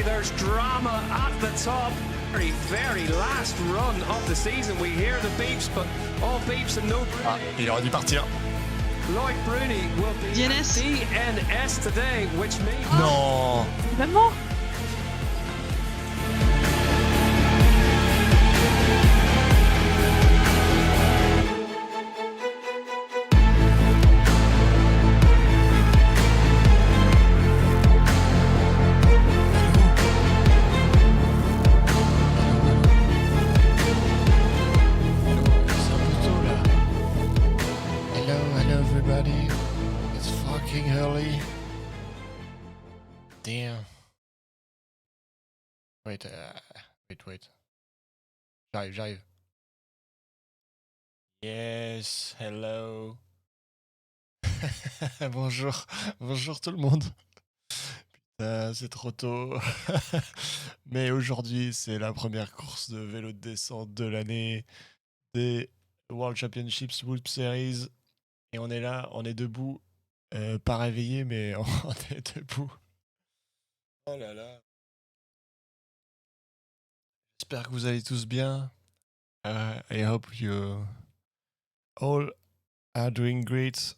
There's drama at the top. Very last run of the season. We hear the beeps, but all beeps and no Ah, il aurait dû partir. Lloyd Bruni will be DNS. DNS today, which means... Non. Vraiment? Hello everybody. It's fucking early. Damn. Wait. J'arrive. Yes, hello. Bonjour tout le monde. Putain, c'est trop tôt. Mais aujourd'hui, c'est la première course de vélo de descente de l'année des World Championships World Series. Et on est là, on est debout. Pas réveillé, mais on est debout. Oh là là. J'espère que vous allez tous bien. I hope you all are doing great.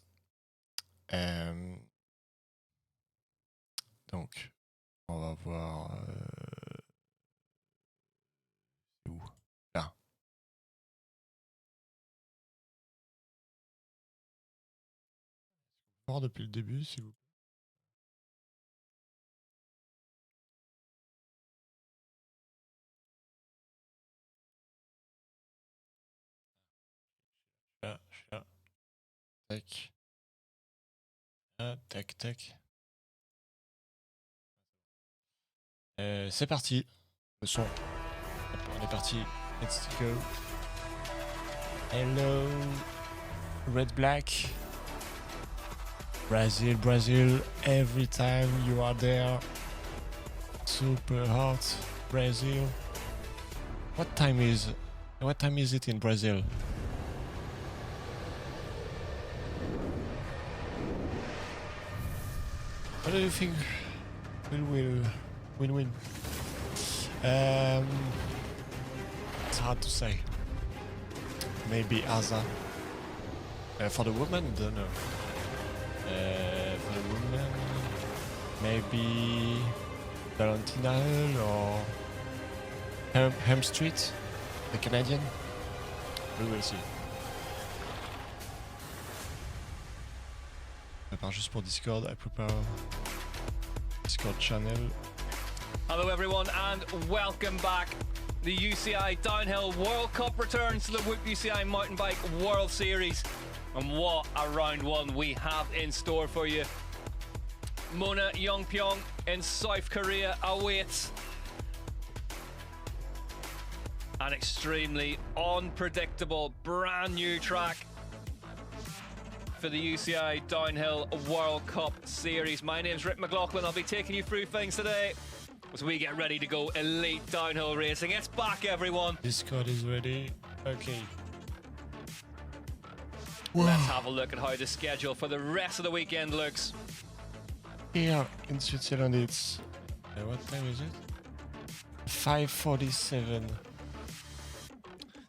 Donc, on va voir. C'est où? Là. Voir depuis le début, s'il vous plaît. Là, je suis là. Tac. Ah, tac. C'est parti. Le son. On est parti. Let's go. Hello. Red Black. Brazil, Brazil. Every time you are there. Super hot. Brazil. What time is it in Brazil? What do you think will win? It's hard to say. Maybe Asa. For the woman, don't know. For the woman, maybe Valentina or Helm Street, the Canadian. We will see. Je prépare juste pour Discord. I prepare Discord channel. Hello everyone and welcome back. The UCI Downhill World Cup returns to the Whoop UCI Mountain Bike World Series. And what a round one we have in store for you. Mona Yeongpyeong in South Korea awaits an extremely unpredictable brand new track for the UCI Downhill World Cup Series. My name's Rick McLaughlin. I'll be taking you through things today as we get ready to go elite downhill racing. It's back, everyone. Discord is ready. Okay. Let's have a look at how the schedule for the rest of the weekend looks. Here in Switzerland, it's what time is it? 5:47.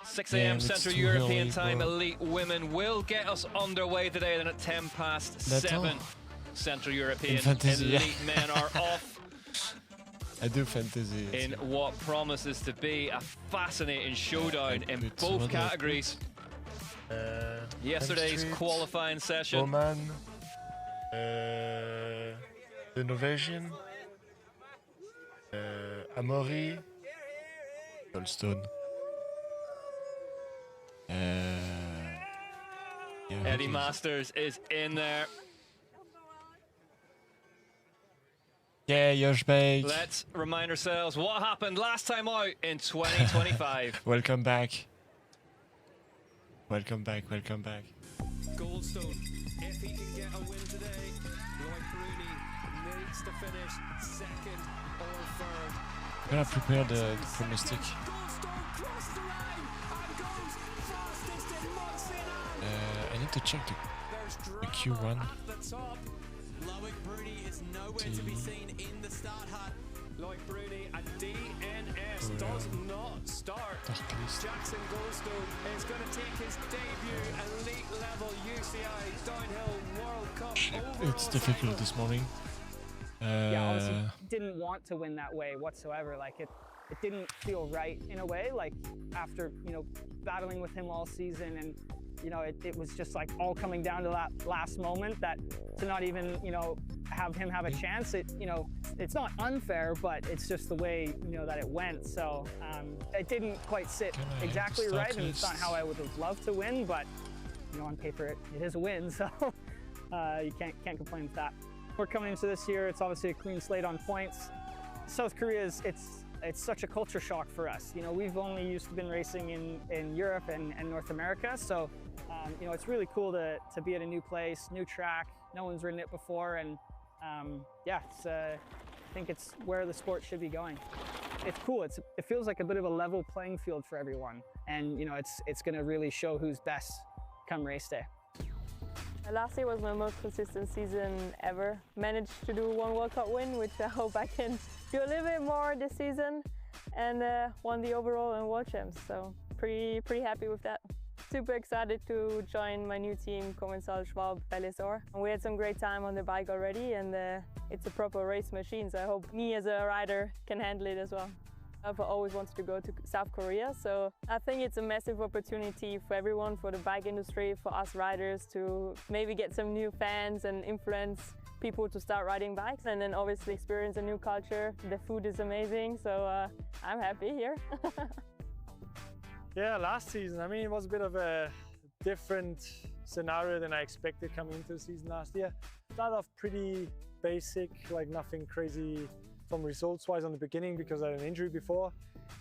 6 a.m. it's Central too European early, time. bro. Elite women will get us underway today. Then at 7 Central European. fantasy, yeah. Elite men are off I do fantasy. in what promises to be a fascinating showdown in put both other- categories. Yesterday's Street, qualifying session. Oman, the Norwegian, Amaury, Goldstone. Yeah, Eddie okay. Masters is in there. Yeah, Yoshbake. Let's remind ourselves what happened last time out in 2025. Welcome back. Welcome back. Welcome back. Goldstone, if he can get a win today, Lloyd Bruni needs to finish second or third. I'm gonna prepare the prognostic. Goldstone crossed the line and goes fastest in months in. I need to check There's the Q1. at the top. Loic Bruni is nowhere to be seen in the start hut. Lloyd Bruni and DNS does not start. Dark list. Jackson Goldstone is going to take his debut elite level UCI Downhill World Cup overall It's difficult title. this morning. Yeah, obviously didn't want to win that way whatsoever. Like it didn't feel right in a way. Like after battling with him all season, and it was just like all coming down to that last moment. That to not even have him have a chance. It's not unfair, but it's just the way that it went. So it didn't quite sit Can I exactly have the right, start and it's not list? how I would have loved to win. But on paper it is a win, so you can't complain with that. We're coming into this year, it's obviously a clean slate on points. South Korea it's such a culture shock for us. We've only used to been racing in Europe and North America, so it's really cool to be at a new place, new track. No one's ridden it before, and yeah, I think it's where the sport should be going. It's cool. It feels like a bit of a level playing field for everyone, and it's going to really show who's best come race day. Last year was my most consistent season ever. Managed to do one World Cup win, which I hope I can do a little bit more this season, and won the overall and World Champs. So pretty happy with that. Super excited to join my new team, Commensal Schwab Bellesor. We had some great time on the bike already, and it's a proper race machine. So I hope me as a rider can handle it as well. I've always wanted to go to South Korea, so I think it's a massive opportunity for everyone, for the bike industry, for us riders to maybe get some new fans and influence people to start riding bikes, and then obviously experience a new culture. The food is amazing, so I'm happy here. Yeah, last season, it was a bit of a different scenario than I expected coming into the season last year. Started off pretty basic, like nothing crazy from results-wise on the beginning because I had an injury before.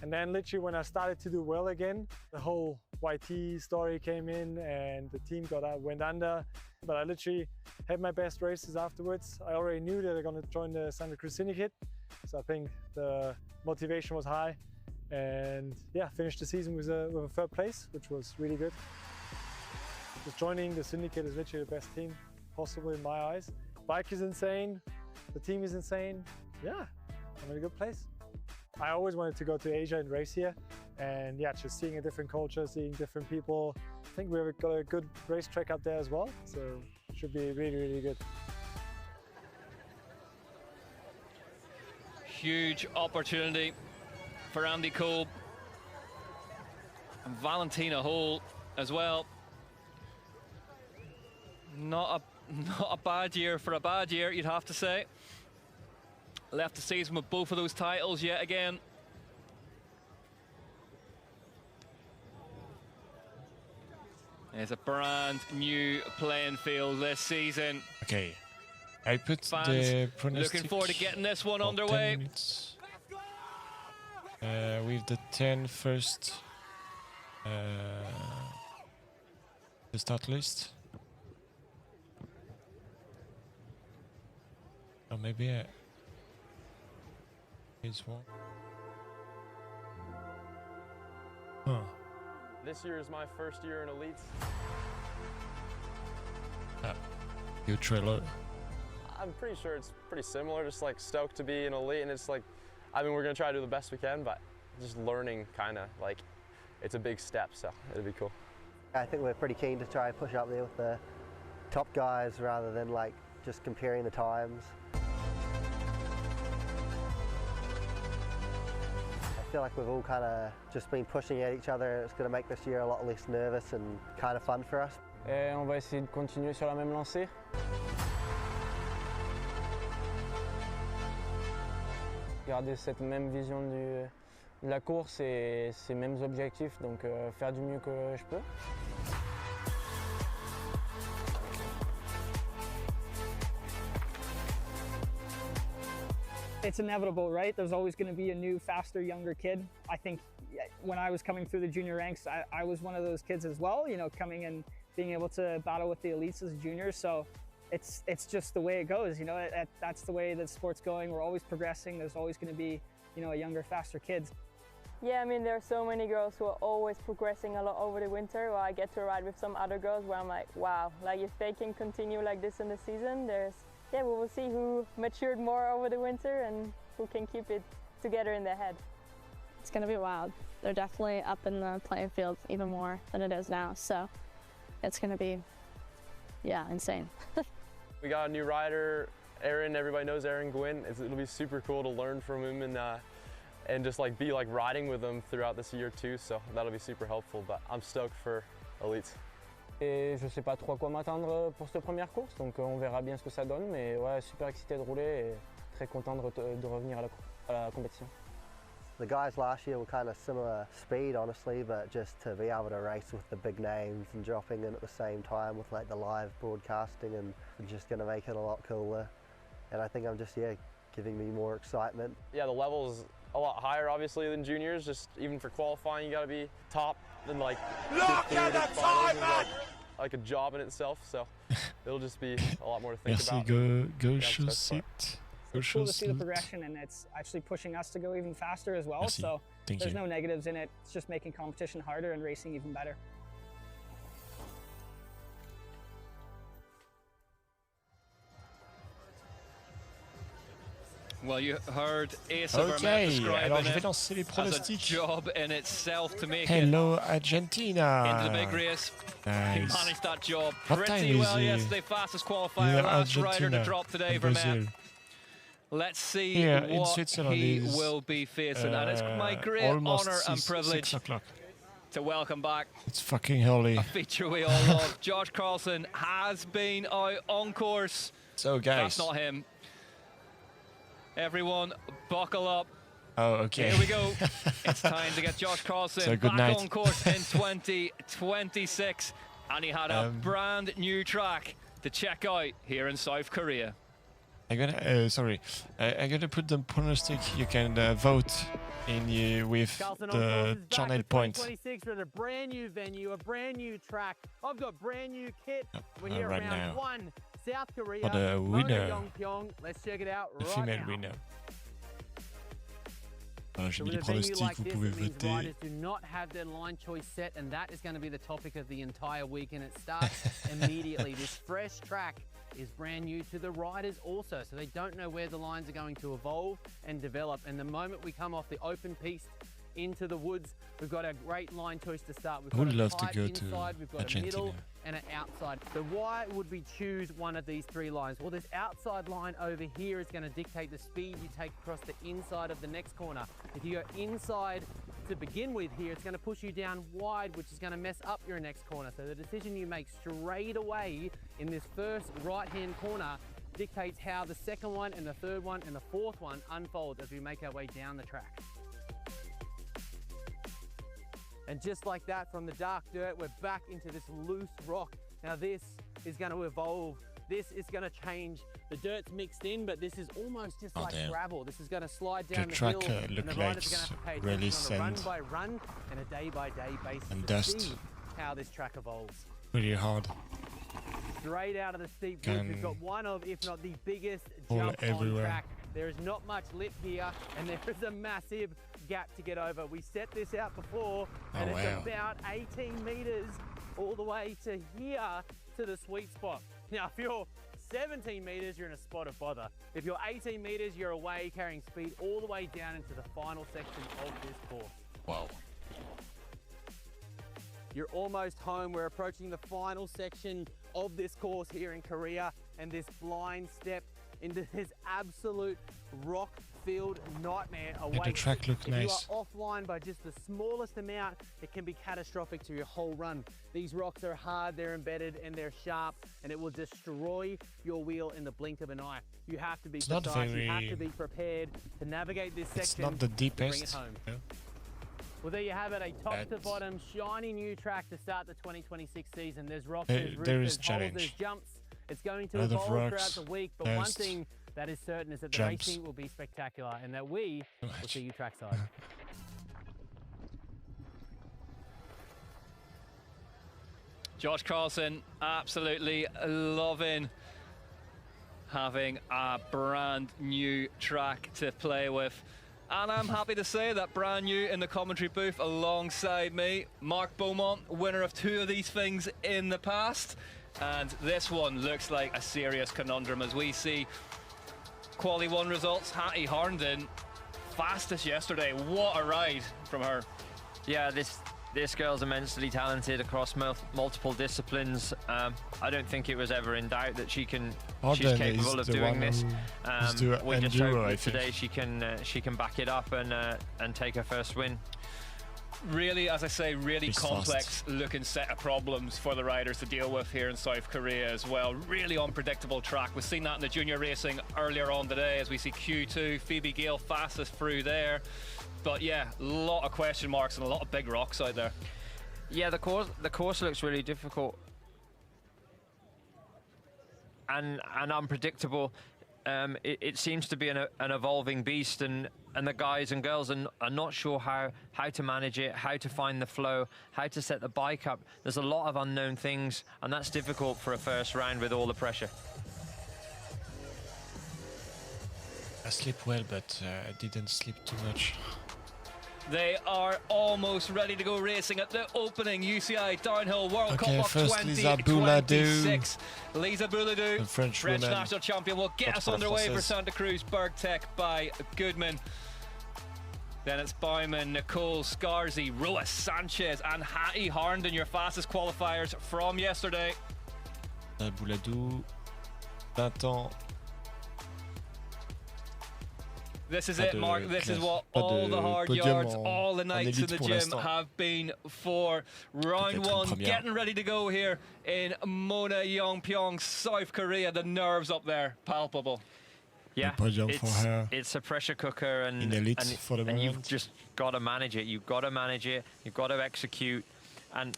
And then literally when I started to do well again, the whole YT story came in and the team went under. But I literally had my best races afterwards. I already knew that they're going to join the Santa Cruz Syndicate. So I think the motivation was high. And yeah, finished the season with a third place, which was really good. Just joining the Syndicate is literally the best team possible in my eyes. Bike is insane. The team is insane. Yeah, I'm in a good place. I always wanted to go to Asia and race here. And yeah, just seeing a different culture, seeing different people. I think we've got a good racetrack up there as well. So it should be really, really good. Huge opportunity for Andy Cole and Valentina Hall as well. Not a bad year for a bad year, you'd have to say. Left the season with both of those titles yet again. There's a brand new playing field this season. Okay, I put Fans the pronostic looking forward to getting this one for underway. 10 minutes. With the 10 first, the start list. Or maybe here's one. Huh. This year is my first year in Elites. Your trailer. I'm pretty sure it's pretty similar, just like stoked to be in Elite, and it's like, I mean, we're gonna try to do the best we can, but just learning kinda, like, it's a big step, so it'll be cool. I think we're pretty keen to try and push up there with the top guys rather than like just comparing the times. I feel like we've all kind of just been pushing at each other. It's going to make this year a lot less nervous and kind of fun for us. Et on va essayer de continuer sur la même lancée. Garder cette même vision de la course et ces mêmes objectifs, donc faire du mieux que je peux. It's inevitable, right? There's always going to be a new, faster, younger kid. I think when I was coming through the junior ranks, I was one of those kids as well, you know, coming and being able to battle with the elites as a junior. So it's just the way it goes, you know, that's the way that sport's going. We're always progressing. There's always going to be, you know, a younger, faster kid. Yeah, I mean, there are so many girls who are always progressing a lot over the winter. Well, I get to ride with some other girls where I'm like, wow, like if they can continue like this in the season, we will see who matured more over the winter and who can keep it together in their head. It's going to be wild. They're definitely up in the playing field even more than it is now. So it's going to be, yeah, insane. We got a new rider, Aaron. Everybody knows Aaron Gwynn. It'll be super cool to learn from him and just like be like riding with him throughout this year too. So that'll be super helpful. But I'm stoked for Elites. Et je sais pas trop à quoi m'attendre pour cette première course, donc on verra bien ce que ça donne, mais ouais, super excité de rouler et très content de revenir à la compétition. The guys last year were kind of similar speed, honestly, but just to be able to race with the big names and dropping in at the same time with like the live broadcasting and just going to make it a lot cooler. And I think I'm just, yeah, giving me more excitement. Yeah, the level's a lot higher obviously than juniors. Just even for qualifying, you got to be top and like. Look at the time, man! Like a job in itself, so it'll just be a lot more to think about. Go show seat. It's cool to see the progression, and it's actually pushing us to go even faster as well. Merci. So there's you. no negatives in it. It's just making competition harder and racing even better. Well, you heard Asa Vermette describing alors je vais it lancer les as a pronostics. job in itself to make Hello, it Argentina. into the big race. He Nice. managed that job What pretty time well is it? yesterday. Fastest qualifier, Yeah, last rider to Argentina drop today, and Vermette. Brazil. Let's see Here in what Switzerland he is, will be facing. And it's my great almost honour and 6 privilege o'clock. to welcome back It's fucking early. a feature we all love. Josh Carlson has been out on course. So guys. That's not him. Everyone, buckle up. Oh, okay. Here we go. It's time to get Josh Carlson So good back night. on course in 2026. And he had a brand new track to check out here in South Korea. I'm gonna put the pronostic. You can vote in with Carlson the Ensemble is back channel for point. 2026 with a brand new venue, a brand new track. I've got brand new kit. We're here right round now. 1, South Korea. For the Mona winner. Yongpyong. Let's check it out Le right female now. winner. Voilà, j'ai So mis with les a venue pronostics, like vous this, pouvez it means voter. riders do not have their line choice set, and that is going to be the topic of the entire week, and it starts immediately. This fresh track is brand new to the riders also, so they don't know where the lines are going to evolve and develop. And the moment we come off the open piste into the woods, we've got a great line choice to start. We've I got would a love to tight go to inside, we've got a Argentina. middle and an outside. So why would we choose one of these three lines? Well, this outside line over here is going to dictate the speed you take across the inside of the next corner. If you go inside to begin with here, it's going to push you down wide, which is going to mess up your next corner. So the decision you make straight away in this first right-hand corner dictates how the second one and the third one and the fourth one unfold as we make our way down the track. And just like that, from the dark dirt, we're back into this loose rock. Now this is going to evolve. This is going to change. The dirt's mixed in, but this is almost just like damn. gravel. This is going to slide down the track, hill, and look the like riders are going to have to pay really attention on a sand run-by-run and a day-by-day basis and to dust. see how this track evolves. Really hard. Straight out of the steep woods, we've got one of, if not the biggest All jump on everywhere. track. There is not much lip here, and there is a massive gap to get over. We set this out before, and Oh, it's wow. about 18 meters all the way to here to the sweet spot. Now, if you're 17 meters, you're in a spot of bother. If you're 18 meters, you're away carrying speed all the way down into the final section of this course. Wow. You're almost home. We're approaching the final section of this course here in Korea, and this blind step into this absolute rock-filled nightmare Make the awaits. track look If nice. you are offline by just the smallest amount, it can be catastrophic to your whole run. These rocks are hard, they're embedded, and they're sharp, and it will destroy your wheel in the blink of an eye. You have to be It's not precise, you have very- to be prepared to navigate this It's section not the to bring it deepest. home. Yeah. Well, there you have it, a top to That's- bottom, shiny new track to start the 2026 season. There's rocks, There- there's roofs, there is there's holes, challenge. there's jumps. It's going to A lot of evolve throughout rocks, the week, but one dust, thing that is certain is that the jumps. racing will be spectacular and that we will see you trackside. Josh Carlson, absolutely loving having a brand new track to play with. And I'm happy to say that brand new in the commentary booth alongside me, Mark Beaumont, winner of 2 of these things in the past. And this one looks like a serious conundrum as we see Quali 1 results. Hattie Harnden, fastest yesterday. What a ride from her. Yeah, this girl's immensely talented across multiple disciplines. I don't think it was ever in doubt that she's Harden capable is of the doing one this. who is the We just enduro, hope I that think. today she can back it up and take her first win. Really, as I say, really She's complex fast. looking set of problems for the riders to deal with here in South Korea as well. Really unpredictable track. We've seen that in the junior racing earlier on today as we see Q2, Phoebe Gale fastest through there. But yeah, a lot of question marks and a lot of big rocks out there. Yeah, the course looks really difficult and unpredictable. It seems to be an evolving beast, and the guys and girls are not sure how to manage it, how to find the flow, how to set the bike up. There's a lot of unknown things, and that's difficult for a first round with all the pressure. I sleep well, but I didn't sleep too much. They are almost ready to go racing at the opening UCI Downhill World Okay, Cup of first Lisa Bouladou. 2026. Lisa Bouladou, The French woman. national champion, will get Not us for the underway for Française. Santa Cruz Berg Tech by Goodman. Then it's Bauman, Nicole Scarzi, Roa Sanchez and Hattie Harnden, your fastest qualifiers from yesterday. Bouladou, 20 ans. This is Pas it, de Mark. This is classe- what pas all de the hard podium yards, en- all the en nights in élite the pour gym l'instant. have been for. Round Peut-être une one, première. getting ready to go here in Mona Yongpyong, South Korea. The nerves up there, palpable. Yeah, podium for her. it's a pressure cooker, and In elite for the and you've moment. just got to manage it. You've got to manage it. You've got to execute, and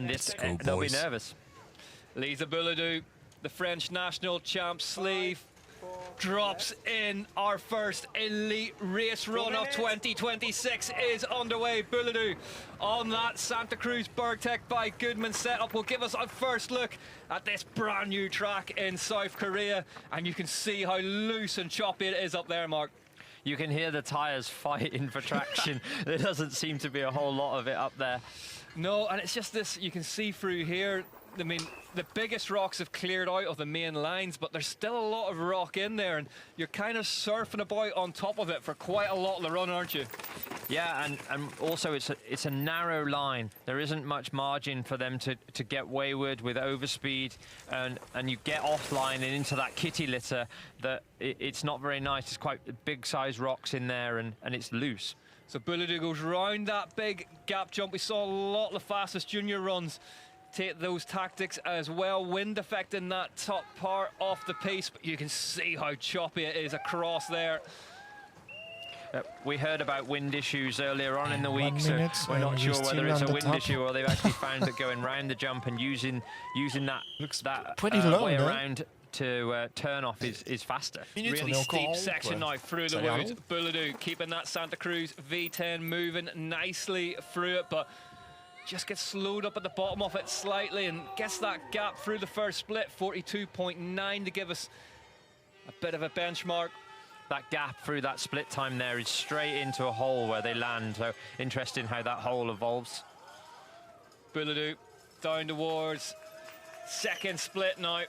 this Go, they'll be boys. nervous. Lisa Bouladou, the French national champ sleeve. drops in. Our first elite race run of 2026 is underway. Bouladou on that Santa Cruz Bergtech by Goodman setup will give us a first look at this brand new track in South Korea, and you can see how loose and choppy it is up there, Mark. You can hear the tyres fighting for traction. There doesn't seem to be a whole lot of it up there. No, and it's just this, you can see through here, I mean, the biggest rocks have cleared out of the main lines, but there's still a lot of rock in there, and you're kind of surfing about on top of it for quite a lot of the run, aren't you? Yeah, and also it's a narrow line. There isn't much margin for them to get wayward with overspeed, and you get offline and into that kitty litter that it's not very nice. It's quite big size rocks in there, and it's loose. So Bouladou goes round that big gap jump. We saw a lot of the fastest junior runs take those tactics as well. Wind effect in that top part of the piece, but you can see how choppy it is across there. We heard about wind issues earlier on in the week, so we're not and sure we're whether it's still a on the wind top. issue or they've actually found that going round the jump and using that pretty long, way no? around to turn off is faster. Really steep section now through the woods. Bouladou keeping that Santa Cruz V10 moving nicely through it, but just gets slowed up at the bottom of it slightly and gets that gap through the first split, 42.9 to give us a bit of a benchmark. That gap through that split time there is straight into a hole where they land, so interesting how that hole evolves. Bouladou down towards second split now.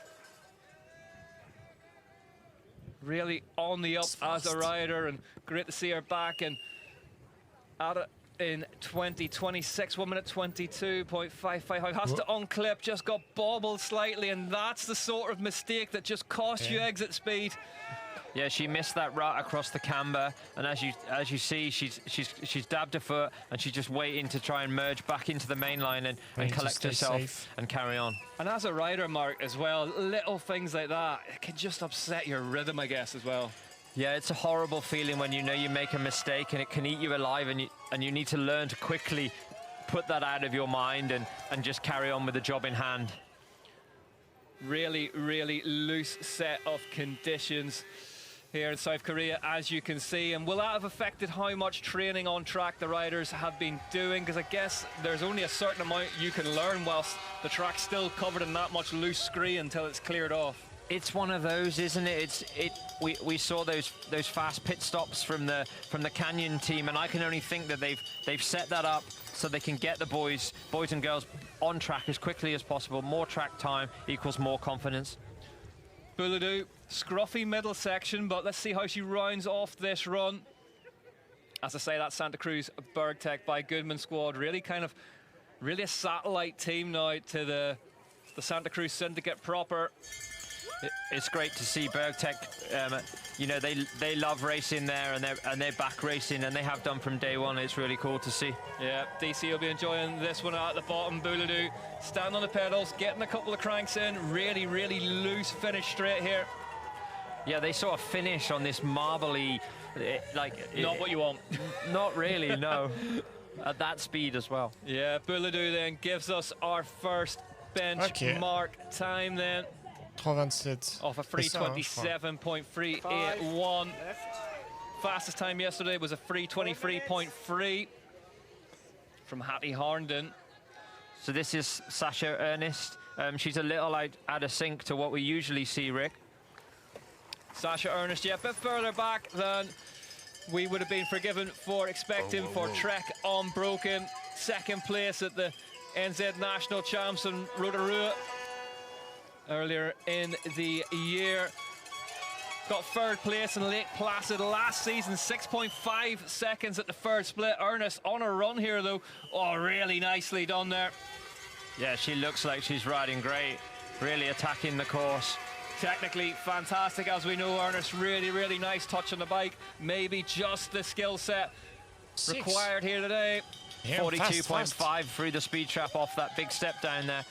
Really on the up as a rider, and great to see her back and at it in 2026, 1 minute 22.55. Has to unclip, just got bobbled slightly, and that's the sort of mistake that just costs you exit speed. Yeah, she missed that rut across the camber, and as you see, she's dabbed her foot, and she's just waiting to try and merge back into the main line and collect herself and carry on. And as a rider, Mark, as well, little things like that, it can just upset your rhythm, I guess, as well. Yeah, it's a horrible feeling when you know you make a mistake and it can eat you alive, and you need to learn to quickly put that out of your mind and just carry on with the job in hand. Really, really loose set of conditions here in South Korea, as you can see. And will that have affected how much training on track the riders have been doing? Because I guess there's only a certain amount you can learn whilst the track's still covered in that much loose scree until it's cleared off. It's one of those, isn't it? We saw those fast pit stops from the Canyon team, and I can only think that they've set that up so they can get the boys and girls on track as quickly as possible. More track time equals more confidence. Bouladou, scruffy middle section, but let's see how she rounds off this run. As I say, that Santa Cruz Bergtech by Goodman squad, really a satellite team now to the Santa Cruz Syndicate proper. It's great to see Bergtech. You know, they love racing there, and they're back racing, and they have done from day one. It's really cool to see. Yeah, DC will be enjoying this one out at the bottom. Bouladou stand on the pedals, getting a couple of cranks in. Really, really loose finish straight here. Yeah, they saw a finish on this marbly, not what you want. Not really, no. At that speed as well. Yeah, Bouladou then gives us our first benchmark time then. 3:27. Off a 3:27.381. Fastest time yesterday was a 3:23.3 from Hattie Harnden. So this is Sasha Ernest. She's a little out of sync to what we usually see, Rick. Sasha Ernest, yeah, a bit further back than we would have been forgiven for expecting for Trek Unbroken. Second place at the NZ National Champs in Rotorua earlier in the year. Got third place in Lake Placid last season, 6.5 seconds at the third split. Ernest on a run here though. Oh, really nicely done there. Yeah, she looks like she's riding great, really attacking the course. Technically fantastic, as we know. Ernest, really, really nice touch on the bike. Maybe just the skill set required here today. Yeah, 42.5 through the speed trap off that big step down there.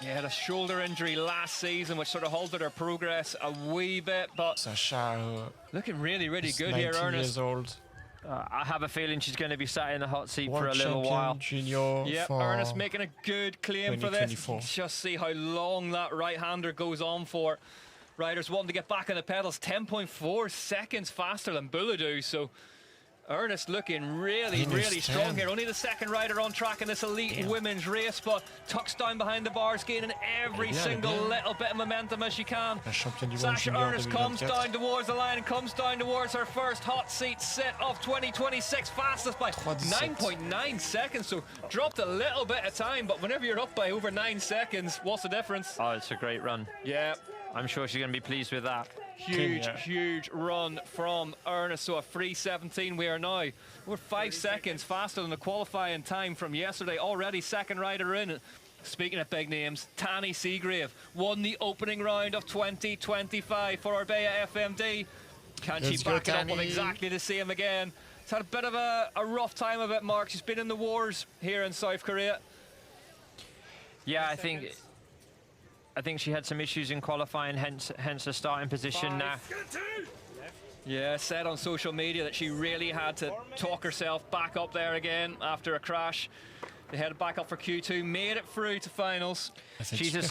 Yeah, had a shoulder injury last season, which sort of halted her progress a wee bit, but Sasha, looking really, really good 19 here, Ernest. years old. I have a feeling she's going to be sat in the hot seat for a World little champion while. junior Yeah, for Ernest making a good claim for this. 2024. Just see how long that right-hander goes on for. riders wanting to get back on the pedals. 10.4 seconds faster than Bouladou, so Ernest looking really, really strong here. Only the second rider on track in this elite women's race, but tucks down behind the bars, gaining every single little bit of momentum as she can. Sasha Ernest comes down towards the line and comes down towards her first hot seat sit of 2026. Fastest by 9.9 seconds, so dropped a little bit of time, but whenever you're up by over 9 seconds, what's the difference? Oh, it's a great run. Yeah. I'm sure she's going to be pleased with that. Huge run from Ernest. So a 3:17. We are now, we're 5 seconds faster than the qualifying time from yesterday. Already second rider in. Speaking of big names, Tanny Seagrave won the opening round of 2025 for Orbea FMD. Can she back it up with exactly the same again? It's had a bit of a rough time of it, Mark. She's been in the wars here in South Korea. Yeah, I think she had some issues in qualifying, hence her starting position now. Yeah, said on social media that she really had to talk herself back up there again after a crash. They headed back up for Q2, made it through to finals. She's a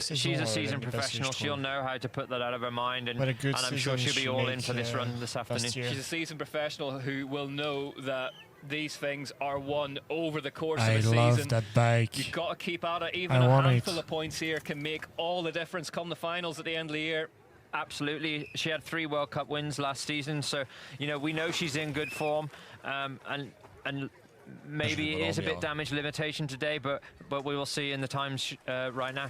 seasoned professional. She'll know how to put that out of her mind, and I'm sure she'll be all in for this run this afternoon. She's a seasoned professional who will know that these things are won over the course of a season. I love that bike. You've got to keep at it. Even a handful of points here can make all the difference come the finals at the end of the year. Absolutely. She had 3 World Cup wins last season, so we know she's in good form, and maybe it is a bit damage limitation today, but we will see in the times right now.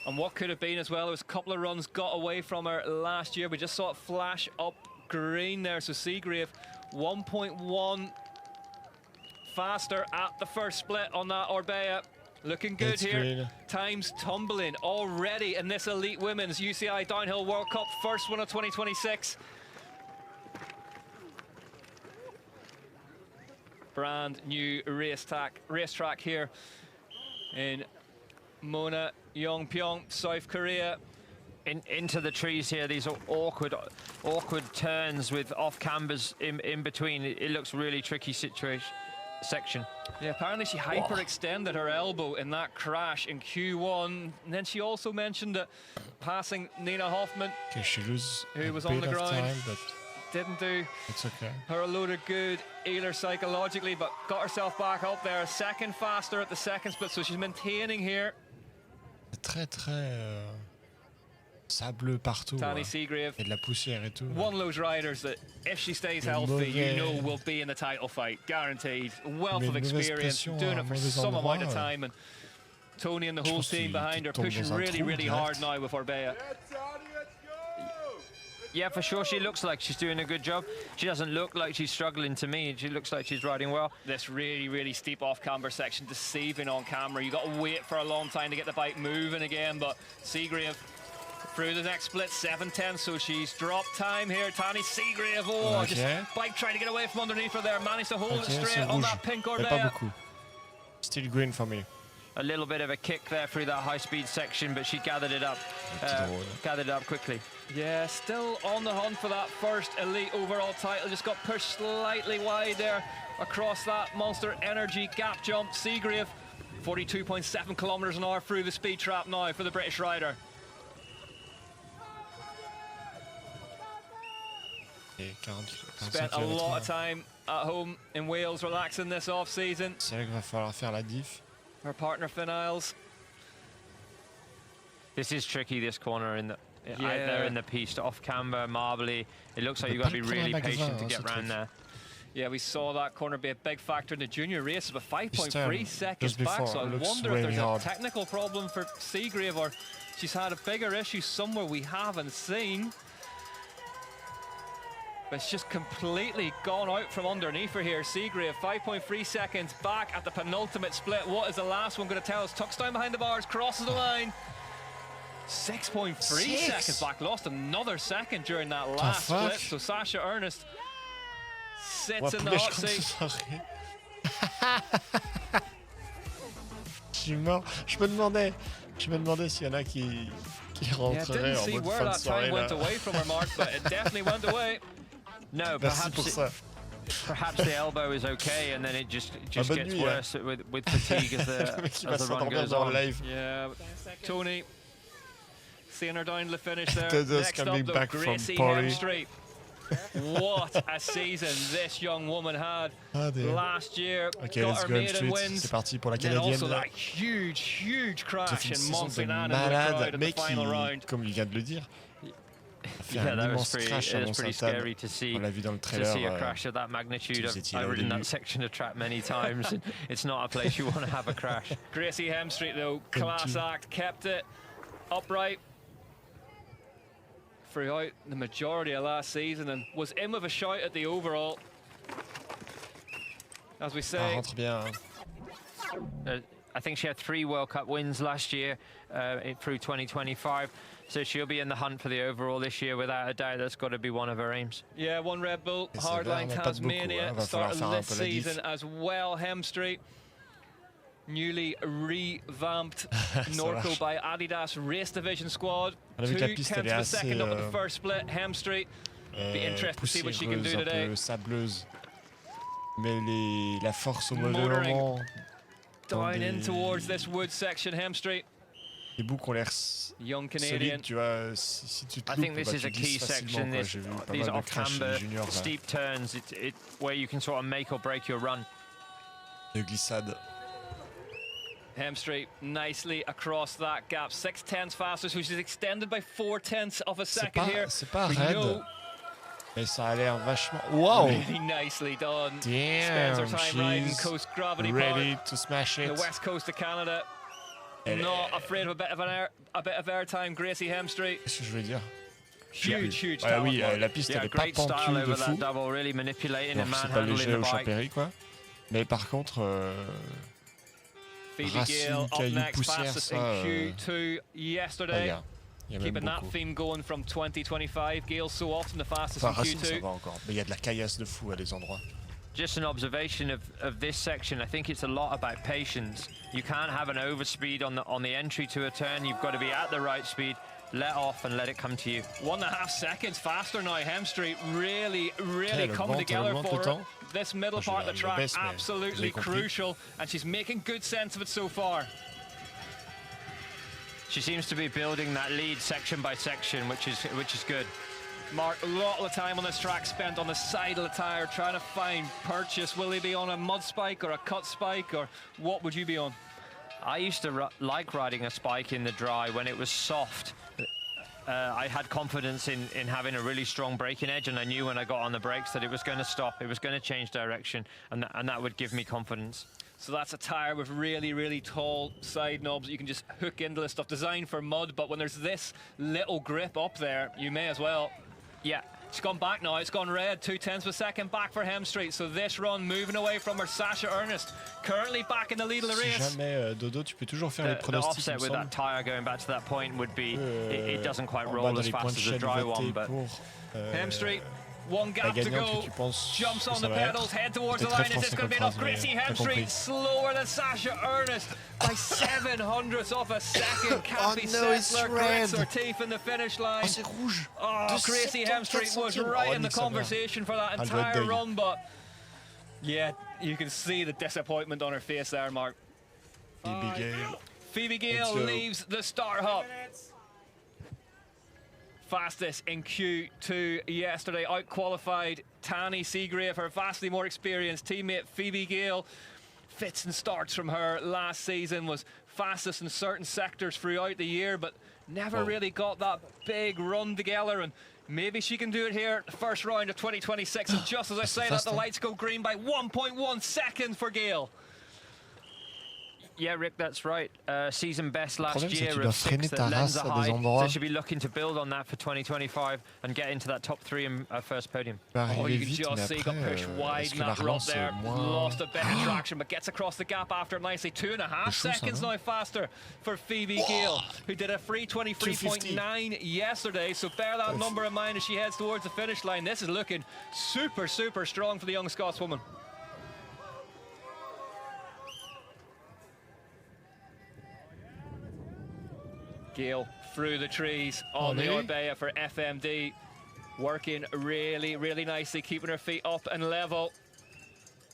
And what could have been as well, there was a couple of runs got away from her last year. We just saw it flash up green there. So Seagrave 1.1 faster at the first split on that Orbea. Looking good here. Green. Times tumbling already in this elite women's UCI Downhill World Cup, first one of 2026. Brand new racetrack here in Mona, Yongpyong, South Korea. Into the trees here, these awkward turns with off cambers in between. It looks really tricky section. Yeah, apparently she hyperextended her elbow in that crash in Q1. And then she also mentioned that passing Nina Hoffman, who was on the ground, didn't do her a load of good either psychologically, but got herself back up there, a second faster at the second split, so she's maintaining here. Très sableux partout. Tanny Seagrave, et de la poussière et tout. One of those riders that, if she stays healthy, you know will be in the title fight, guaranteed. Wealth of experience, doing it for some amount of time, and Tony and the whole team behind her pushing really hard now with Orbea. Yeah, for sure, she looks like she's doing a good job. She doesn't look like she's struggling to me. She looks like she's riding well. This really steep off-camber section, deceiving on camera. You got to wait for a long time to get the bike moving again, but Seagrave through the next split, 7:10, so she's dropped time here. Tanny Seagrave, just bike trying to get away from underneath her there, managed to hold it straight on that pink Orbea. Still green for me. A little bit of a kick there through that high-speed section, but she gathered it up quickly. Yeah, still on the hunt for that first elite overall title. Just got pushed slightly wide there across that Monster Energy gap jump. Seagrave, 42.7 kilometers an hour through the speed trap now for the British rider. Spent a lot of time at home in Wales relaxing this off-season. C'est là qu'il va falloir faire la diff. Her partner Finn Isles. This is tricky, this corner out there in the piste, off camber, marbly. It looks like you've got to be really patient to get round there. Yeah, we saw that corner be a big factor in the junior race, but 5.3 seconds back, so I wonder if there's a technical problem for Seagrave, or she's had a bigger issue somewhere we haven't seen. But it's just completely gone out from underneath her here. Seagrave, 5.3 seconds back at the penultimate split. What is the last one going to tell us? Tucks down behind the bars, crosses the line. 6.3 seconds back, lost another second during that last split. So Sasha Ernest sits in the hot seat. Je suis mort. Je me demandais s'il y en a qui rentreraient en mode fin de soirée. Went away from her, Mark, but it definitely went away. No, perhaps the elbow is okay, and then it just gets worse with fatigue as the run goes on. Yeah, Tony seeing her down to the finish there. Dodo's Next coming up, though, back from Gracie Corée. Hemstreet. What a season this young woman had last year. Ok, Got let's her go maiden Hemstreet. wins. C'est parti pour la Then also Canadienne. that huge crash Qui a fait une in saison de Montreal with the crowd malade, at mais the final qui, round. comme il vient de le dire, a fait Yeah, un that was immense pretty, crash it à was pretty Mont-Sainte-Anne. scary to see, On l'a vu dans le to trailer. see a crash of that magnitude. Vous I've étiez ridden là au that début. section of track many times. And it's not a place you want to have a crash. Gracie Hemstreet, though, class act, kept it upright throughout the majority of last season and was in with a shout at the overall. As we Ah, say, rentre bien. Hein. I think she had 3 World Cup wins last year through 2025. So she'll be in the hunt for the overall this year without a doubt. That's got to be one of her aims. yeah, one Red Bull, Et c'est vrai, on Hardline n'a pas de beaucoup, Tasmania, hein. Va falloir started faire un this peu la diff. season as well. Hemstreet, newly revamped Norco marche. by Adidas Race Division squad. On a vu que la piste, elle 2/10 est of a assez second up at the first split. Hemstreet, be interested to see what she can do poussiéreuse, today. un peu sableuse. Mais la force au mauvais Motoring moment. Dans Down in des- towards this wood section, Hemstreet, Les bouts qui ont l'air young solides, Canadian. tu vois. Si tu te I loupes, think this bah, is tu a key glisses facilement, section. quoi. This, J'ai vu pas these mal de off crash chez camber les juniors, là, steep turns, where you can sort of make or break your run. de glissade. Hemstreet nicely across that gap. 6/10 faster, so she's extended by 4/10 of a second here. C'est pas We raide, know mais ça a l'air vachement. Wow! really nicely done. Damn, Spends her time riding she's coast gravity ready power. to smash The it. west coast of Canada. Not afraid of a bit of airtime. Gracie Hemstreet. Qu'est-ce que je veux dire? Huge Ouais, talent. oui, la piste, Yeah, elle est pas great style pentue de over fou. that double, really manipulating Alors, and c'est pas manhandling léger the au bike. Champéry, quoi. Mais par contre, Phoebe racines, Gale up cailloux, next, poussière, fastest ça, in Q2 yesterday. il y a même Keeping that beaucoup. theme going from 2025. Gale so often the fastest Enfin, in Racine, ça Q2. va encore. Mais il y a de la caillasse de fou à des endroits. Just an observation of this section. I think it's a lot about patience. You can't have an overspeed on the entry to a turn. You've got to be at the right speed, let off and let it come to you. 1.5 seconds faster now. Hemstreet really Elle coming augmente, together elle augmente for le her. temps. This middle Je part of the le track baisse, mais absolutely j'ai compris. crucial, and she's making good sense of it so far. She seems to be building that lead section by section, which is good. Mark, a lot of time on this track spent on the side of the tyre trying to find purchase. Will he be on a mud spike or a cut spike, or what would you be on? I used to like riding a spike in the dry when it was soft. I had confidence in having a really strong braking edge, and I knew when I got on the brakes that it was going to stop, it was going to change direction, and that would give me confidence. So that's a tyre with really tall side knobs that you can just hook into this stuff, designed for mud, but when there's this little grip up there, you may as well. Yeah. It's gone back now, it's gone red, 0.2 of a second back for Hemstreet. So this run moving away from her, Sasha Ernest, currently back in the lead of the Si race. jamais, Dodo, tu peux toujours faire les The pronostics, il offset me with semble. that tyre going back to that point would be, it doesn't quite En bas roll dans as les points fast de as the chaîne, dry one, votez but pour Hemstreet, one la gap to gagnante go. que tu penses Jumps que on ça the va être. pedals, head towards C'est the très line. Is this français going to be comme enough? phrase, mais Gracie t'as Hemstreet, compris. slower than Sasha Ernest by 700ths of a second. Kathy no, it's Setzler grits red. her teeth in the finish line. Oh, c'est rouge. Oh, De Gracie 74 Hemstreet was centimes. right Oh, in the nique sa mère. conversation for that Elle doit être entire deg. run, but yeah, you can see the disappointment on her face there, Mark. Phoebe Gale. Phoebe Gale go. leaves the start hub. Fastest in Q2 yesterday, out-qualified Tanny Seagrave, her vastly more experienced teammate Phoebe Gale. Fits and starts from her last season, was fastest in certain sectors throughout the year, but never really got that big run together, and maybe she can do it here, the first round of 2026, and just as I say that, fast, the hein? lights go green by 1.1 seconds for Gale. Yeah, Rick, that's right. Season best last problème, c'est que year tu dois of freiner 6 ta that lends race a à des high. endroits. So she'll be looking to build on that for 2025 and get into that top 3 in first podium. Va Oh, arriver you can vite, just mais see he après, got pushed wide est-ce in que la that rut relance there. est moins... Lost a bit of traction, but gets across the gap after him nicely. 2.5 chaud, ça, seconds non? now faster for Phoebe Gale, who did a 3:23.9 yesterday. So bear that number in mind as she heads towards the finish line. This is looking super strong for the young Scotswoman. Gale through the trees on the Ollie. Orbea for FMD. Working really nicely, keeping her feet up and level.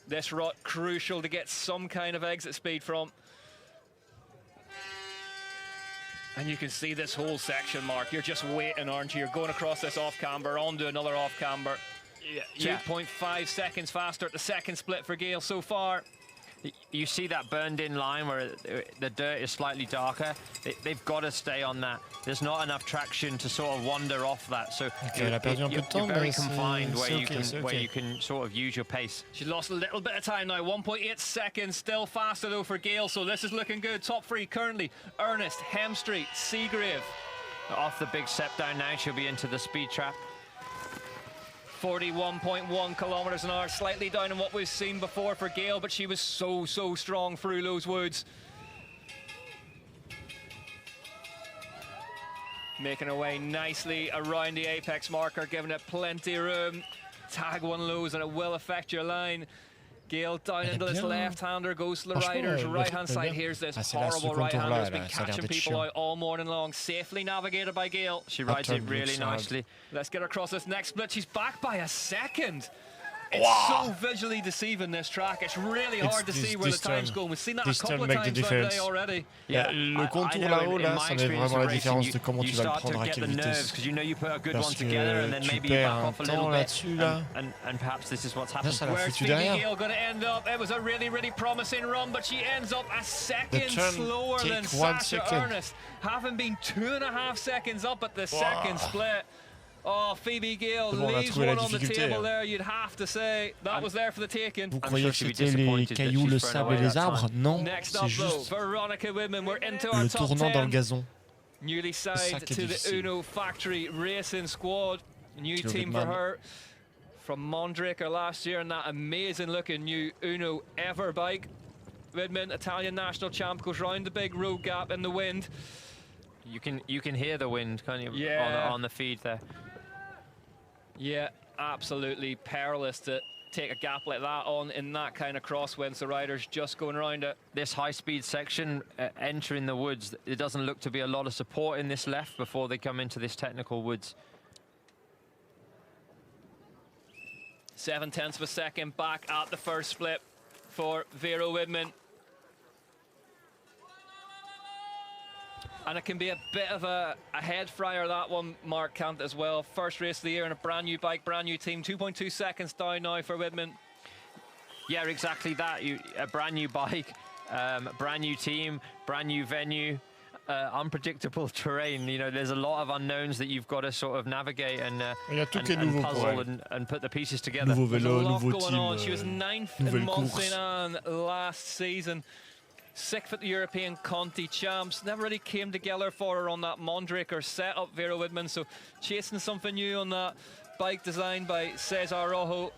This rut crucial to get some kind of exit speed from. And you can see this whole section, Mark. You're just waiting, aren't you? You're going across this off-camber, onto another off-camber. Yeah. 2.5 seconds faster at the second split for Gail so far. You see that burned in line where the dirt is slightly darker. They've got to stay on that. There's not enough traction to sort of wander off that. So elle a perdu un peu de temps, you're very mais confined where okay. you can sort of use your pace. She lost a little bit of time now. 1.8 seconds, still faster though for Gail. So this is looking good. Top three currently: Ernest, Hemstreet, Seagrave. Off the big step down now, she'll be into the speed trap. 41.1 kilometers an hour, slightly down on what we've seen before for Gail, but she was so strong through those woods. Making her way nicely around the apex marker, giving it plenty of room. Tag one lows and it will affect your line. Gail down into this left-hander, goes to the rider's right-hand side. Here's this horrible right-hander who's been catching people out all morning long. Safely navigated by Gail. She rides it really nicely. Let's get her across this next split. She's back by a second. It's so visually deceiving, this track. It's really hard to see where the time's going. We've seen that a couple of times today already. Yeah, le contour là-haut, là, ça met vraiment la différence de comment tu vas le prendre, à quelle vitesse. Because you know you put a good Parce one together and then que tu maybe you perds back un off a temps little bit. là-dessus, là. And perhaps this is what's Là, happened. ça l'a Where's foutu Phoebe derrière. Gail going to end up? It was a really promising run, but she ends up a second turn slower than take 1 Sasha second. Ernest, having been 2.5 seconds up at the second split. Oh, Phoebe Gail leaves one on the table there, you'd have to say. That was there for the taking. Vous croyez que c'était les cailloux, le sable et les arbres? Non, Next c'est up, though, juste Veronica Woodman. We're into our le top tournant dans le 10. gazon. Newly ça signed qui est to the difficile. Uno Factory Racing Squad. New Kilo team for Goodman. her. From Mondraker last year in that amazing looking new Uno Ever bike. Woodman, Italian national champ, goes round the big road gap in the wind. You can hear the wind, can't you? Yeah. On the feed there. Yeah, absolutely perilous to take a gap like that on in that kind of crosswind. So riders just going around it. This high-speed section, entering the woods, it doesn't look to be a lot of support in this left before they come into this technical woods. 0.7 of a second back at the first split for Vero Woodman. And it can be a bit of a head fryer, that one, Mark, can't as well. First race of the year in a brand new bike, brand new team. 2.2 seconds down now for Woodman. Yeah, exactly that. A brand new bike, brand new team, brand new venue, unpredictable terrain. You know, there's a lot of unknowns that you've got to sort of navigate and puzzle and put the pieces together. Nouveau There's a vélo, lot nouveau going team, on. She was 9th in Mont-Saint-Anne last season. 6th at the European Conti Champs. Never really came together for her on that Mondraker setup, Vera Woodman. So chasing something new on that bike designed by Cesar Rojo.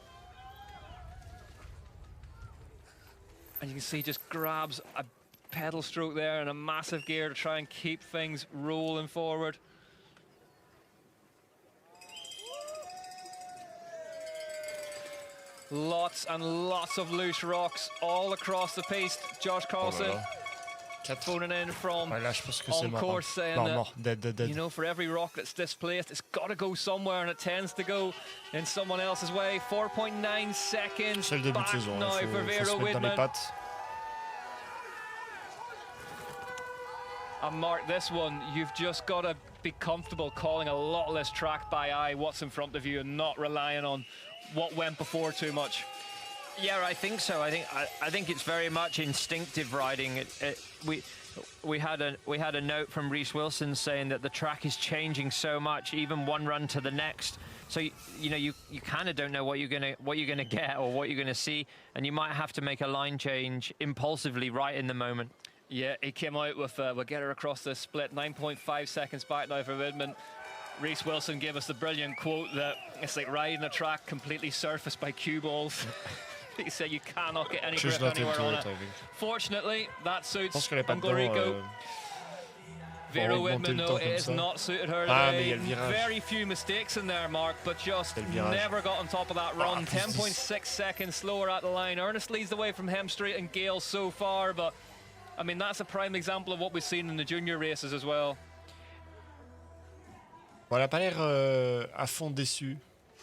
And you can see just grabs a pedal stroke there and a massive gear to try and keep things rolling forward. Lots and lots of loose rocks all across the piste. Josh Carlson phoning in from on course saying that, you know, for every rock that's displaced, it's got to go somewhere, and it tends to go in someone else's way. 4.9 seconds back now for Vera Woodman. And Mark, this one, you've just got to be comfortable calling a lot less track by eye what's in front of you and not relying on what went before too much. Yeah, I think so. I think it's very much instinctive riding. We had a note from Reese Wilson saying that the track is changing so much, even one run to the next. So you know you kind of don't know what you're gonna get or what you're gonna see, and you might have to make a line change impulsively right in the moment. Yeah, he came out with we'll get her across this split. 9.5 seconds back now for Woodman. Reese Wilson gave us the brilliant quote that it's like riding a track completely surfaced by cue balls. He said you cannot get any grip anywhere on it. Fortunately, that suits Angorico. Vera Woodman, though, it has not suited her today. Very few mistakes in there, Mark, but just never got on top of that run. 10.6 seconds slower at the line. Ernest leads the way from Hemstreet and Gale so far, but I mean, that's a prime example of what we've seen in the junior races as well. Bon, elle n'a pas l'air à fond déçue.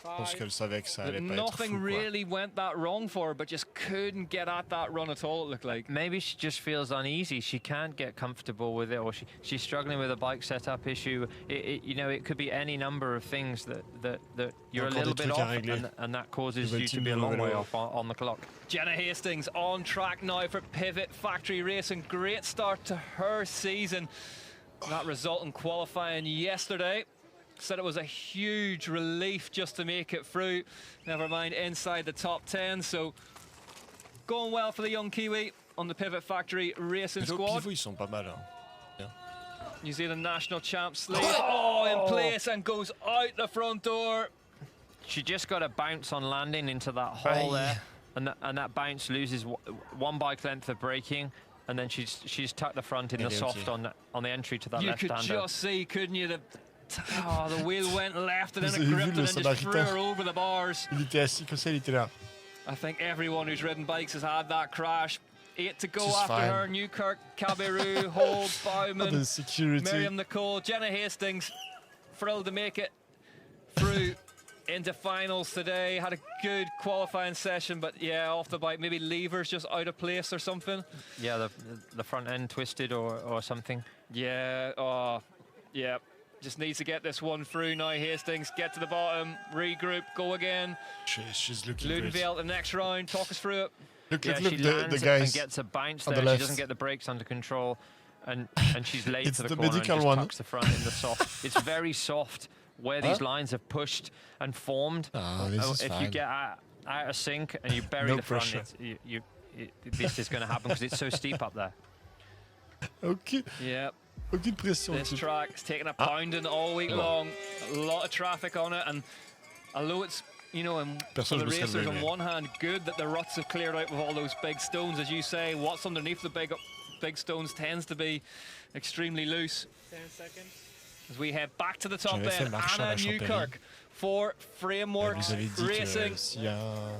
Je pense qu'elle savait que ça allait pas être Nothing fou, quoi. really went that wrong for her, but just couldn't get at that run at all, it looked like. Maybe she just feels uneasy. She can't get comfortable with it, or she's struggling with a bike setup issue. You know, it could be any number of things that you're a Encore little des bit trucs à off, régler. and that causes Nouvelle you to team be a long Nouvelle way Vélo. off on the clock. Jenna Hastings on track now for Pivot Factory Racing. Great start to her season. That result in qualifying yesterday. Said it was a huge relief just to make it through. Never mind inside the top 10. So going well for the young Kiwi on the Pivot Factory Racing Vélo squad. pivot, ils sont pas mal. Hein. Bien. New Zealand national champ sleeve. Oh, in place and goes out the front door. She just got a bounce on landing into that hole there, and that bounce loses one bike length of braking, and then she's tucked the front in the soft on the entry to that You left-hander. could just see, couldn't you? The wheel went left and then Vous it avez vu gripped le and then just threw her Samaritain? over the bars. Il était assis comme ça, il était là. I think everyone who's ridden bikes has had that crash. 8 to go She's after fine. her. Newkirk, Caberu, Holt, Bowman, The security. Miriam Nicole, Jenna Hastings, thrilled to make it through into finals today. Had a good qualifying session, but yeah, off the bike, maybe levers just out of place or something. Yeah, the front end twisted or something. Yeah, oh, yeah. Just needs to get this one through now. Hastings, get to the bottom, regroup, go again. She's looking great. Ludenveld the next round, talk us through it. Look, Yeah, look, she the lands guys and gets a bounce on there. the She left. doesn't get the brakes under control, and she's late It's to the the corner and medical just one. tucks the front in the soft. It's very soft where these lines have pushed and formed. Oh, this is if you fine. get out of sync and you bury No the front, pressure. this is going to happen because it's so steep up there. Ok, Yeah, aucune pression. this track is taking a pounding all week long. A lot of traffic on it, and although it's, you know, for Personne the ne me serait racers levé, on mais- one hand, good that the ruts have cleared out with all those big stones. As you say, what's underneath the big stones tends to be extremely loose. 10 seconds. As we head back to the top J'avais fait end, marche à la Anna Champéry. Newkirk for Elle Frameworks vous avait dit Racing que s'il y a un...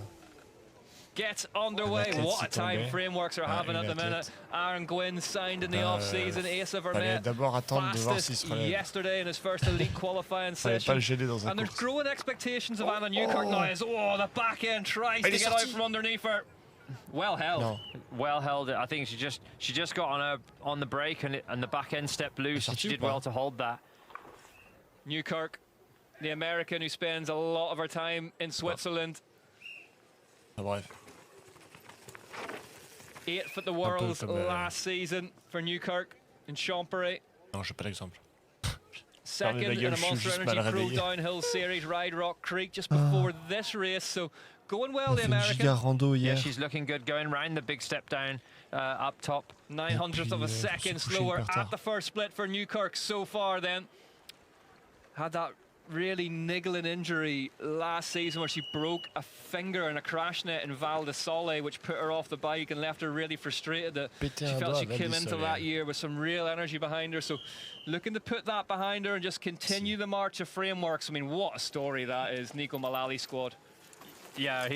gets underway. Athlète What a s'y time tombait. Frameworks are having at the Une minute. athlète. Aaron Gwynn signed in the off-season, ace of Fallait Vermette. d'abord attendre de voir s'il Fastest se relève. yesterday in his first elite qualifying Fallait pas session. le gêner dans un And there's course. growing expectations of Anna Newkirk now as the back end tries Elle to est get out sortie. from underneath her. Well held. Non. Well held. I think she just got on the brake and the back end stepped loose, and she sortie ou did pas? well to hold that. Newkirk, the American who spends a lot of her time in Switzerland. Ah, bref. 8th at the Worlds comme, last season for Newkirk in Champery. Non, j'ai pas d'exemple. Second la in gueule, a je suis Monster juste Energy mal Pro réveillé. Downhill Series, Ride Rock Creek, just before this race. So going well, On the fait une American. giga rando Yeah, hier. she's looking good going round the big step down up top. 900th of a puis, second se coucher slower hyper tard. at the first split for Newkirk so far then. Had that really niggling injury last season where she broke a finger in a crash net in Val di Sole, which put her off the bike and left her really frustrated that Pété she un felt doigt she à Val came di into Sole. that year with some real energy behind her. So looking to put that behind her and just continue the march of Frameworks. I mean, what a story that is, Nico Malali squad. Yeah,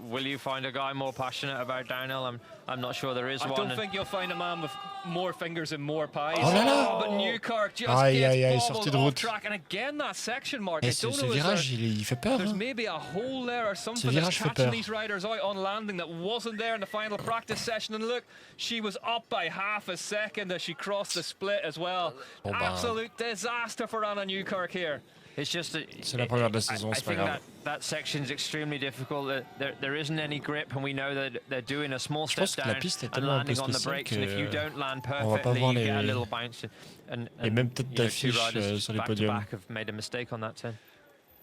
will you find a guy more passionate about downhill? I'm not sure there is I one. don't think you'll find a man with more fingers and more pies. Oh là là! But Newkirk just Aïe, gets aïe, aïe, bobbled sortie de off route. track. And again, that section mark. Et I ce don't know, is virage, there- il fait peur. there's Hein. maybe a hole there or something that's virage fait catching peur. these riders out on landing that wasn't there in the final practice session. And look, she was up by half a second as she crossed the split as well. Bon, ben. Absolute disaster for Anna Newkirk here. It's just C'est la première de la saison, I c'est pas think grave. that section's extremely difficult. There isn't any grip, and we know that they're doing a small Je step pense que la down piste est and tellement un peu landing on the spéciale brakes. And if you que don't land on va pas perfectly, voir you get a les- little bounce. And Et même peut-être you know, two d'affiches riders sur les back to podiums. back have made a mistake on that turn.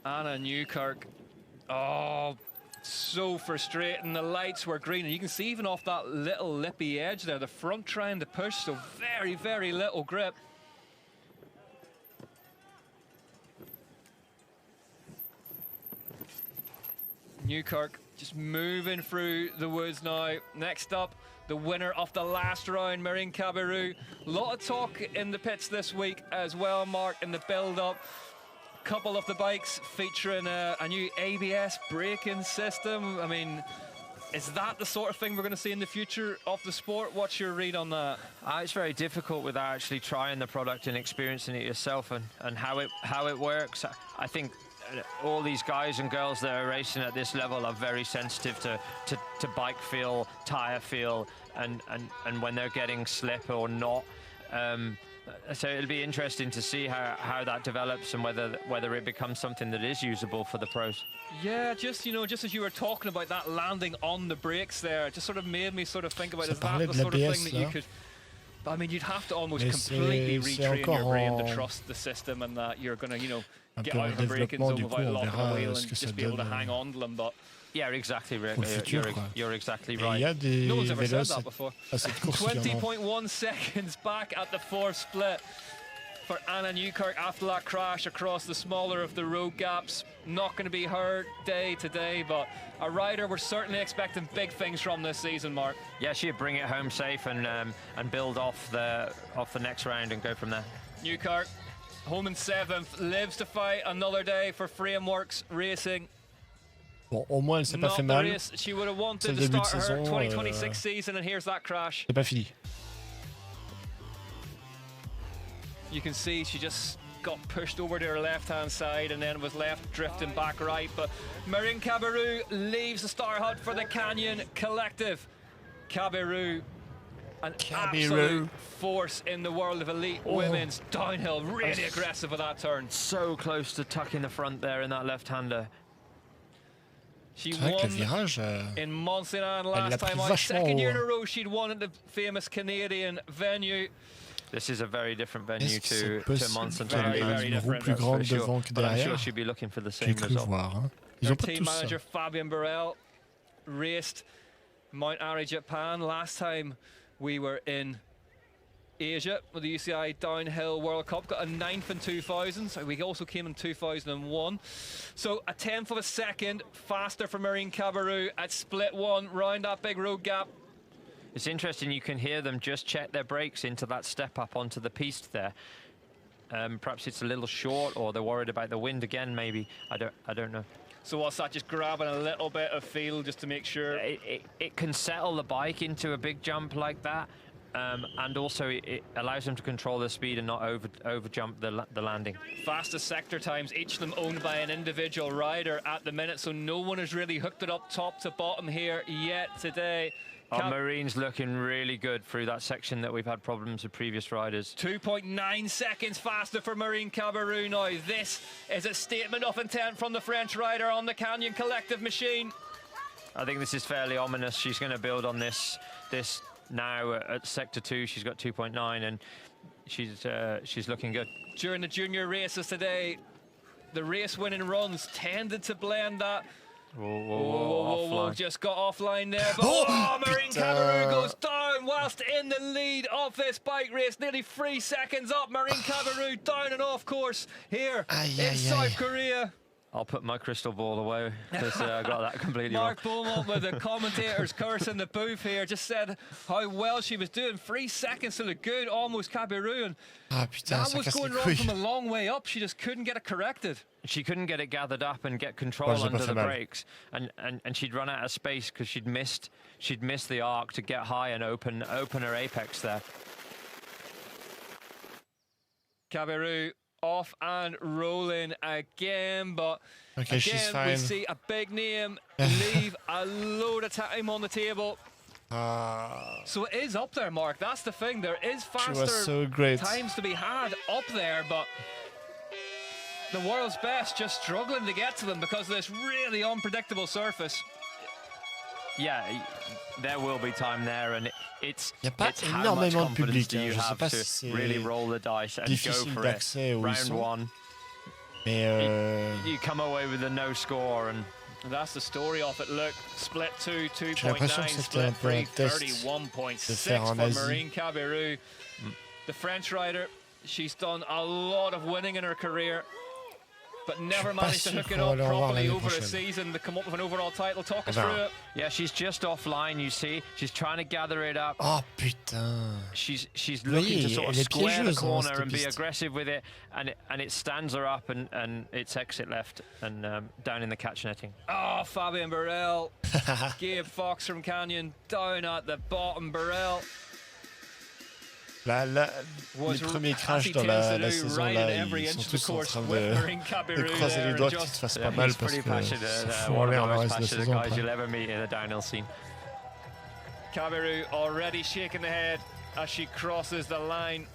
Anna Newkirk. Oh, so frustrating. The lights were green, and you can see even off that little lippy edge there, the front trying to push, so very, very little grip. Newkirk just moving through the woods now. Next up, the winner of the last round, Marine Caberu. A lot of talk in the pits this week as well, Mark, in the build-up. Couple of the bikes featuring a new ABS braking system. I mean, is that the sort of thing we're going to see in the future of the sport? What's your read on that? It's very difficult without actually trying the product and experiencing it yourself and how it works. I think all these guys and girls that are racing at this level are very sensitive to bike feel, tire feel, and when they're getting slip or not. So it'll be interesting to see how that develops and whether it becomes something that is usable for the pros. Yeah, just as you were talking about that landing on the brakes there, it just sort of made me sort of think about, is that the sort of thing that you could... I mean, you'd have to almost completely retrain your brain to trust the system and that you're going to, get out of a braking zone without locking a wheel and just be able to hang on to them, but... Yeah, exactly. You're exactly right. No one's ever said that before. 20.1 seconds back at the fourth split for Anna Newkirk after that crash across the smaller of the road gaps. Not going to be her day today, but a rider we're certainly expecting big things from this season, Mark. Yeah, she'll bring it home safe and build off the next round and go from there. Newkirk, home in 7th, lives to fight another day for Frameworks Racing. Bon, au moins, elle s'est pas fait mal. She would have wanted to start her 2026 season, and here's that crash. C'est pas fini. You can see she just got pushed over to her left-hand side and then was left drifting back right. But Marine Cabarrou leaves the star hut for the Canyon Collective. Cabarrou, an absolute force in the world of elite women's downhill. Really aggressive with that turn. So close to tucking the front there in that left-hander. She won in Mont-Saint-Anne last time out. Second year in a row she'd won at the famous Canadian venue. This is a very different venue to Mont-Saint-Anne. Very different. Plus grande devant que derrière. I'm sure she'd be looking for the same result. Ils ont pas team manager Fabien Burrell raced Mount Ari, Japan. Last time we were in Asia with the UCI Downhill World Cup, got a 9th in 2000, so we also came in 2001. So a 10th of a second faster for Marine Cabarrou at split 1 round that big road gap. It's interesting, you can hear them just check their brakes into that step up onto the piste there. Perhaps it's a little short, or they're worried about the wind again, maybe. I don't know. So what's that, just grabbing a little bit of feel just to make sure? It can settle the bike into a big jump like that. And also it allows them to control their speed and not over jump the landing. Fastest sector times, each of them owned by an individual rider at the minute, so no one has really hooked it up top to bottom here yet today. Marine's looking really good through that section that we've had problems with previous riders. 2.9 seconds faster for Marine Cabarrou now. This is a statement of intent from the French rider on the Canyon Collective machine. I think this is fairly ominous. She's going to build on this now at sector 2. She's got 2.9 and she's looking good. During the junior races today, the race winning runs tended to blend that. Whoa, just got offline there, but Marine Cabarrou goes down whilst in the lead of this bike race, nearly 3 seconds up. Marine Cabarrou down and off course here in South Korea. I'll put my crystal ball away because I got that completely Mark wrong. Beaumont with the commentator's curse in the booth here just said how well she was doing. 3 seconds to the good, almost Cabarrou. And that was going wrong from a long way up. She just couldn't get it corrected. She couldn't get it gathered up and get control under the brakes, and she'd run out of space because she'd missed the arc to get high and open her apex there. Cabarrou off and rolling again, but she's fine. We see a big name leave a load of time on the table. So it is up there, Mark. That's the thing. There is faster times to be had up there, but the world's best just struggling to get to them because of this really unpredictable surface. Yeah, there will be time there, and it's how much énormément de confidence public. do you have to really roll the dice and go for it. Round 1. You come away with a no score, and that's the story of it. Look, split 2, 2.9, split 3, 31.6 for Marine Cabarrou. The French rider, she's done a lot of winning in her career, but never managed to hook it up properly over a season to come up with an overall title. Talk us through it. Yeah, she's just offline, you see. She's trying to gather it up. Oh, putain. She's looking to sort of square the corner and be aggressive with it, and it stands her up, and it's exit left and down in the catch netting. Oh, Fabien Burrell. Gabe Fox from Canyon down at the bottom. Burrell Les premiers crashs dans la saison, là, ils sont tous en train de croiser les doigts qu'ils se fassent pas mal parce que ça fout en l'air le reste de la saison. Kabiru already shaking the head as she crosses the line.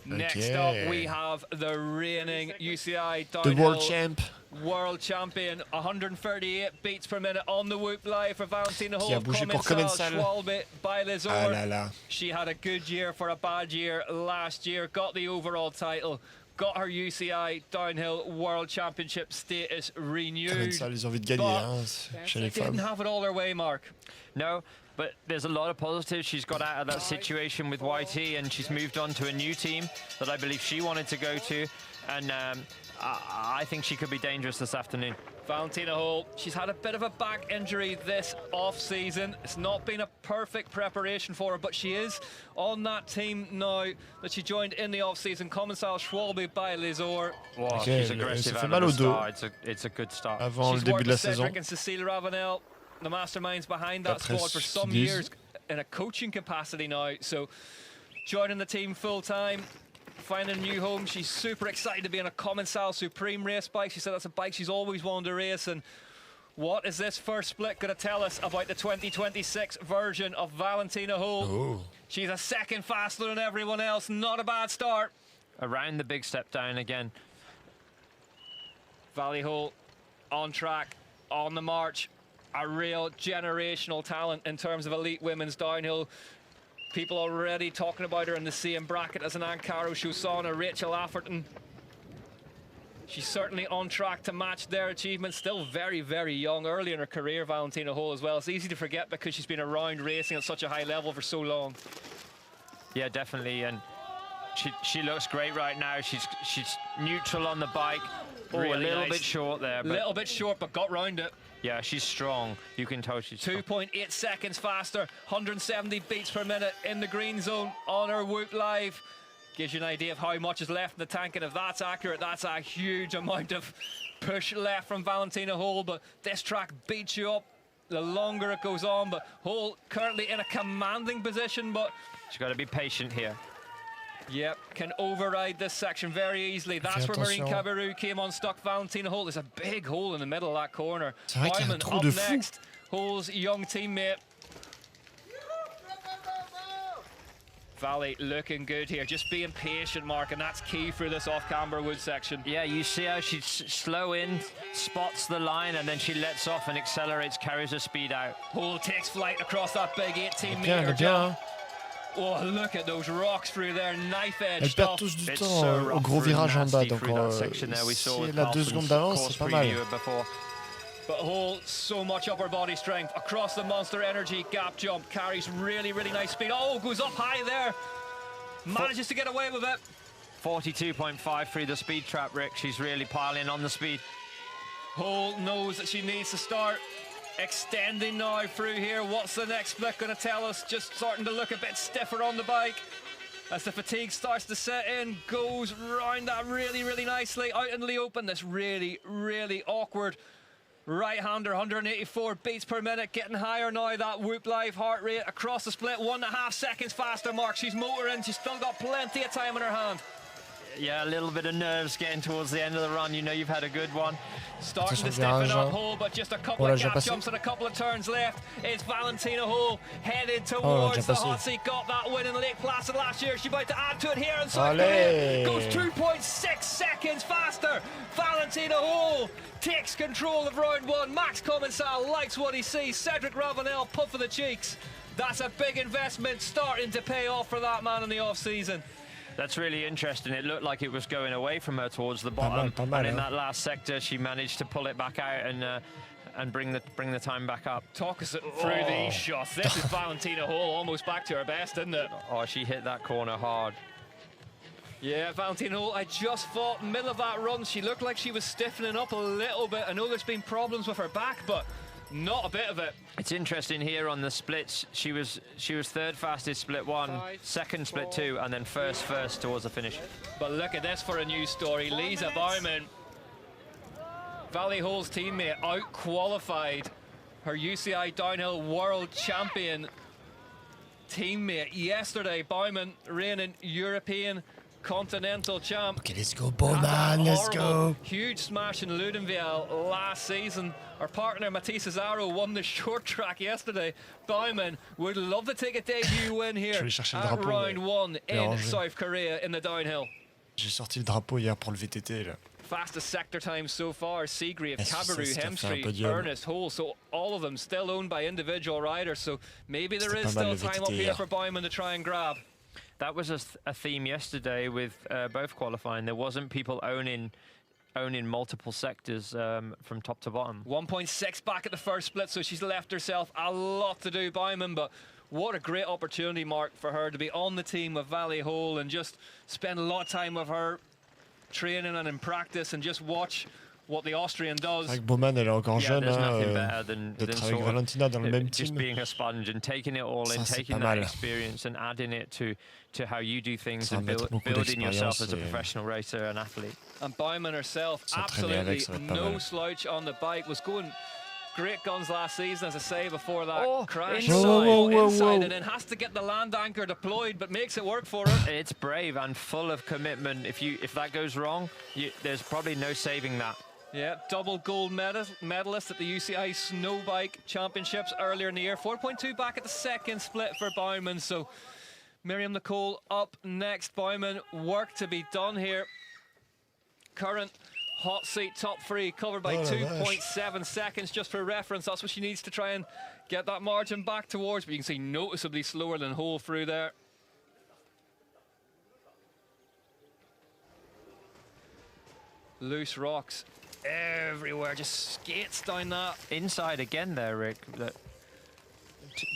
Next up, we have the reigning UCI Downhill World Champion, 138 beats per minute on the Whoop Live for Valentina Hall. Schwalbe by Lizor. She had a good year for a bad year last year, got the overall title, got her UCI Downhill World Championship status renewed. She didn't have it all her way, Mark. No. But there's a lot of positives. She's got out of that situation with YT and she's moved on to a new team that I believe she wanted to go to. And I think she could be dangerous this afternoon. Valentina Hall, she's had a bit of a back injury this off-season. It's not been a perfect preparation for her, but she is on that team now that she joined in the off-season. Commensal Schwalbe by Lizor. Wow, she's aggressive out of the start. It's a good start. Avant le début de la saison. Cedric and Cécile Ravenel, the masterminds behind that squad for some years in a coaching capacity now. So joining the team full-time, finding a new home. She's super excited to be on a Commensal Supreme race bike. She said that's a bike she's always wanted to race. And what is this first split going to tell us about the 2026 version of Valentina Hall? She's a second faster than everyone else. Not a bad start. Around the big step down again. Valley Hall on track, on the march. A real generational talent in terms of elite women's downhill. People already talking about her in the same bracket as an Ankara Shousana, Rachel Afferton. She's certainly on track to match their achievements. Still very, very young, early in her career, Valentina Hall as well. It's easy to forget because she's been around racing at such a high level for so long. Yeah, definitely, and she looks great right now. She's neutral on the bike. Really a little bit short there. A little bit short, but got round it. Yeah, she's strong. You can tell she's 2.8 seconds faster, 170 beats per minute in the green zone on her Whoop Live. Gives you an idea of how much is left in the tank, and if that's accurate, that's a huge amount of push left from Valentina Hall. But this track beats you up the longer it goes on. But Hall currently in a commanding position, but she's got to be patient here. Yep, can override this section very easily. That's where Marine Kabiru came on stuck. Valentina Hall, there's a big hole in the middle of that corner. Wyman up next, Hall's young teammate. Valley looking good here, just being patient, Mark, and that's key for this off-camber wood section. Yeah, you see how she's slow in, spots the line, and then she lets off and accelerates, carries her speed out. Hall takes flight across that big 18-meter jump. Oh, look at those rocks through there, knife edge. Elle perd tous du temps au gros virage en bas, donc si elle a 2 secondes d'avance, c'est pas mal. But Hall, so much upper body strength across the Monster Energy gap jump, carries really, really nice speed. Oh, goes up high there, manages to get away with it. 42.5 through the speed trap, Rick. She's really piling on the speed. Hall knows that she needs to start extending now through here. What's the next split going to tell us? Just starting to look a bit stiffer on the bike as the fatigue starts to set in. Goes round that really, really nicely out in the open. This really, really awkward right-hander, 184 beats per minute, getting higher now. That Whoop Live heart rate across the split, 1.5 seconds faster, Mark. She's motoring. She's still got plenty of time in her hand. Yeah, a little bit of nerves getting towards the end of the run. You know you've had a good one. Starting to stiffen up Hall, but just a couple of gap jumps and a couple of turns left. It's Valentina Hall headed towards the hot seat. Got that win in Lake Placid last year. She's about to add to it here in South Korea. Goes 2.6 seconds faster. Valentina Hall takes control of round 1. Max Commensal likes what he sees. Cedric Ravenel puffing the cheeks. That's a big investment starting to pay off for that man in the off-season. That's really interesting. It looked like it was going away from her towards the bottom, and in that last sector, she managed to pull it back out and bring the time back up. Talk us through these shots. This is Valentina Hall almost back to her best, isn't it? Oh, she hit that corner hard. Yeah, Valentina Hall, I just thought middle of that run, she looked like she was stiffening up a little bit. I know there's been problems with her back, but not a bit of it. It's interesting here on the splits. She was third fastest split 1, second split 2, and then first towards the finish. But look at this for a news story. Lisa Baumann Valley Hole's teammate out-qualified her UCI Downhill World Champion teammate yesterday. Baumann, reigning European Continental champ. Okay, let's go, Baumann, let's go. Huge smash in Ludenviel last season. Our partner Matisse Cesaro won the short track yesterday. Baumann would love to take a debut win here at round 1 in South Korea in the downhill. J'ai sorti le drapeau hier pour le VTT là. Fastest sector time so far, Seagrave, Cabarrou, Hemstreet, Ernest, Hole, so all of them still owned by individual riders, so maybe there is still time up here for Baumann to try and grab. That was a theme yesterday with both qualifying. There wasn't people owning multiple sectors from top to bottom. 1.6 back at the first split, so she's left herself a lot to do, Baumann, but what a great opportunity, Mark, for her to be on the team with Valley Hole and just spend a lot of time with her training and in practice and just watch what the Austrian does. Avec Baumann, elle est encore jeune, there's nothing better than d'être avec Valentina dans le même team. Just being a sponge and taking it all in, taking that experience and adding it to how you do things and building yourself as a professional racer and athlete. And Baumann herself, absolutely no slouch on the bike, was going great guns last season, as I say, before that crash. Inside, and then has to get the land anchor deployed, but makes it work for her. It's brave and full of commitment. If that goes wrong, there's probably no saving that. Yeah, double gold medalist at the UCI Snowbike Championships earlier in the year. 4.2 back at the second split for Baumann. So Miriam Nicole up next. Baumann, work to be done here. Current hot seat top 3 covered by 2.7 seconds. Just for reference, that's what she needs to try and get that margin back towards. But you can see noticeably slower than Hole through there. Loose rocks everywhere, just skates down that. Inside again there, Rick.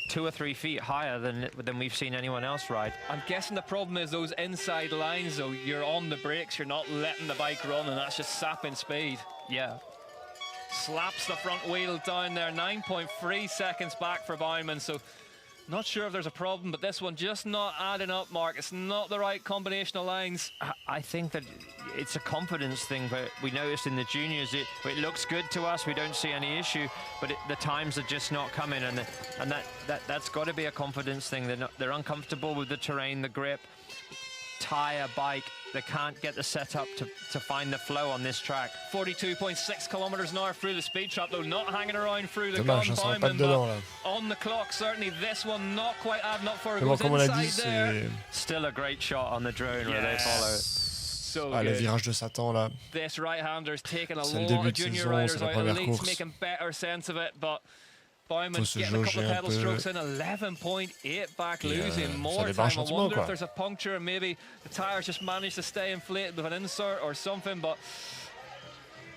2 or 3 feet higher than we've seen anyone else ride. I'm guessing the problem is those inside lines, though. You're on the brakes, you're not letting the bike run, and that's just sapping speed. Yeah. Slaps the front wheel down there, 9.3 seconds back for Baumann, so not sure if there's a problem, but this one just not adding up, Mark. It's not the right combination of lines. I think that it's a confidence thing, but we noticed in the juniors it looks good to us. We don't see any issue, but the times are just not coming, and that's got to be a confidence thing. They're uncomfortable with the terrain, the grip, tire, bike. They can't get the setup to find the flow on this track. 42.6 kilometers an hour through the speed trap, though, not hanging around through the gun. Baumann, but on the clock, certainly this one not quite adding up for her. Goes inside there. Still a great shot on the drone where they follow. So le virage de Satan là. This right-hander's taking a lot of junior riders out of leads, making better sense of it, but Baumann getting a couple of pedal strokes in, 11.8 back, losing more time. I wonder if there's a puncture and maybe the tires just managed to stay inflated with an insert or something, but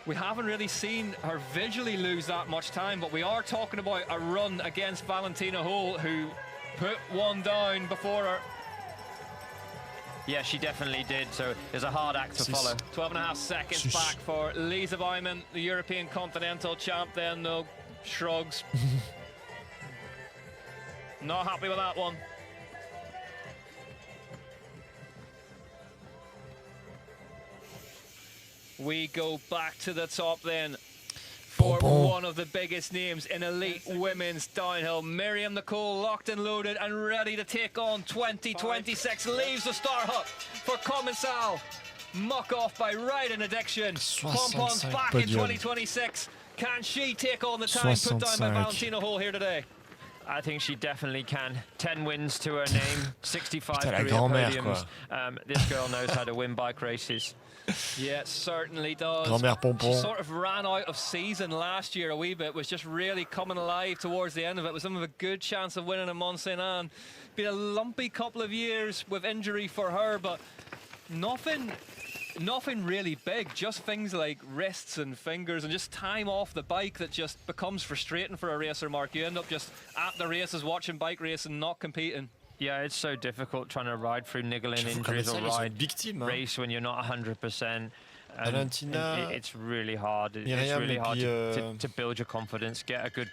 we haven't really seen her visually lose that much time, but we are talking about a run against Valentina Hole, who put one down before her. Yeah, she definitely did, so it's a hard act to follow. 12.5 seconds back for Lisa Baumann, the European Continental champ then, though. Shrugs. Not happy with that one. We go back to the top then for one of the biggest names in elite women's downhill. Miriam Nicole locked and loaded and ready to take on 2026. Leaves the star hut for Commensal. Muck off by Riding Addiction. Pompons back in 2026. Can she take on the time put down by Valentina Hole here today? I think she definitely can. 10 wins to her name, 65 career podiums. This girl knows how to win bike races. Yeah, certainly does. She sort of ran out of season last year a wee bit, was just really coming alive towards the end of it. Was something of a good chance of winning in Mont Saint Anne. Been a lumpy couple of years with injury for her, but nothing really big, just things like wrists and fingers and just time off the bike that just becomes frustrating for a racer, Mark. You end up just at the races watching bike racing, not competing. Yeah, it's so difficult trying to ride through niggling injuries or race when you're not 100%. Valentina, it's really hard. It's Myriam, really hard puis, to build your confidence, get a good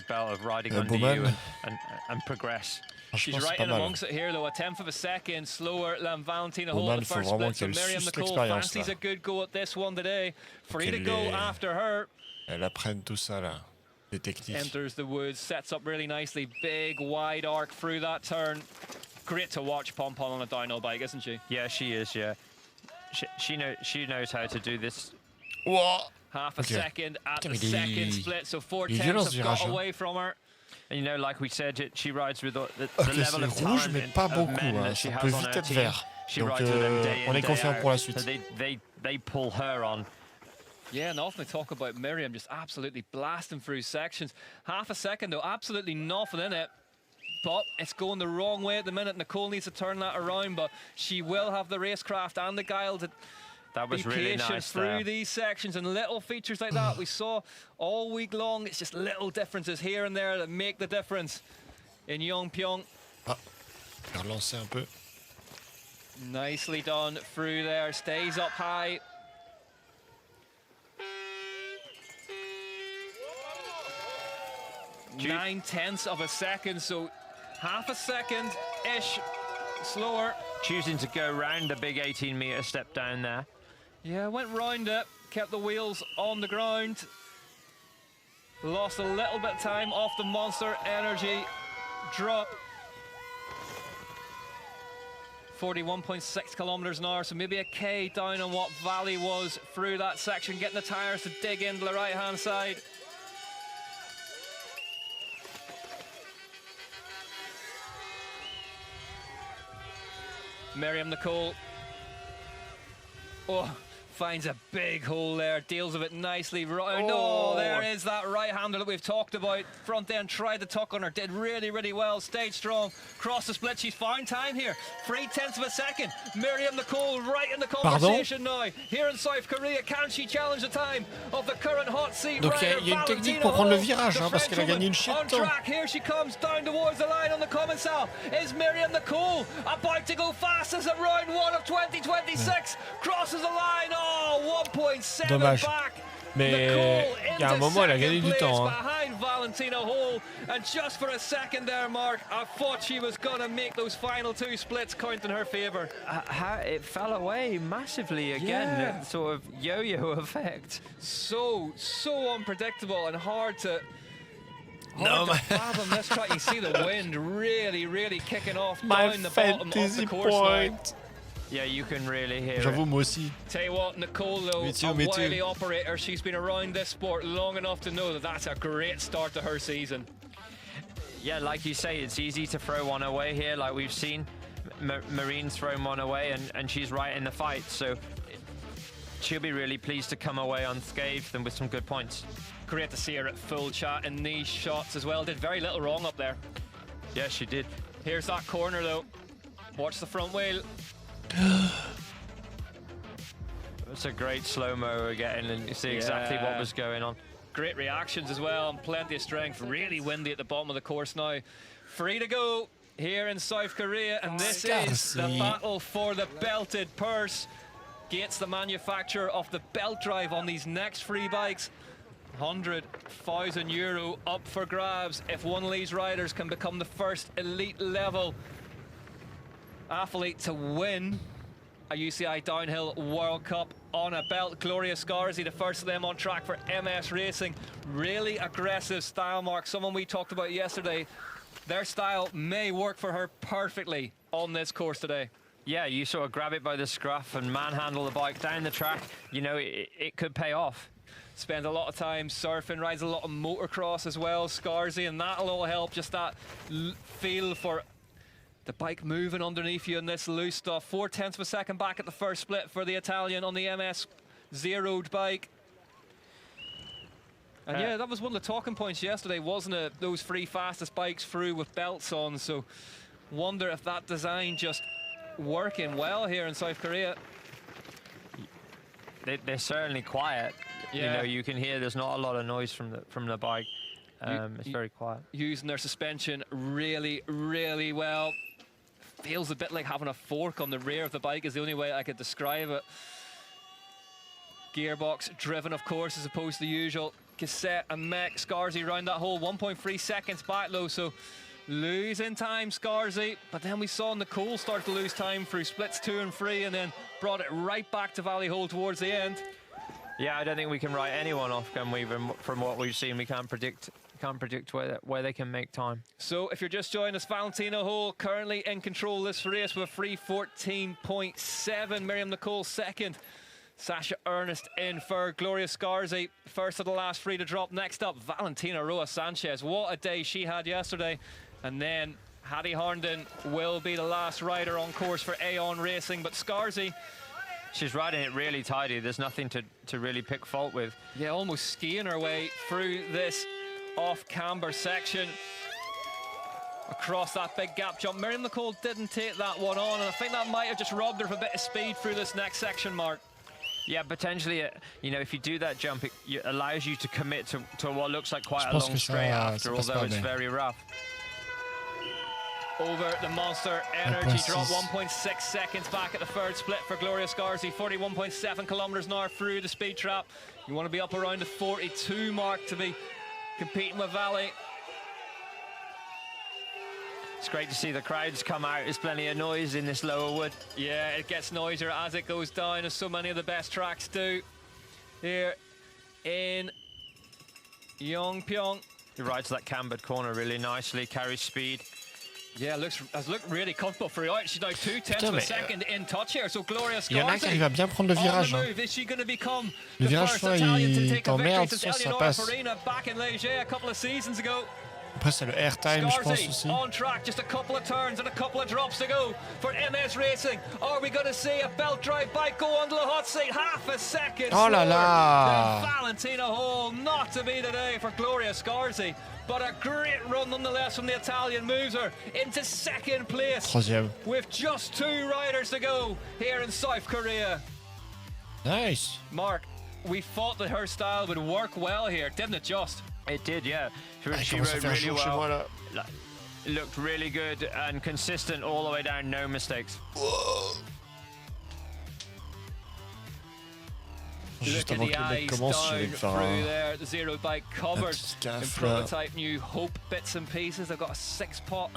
belt of riding under Bowman. you and progress. She's franchement, c'est right pas in mal. amongst it here, though. A tenth of a second slower than Valentina Hole Bowman, at the faut first vraiment split. So qu'elle Miriam suce Nicole l'expérience, fancies là. a good go at this one today. Free to Qu'elle go est- after her. Elle apprenne tout ça là, les techniques. Enters the woods, sets up really nicely. Big wide arc through that turn. Great to watch Pom Pom on a downhill bike, isn't she? Yeah, she is. Yeah, she knows how to do this. Ouah. Half a Okay. second at the Putain, second split, so four il est tenths violent, have ce got virage, hein. away from her. And you know, like we said, she rides with the Ok, level c'est of rouge, talent mais pas of beaucoup. men Hein. that she Ça has peut on vite her être team. vert. She Donc, rides with them day on in, est day confiant out. pour la suite. So they pull her on. Yeah, and often they talk about Miriam just absolutely blasting through sections. Half a second, though, absolutely nothing in it. But it's going the wrong way at the minute. Nicole needs to turn that around, but she will have the racecraft and the guile to That was be really patient nice through there. these sections, and little features like that we saw all week long. It's just little differences here and there that make the difference in Yongpyong. Ah, je vais relancer un peu. Nicely done through there, stays up high. Jude. 9/10 of a second, so half a second-ish slower. Choosing to go round the big 18-meter step down there. Yeah, went round it, kept the wheels on the ground. Lost a little bit of time off the Monster Energy drop. 41.6 kilometers an hour, so maybe a K down on what Valley was through that section, getting the tires to dig into the right-hand side. Miriam Nicole. Oh, finds a big hole there, deals with it nicely. Oh, there is that right-hander that we've talked about. Front end tried to tuck on her, did really, really well, stayed strong. Cross the split, she's found time here. 3/10 of a second. Miriam Nicole right in the conversation now. Here in South Korea, can she challenge the time of the current hot seat Donc rider, il y a une technique Valentina pour prendre le Hole, virage, the hein, parce qu'elle a gagné une Frenchwoman chier de on temps. track. Here she comes down towards the line on the Commensal. Is Miriam Nicole about to go fastest at round 1 of 2026? Crosses the line. Oh, 1.7 Dommage. back. Mais Nicole il y a un into moment, elle a gagné second du place temps. Hein. behind Valentina Hole, and just for a second there, Mark, I thought she was gonna make those final two splits count in her favour. How it fell away massively again, Yeah. sort of yo-yo effect. So unpredictable and hard to No, fathom this track. You see the wind really kicking off My down the bottom of fantasy the course point. Yeah, you can really hear J'avoue, it. moi aussi. Tell you what, Nicole, though, Me too, a me too. wily operator, she's been around this sport long enough to know that that's a great start to her season. Yeah, like you say, it's easy to throw one away here, like we've seen. Marine's thrown one away, and she's right in the fight, so she'll be really pleased to come away unscathed and with some good points. Great to see her at full chat in these shots as well. Did very little wrong up there. Yeah, she did. Here's that corner, though. Watch the front wheel. It's a great slow-mo we're getting, and you see exactly what was going on. Great reactions as well, and plenty of strength. Really windy at the bottom of the course now. Free to go here in South Korea, and this is the battle for the belted purse. Gates, the manufacturer of the belt drive on these next free bikes. €100,000 up for grabs if one of these riders can become the first elite level athlete to win a UCI Downhill World Cup on a belt. Gloria Scarzy, the first of them on track for MS Racing. Really aggressive style, Mark. Someone we talked about yesterday. Their style may work for her perfectly on this course today. Yeah, you sort of grab it by the scruff and manhandle the bike down the track. You know, it could pay off. Spends a lot of time surfing, rides a lot of motocross as well, Scarzy, and that'll all help. Just that feel for the bike moving underneath you in this loose stuff. 4/10 of a second back at the first split for the Italian on the MS zeroed bike. And yeah, that was one of the talking points yesterday, wasn't it? Those three fastest bikes through with belts on. So wonder if that design just working well here in South Korea. They're certainly quiet. Yeah. You know, you can hear there's not a lot of noise from the bike. It's very quiet. Using their suspension really, really well. Feels a bit like having a fork on the rear of the bike is the only way I could describe it. Gearbox driven, of course, as opposed to the usual cassette and mech. Scarzy round that hole, 1.3 seconds back low, so losing time, Scarzy. But then we saw Nicole start to lose time through splits 2 and 3, and then brought it right back to Valley Hole towards the end. Yeah, I don't think we can write anyone off, can we? From what we've seen, we can't predict where they can make time. So if you're just joining us, Valentina Hole currently in control of this race with a 3:14.7. Miriam Nicole second. Sasha Ernest in third. Gloria Scarzy first of the last 3 to drop. Next up, Valentina Roa Sanchez. What a day she had yesterday. And then Hattie Harnden will be the last rider on course for Aon Racing. But Scarzy, she's riding it really tidy. There's nothing to really pick fault with. Yeah, almost skiing her way through this off-camber section. Across that big gap jump. Miriam Nicole didn't take that one on, and I think that might have just robbed her of a bit of speed through this next section, Mark. Yeah, potentially, you know, if you do that jump, it allows you to commit to what looks like quite a long straight after, although it's very rough. Over the Monster Energy drop, 1.6 seconds back at the third split for Gloria Scarzy, 41.7 kilometers an hour through the speed trap. You want to be up around the 42 mark to be competing with Valley. It's great to see the crowds come out. There's plenty of noise in this lower wood. Yeah, it gets noisier as it goes down, as so many of the best tracks do here in Yongpyong. He rides that cambered corner really nicely, carries speed. Yeah, has looked really comfortable for out. She's now 2/10 of a second in touch here. So Gloria Scarzy, il y en a qui arrive à bien prendre le virage. on the move. Is she going to become le the virage, first soit Italian to il take a victory t'emmerde, since soit ça Eleonora passe. Farina back in Leger a couple of seasons ago? Après, c'est le airtime, je pense aussi. On track, just a couple of turns and a couple of drops to go for MS Racing. Are we going to see a belt drive bike go onto the hot seat? Half a second Oh là slower là! than Valentina Hole. Not to be today for Gloria Scarzy, but a great run nonetheless from the Italian. Moves her into second place. Troisième. With just 2 riders to go here in South Korea. Nice. Mark, we thought that her style would work well here, didn't it just? It did, yeah. She commence à rode faire really chaud chez moi, well. là. Looked really good and consistent all the way down, no mistakes. Juste Look avant at que the le mec eyes commence, je vais down me faire through there. The zero bike covered petit in gaffe, là. prototype new Hope bits and pieces. They've got a 6-pot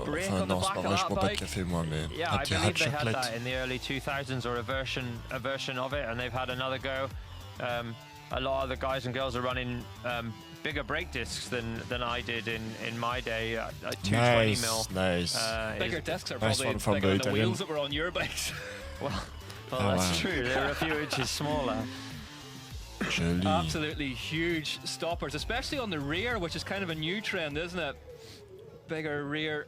brake Enfin, on the non, c'est back pas of vrai, je that bois pas de bike. café, moi, mais Yeah, un I petit believe they hot had chocolate. that in the early 2000s, or a version of it, and they've had another go. A lot of the guys and girls are running bigger brake discs than I did in my day. 220 mil. Nice. Bigger discs are nice probably one from bigger than the the Italian. wheels that were on your bikes. Well, Oh, that's wow. true. They're a few inches smaller. Joli. Absolutely huge stoppers, especially on the rear, which is kind of a new trend, isn't it? Bigger rear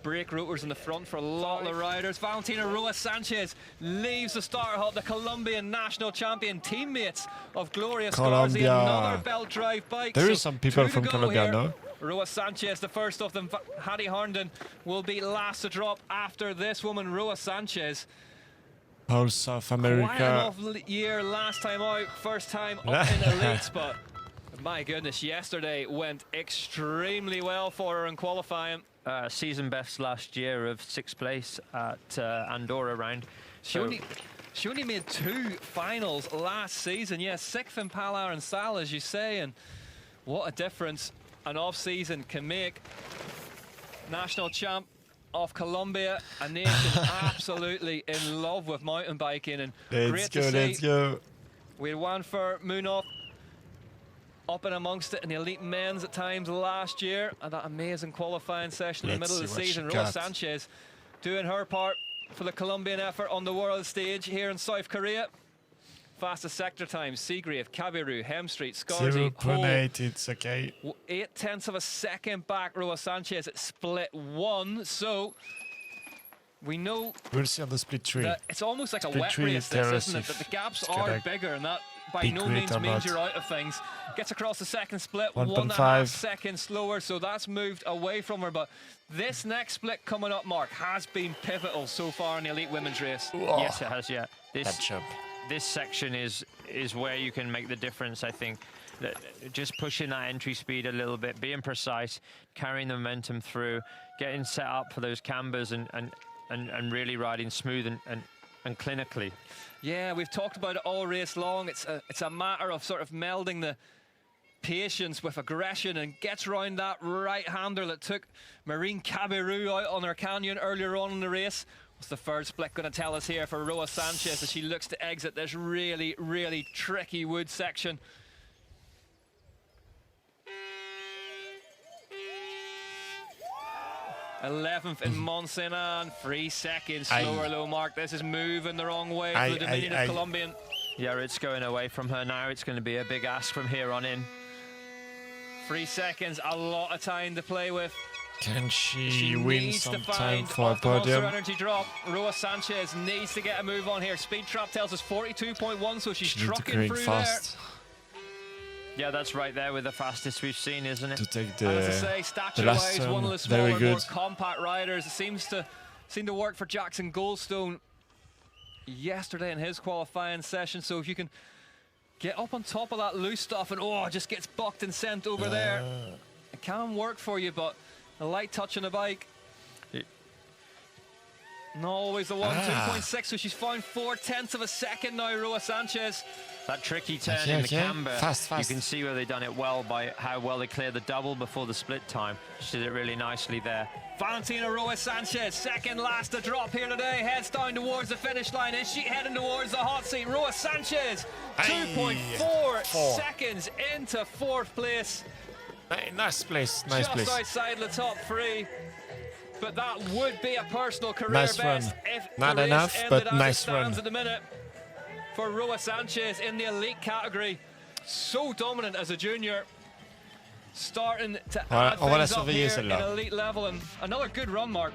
brake rotors in the front for a lot of the riders. Valentina Roa Sanchez leaves the starter hut. The Colombian national champion, teammates of Gloria Scarzy, Colombia. another belt drive bike. There So is some people 2 to from go Colombia, here. no? Roa Sanchez, the first of them. Hattie Harnden will be last to drop after this woman, Roa Sanchez. Whole South Quite an America. off year last time out, first time up in elites, but my goodness, yesterday went extremely well for her in qualifying. Season best last year of 6th place at Andorra round. She only made 2 finals last season. Yes, 6th in Palar and Sal, as you say, and what a difference an off-season can make. National champ of Colombia, a nation absolutely in love with mountain biking, and Let's great go, to see. let's go. We had one for Munoz up and amongst it in the elite men's at times last year, and that amazing qualifying session in the Let's middle of see the what season. she Roa got. Sanchez doing her part for the Colombian effort on the world stage here in South Korea. Fastest sector times: Seagrave, Kabiru, Hemstreet, Scarzy, Hole. 0.8, it's okay. 0.8 of a second back. Roa Sanchez at split 1. So we know We'll see on the split tree. that it's almost like a Split wet tree race, terrace this, isn't it? if That the gaps it's are gonna bigger, and that by be no great means or means not. you're out of things. Gets across the second split, 1.5. 1.5 seconds slower, so that's moved away from her. But this next split coming up, Mark, has been pivotal so far in the elite women's race. Yes, it has. Yeah, That jump. this section is where you can make the difference, I think. Just pushing that entry speed a little bit, being precise, carrying the momentum through, getting set up for those cambers, and really riding smooth and clinically. Yeah, we've talked about it all race long. It's a matter of sort of melding the patience with aggression, and gets around that right-hander that took Marine Caberu out on her canyon earlier on in the race. What's the third split going to tell us here for Roa Sanchez as she looks to exit this really, really tricky wood section? '11th in Mont Saint Anne, 3 seconds slower low mark. This is moving the wrong way for the Dominion of Colombian. Yeah, it's going away from her now. It's going to be a big ask from here on in. 3 seconds, a lot of time to play with. Can she win some time for a Monster podium? Energy drop. Roa Sanchez needs to get a move on here. Speed trap tells us 42.1, so she's trucking through fast. there. Yeah, that's right there with the fastest we've seen, isn't it? To take And as I say, stature-wise, one of the smaller, more compact riders. It seemed to work for Jackson Goldstone yesterday in his qualifying session. So if you can get up on top of that loose stuff and just gets bucked and sent over there, it can work for you, but a light touch on the bike. Not always the one. 2.6, so she's found 4/10 of a second now, Roa Sanchez. That tricky turn in the camber, you can see where they've done it well by how well they cleared the double before the split time. She did it really nicely there. Valentina Roa Sanchez, second last to drop here today, heads down towards the finish line. Is she heading towards the hot seat? Roa Sanchez, 2.4 seconds into 4th place. Nice place, nice place. Just outside the top 3. But that would be a personal career Nice best run. if Not the race enough, ended but as nice it stands run. at the minute for Roa Sanchez in the elite category. So dominant as a junior, starting to add things up here in elite level, and another good run, Mark.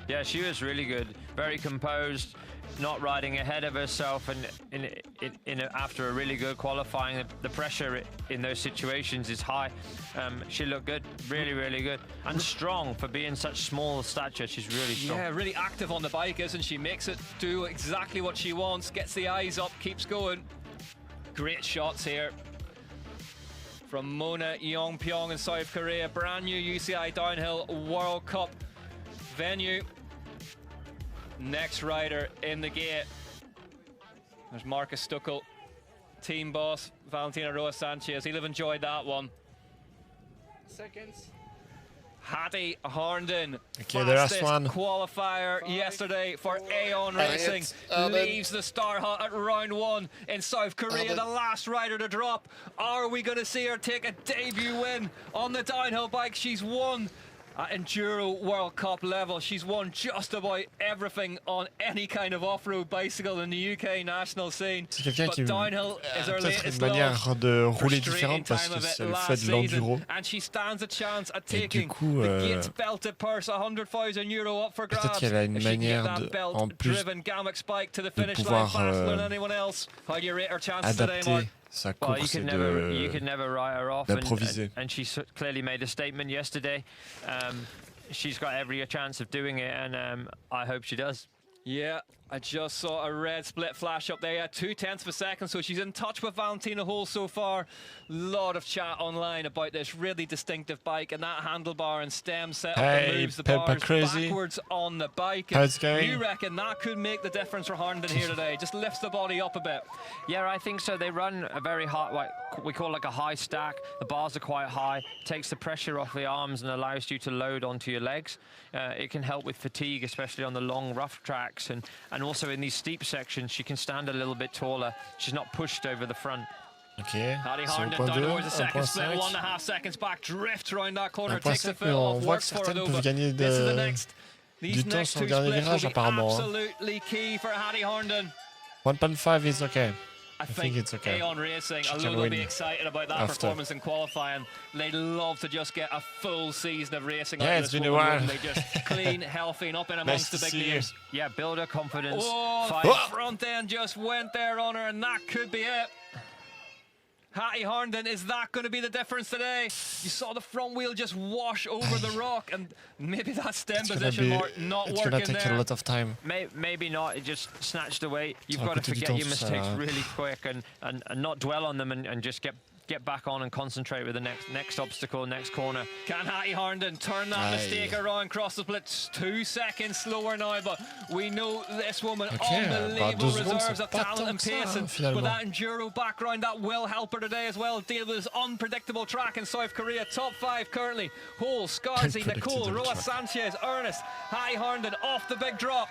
Yeah, she was really good, very composed, not riding ahead of herself, and after a really good qualifying, the pressure in those situations is high. She looked good, really, really good, and strong for being such small stature. She's really strong. Yeah, really active on the bike, isn't she? Makes it do exactly what she wants, gets the eyes up, keeps going. Great shots here from Mona Yeongpyeong in South Korea. Brand new UCI Downhill World Cup venue. Next rider in the gate. There's Marcus Stuckel, team boss, Valentina Roa Sanchez. He'll have enjoyed that one. Seconds. Hattie Harnden, Okay, the last one. qualifier yesterday for Aeon Racing, leaves the Star Hut at round 1 in South Korea, the last rider to drop. Are we going to see her take a debut win on the downhill bike? She's won at Enduro World Cup level. She's won just about everything on any kind of off-road bicycle in the UK national scene. C'est quelqu'un qui downhill is her peut-être une latest manière de rouler frustrating différente parce time que of it c'est le last fait de l'enduro. season, and she stands a chance at Et du taking coup, the Gates belted purse, €100,000 up for grabs. peut-être qu'elle a une If she can get manière that de, en plus, belt-driven Gamex spike to the de finish line pouvoir faster than anyone else. How do you rate her chances today, Mark? adapter sa Well, you course et could never write her off, d'improviser. and she clearly made a statement yesterday. She's got every chance of doing it, and I hope she does. Yeah, I just saw a red split flash up there. 0.2 of a second, so she's in touch with Valentina Hole so far. Lot of chat online about this really distinctive bike and that handlebar and stem setup that moves the bars backwards on the bike. How's it going? You reckon that could make the difference for Harnden here today? Just lifts the body up a bit. Yeah, I think so. They run a very high, what we call like a high stack. The bars are quite high, takes the pressure off the arms and allows you to load onto your legs. It can help with fatigue, especially on the long rough tracks, and also in these steep sections she can stand a little bit taller. She's not pushed over the front. Ok, Hattie Harnden down towards the second split, 1.5 seconds back, drifts around that corner, takes the foot off, works for her though, but this is the next. These next two splits will be absolutely key for Hattie Harnden. 1.5 is okay. I think it's okay. Aeon Racing, although they'll be excited about that performance in qualifying, they'd love to just get a full season of racing out of this woman, wouldn't they? Just clean, healthy, and up in amongst the big names. Yeah, build her confidence. Oh, front end just went there on her, and that could be it. Hattie Harnden, is that going to be the difference today? You saw the front wheel just wash over the rock, and maybe that stem position not working there. It's going to take a lot of time. Maybe not. It just snatched away. You've got to forget your mistakes really quick and not dwell on them and just get get back on and concentrate with the next obstacle, next corner. Can Hattie Harnden turn that mistake around, cross the split 2 seconds slower now, but we know this woman, unbelievable reserves of talent and pace, and with that enduro background, that will help her today as well, deal with this unpredictable track in South Korea. Top 5 currently: Hole, Scarzy, Nicole, Roa Sanchez, Ernest, Hattie Harnden off the big drop.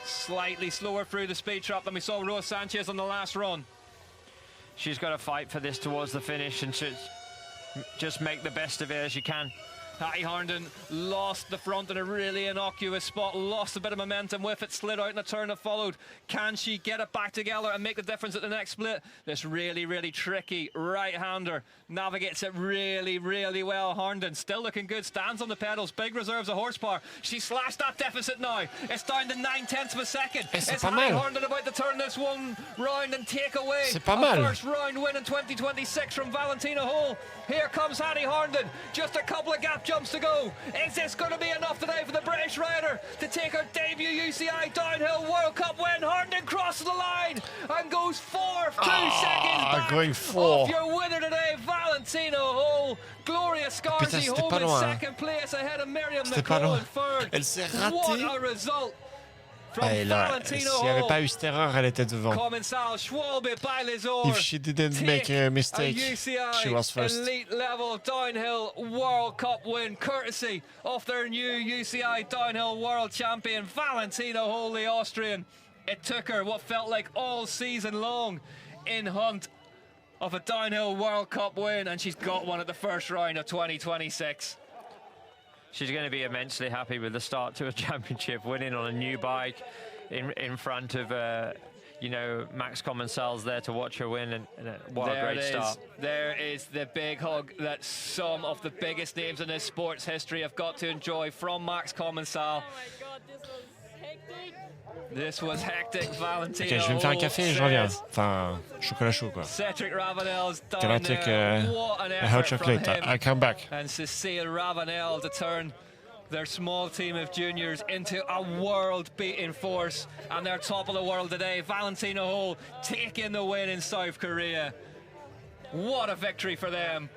Slightly slower through the speed trap than we saw Roa Sanchez on the last run. She's got to fight for this towards the finish and should just make the best of it as she can. Hattie Harnden lost the front in a really innocuous spot, lost a bit of momentum with it, slid out in the turn that followed. Can she get it back together and make the difference at the next split? This really, really tricky right-hander navigates it really, really well. Harnden still looking good, stands on the pedals, big reserves of horsepower. She slashed that deficit now. It's down to 9/10 of a second. It's Hattie Harnden about to turn this one round and take away a first round win in 2026 from Valentina Hole. Here comes Hattie Harnden, just a couple of gap jumps to go. Is this going to be enough today for the British rider to take her debut UCI Downhill World Cup win? Harnden crosses the line and goes fourth, 2 seconds back off your winner today, Valentina Hole. Gloria Scarzy home in second place ahead of Miriam Nicole in third. Elle s'est ratée. What a result! S'il n'y avait pas eu cette erreur, elle était devant. If she didn't make a mistake, she was first. Elite level downhill World Cup win, courtesy of their new UCI Downhill World Champion, Valentina Hole, the Austrian. It took her what felt like all season long in hunt of a downhill World Cup win, and she's got one at the first round of 2026. She's going to be immensely happy with the start to a championship, winning on a new bike in front of, you know, Max Commensal's there to watch her win, and what a great start. There is the big hug that some of the biggest names in this sport's history have got to enjoy from Max Commensal. Oh my God, this was hectic. This was hectic, Valentina. Ok, je vais me faire un café et je reviens. Enfin, chocolat chaud, quoi. Cedric Ravenel's down Can I take a hot chocolate? I'll come back. And Cecile Ravenel to turn their small team of juniors into a world-beating force, and they're top of the world today. Valentina Hole taking the win in South Korea. What a victory for them.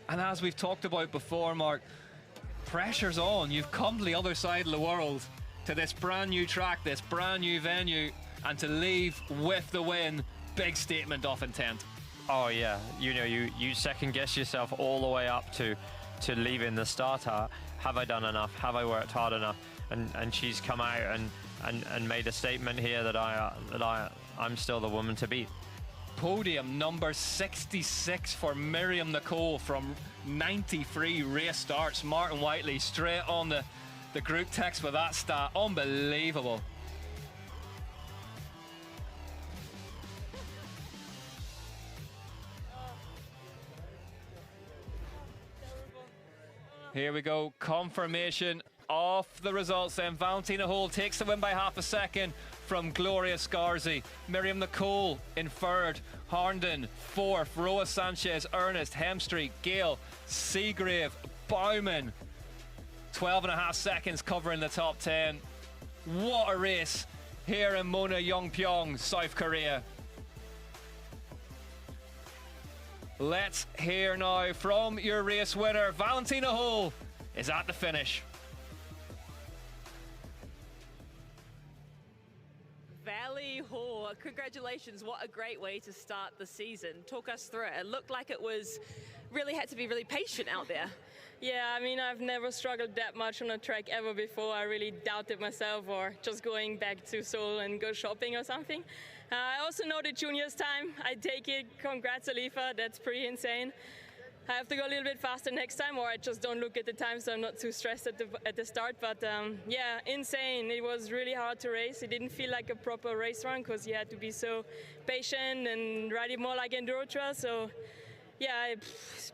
And as we've talked about before, Mark, pressure's on. You've come to the other side of the world, to this brand new track, this brand new venue, and to leave with the win, big statement of intent. Oh yeah, you know, you second guess yourself all the way up to leaving the starter. Have I done enough? Have I worked hard enough? And she's come out and made a statement here that I'm still the woman to beat. Podium number 66 for Miriam Nicole from 93 race starts. Martin Whiteley straight on the group text with that stat. Unbelievable. Here we go, confirmation of the results then. Valentina Hole takes the win by half a second from Gloria Scarzy. Miriam Nicole in third, Harnden fourth, Roa Sanchez, Ernest, Hemstreet, Gale, Seagrave, Baumann. 12.5 seconds covering the top 10. What a race here in Mona, Yongpyong, South Korea. Let's hear now from your race winner. Valentina Hole is at the finish. Valley Hall, congratulations. What a great way to start the season. Talk us through it. It looked like it was really had to be really patient out there. Yeah, I mean, I've never struggled that much on a track ever before. I really doubted myself, or just going back to Seoul and go shopping or something. I also know the juniors time. I take it. Congrats, Alifa. That's pretty insane. I have to go a little bit faster next time, or I just don't look at the time, so I'm not too stressed at the start. But yeah, insane. It was really hard to race. It didn't feel like a proper race run because you had to be so patient and ride it more like enduro trail. So yeah, I'm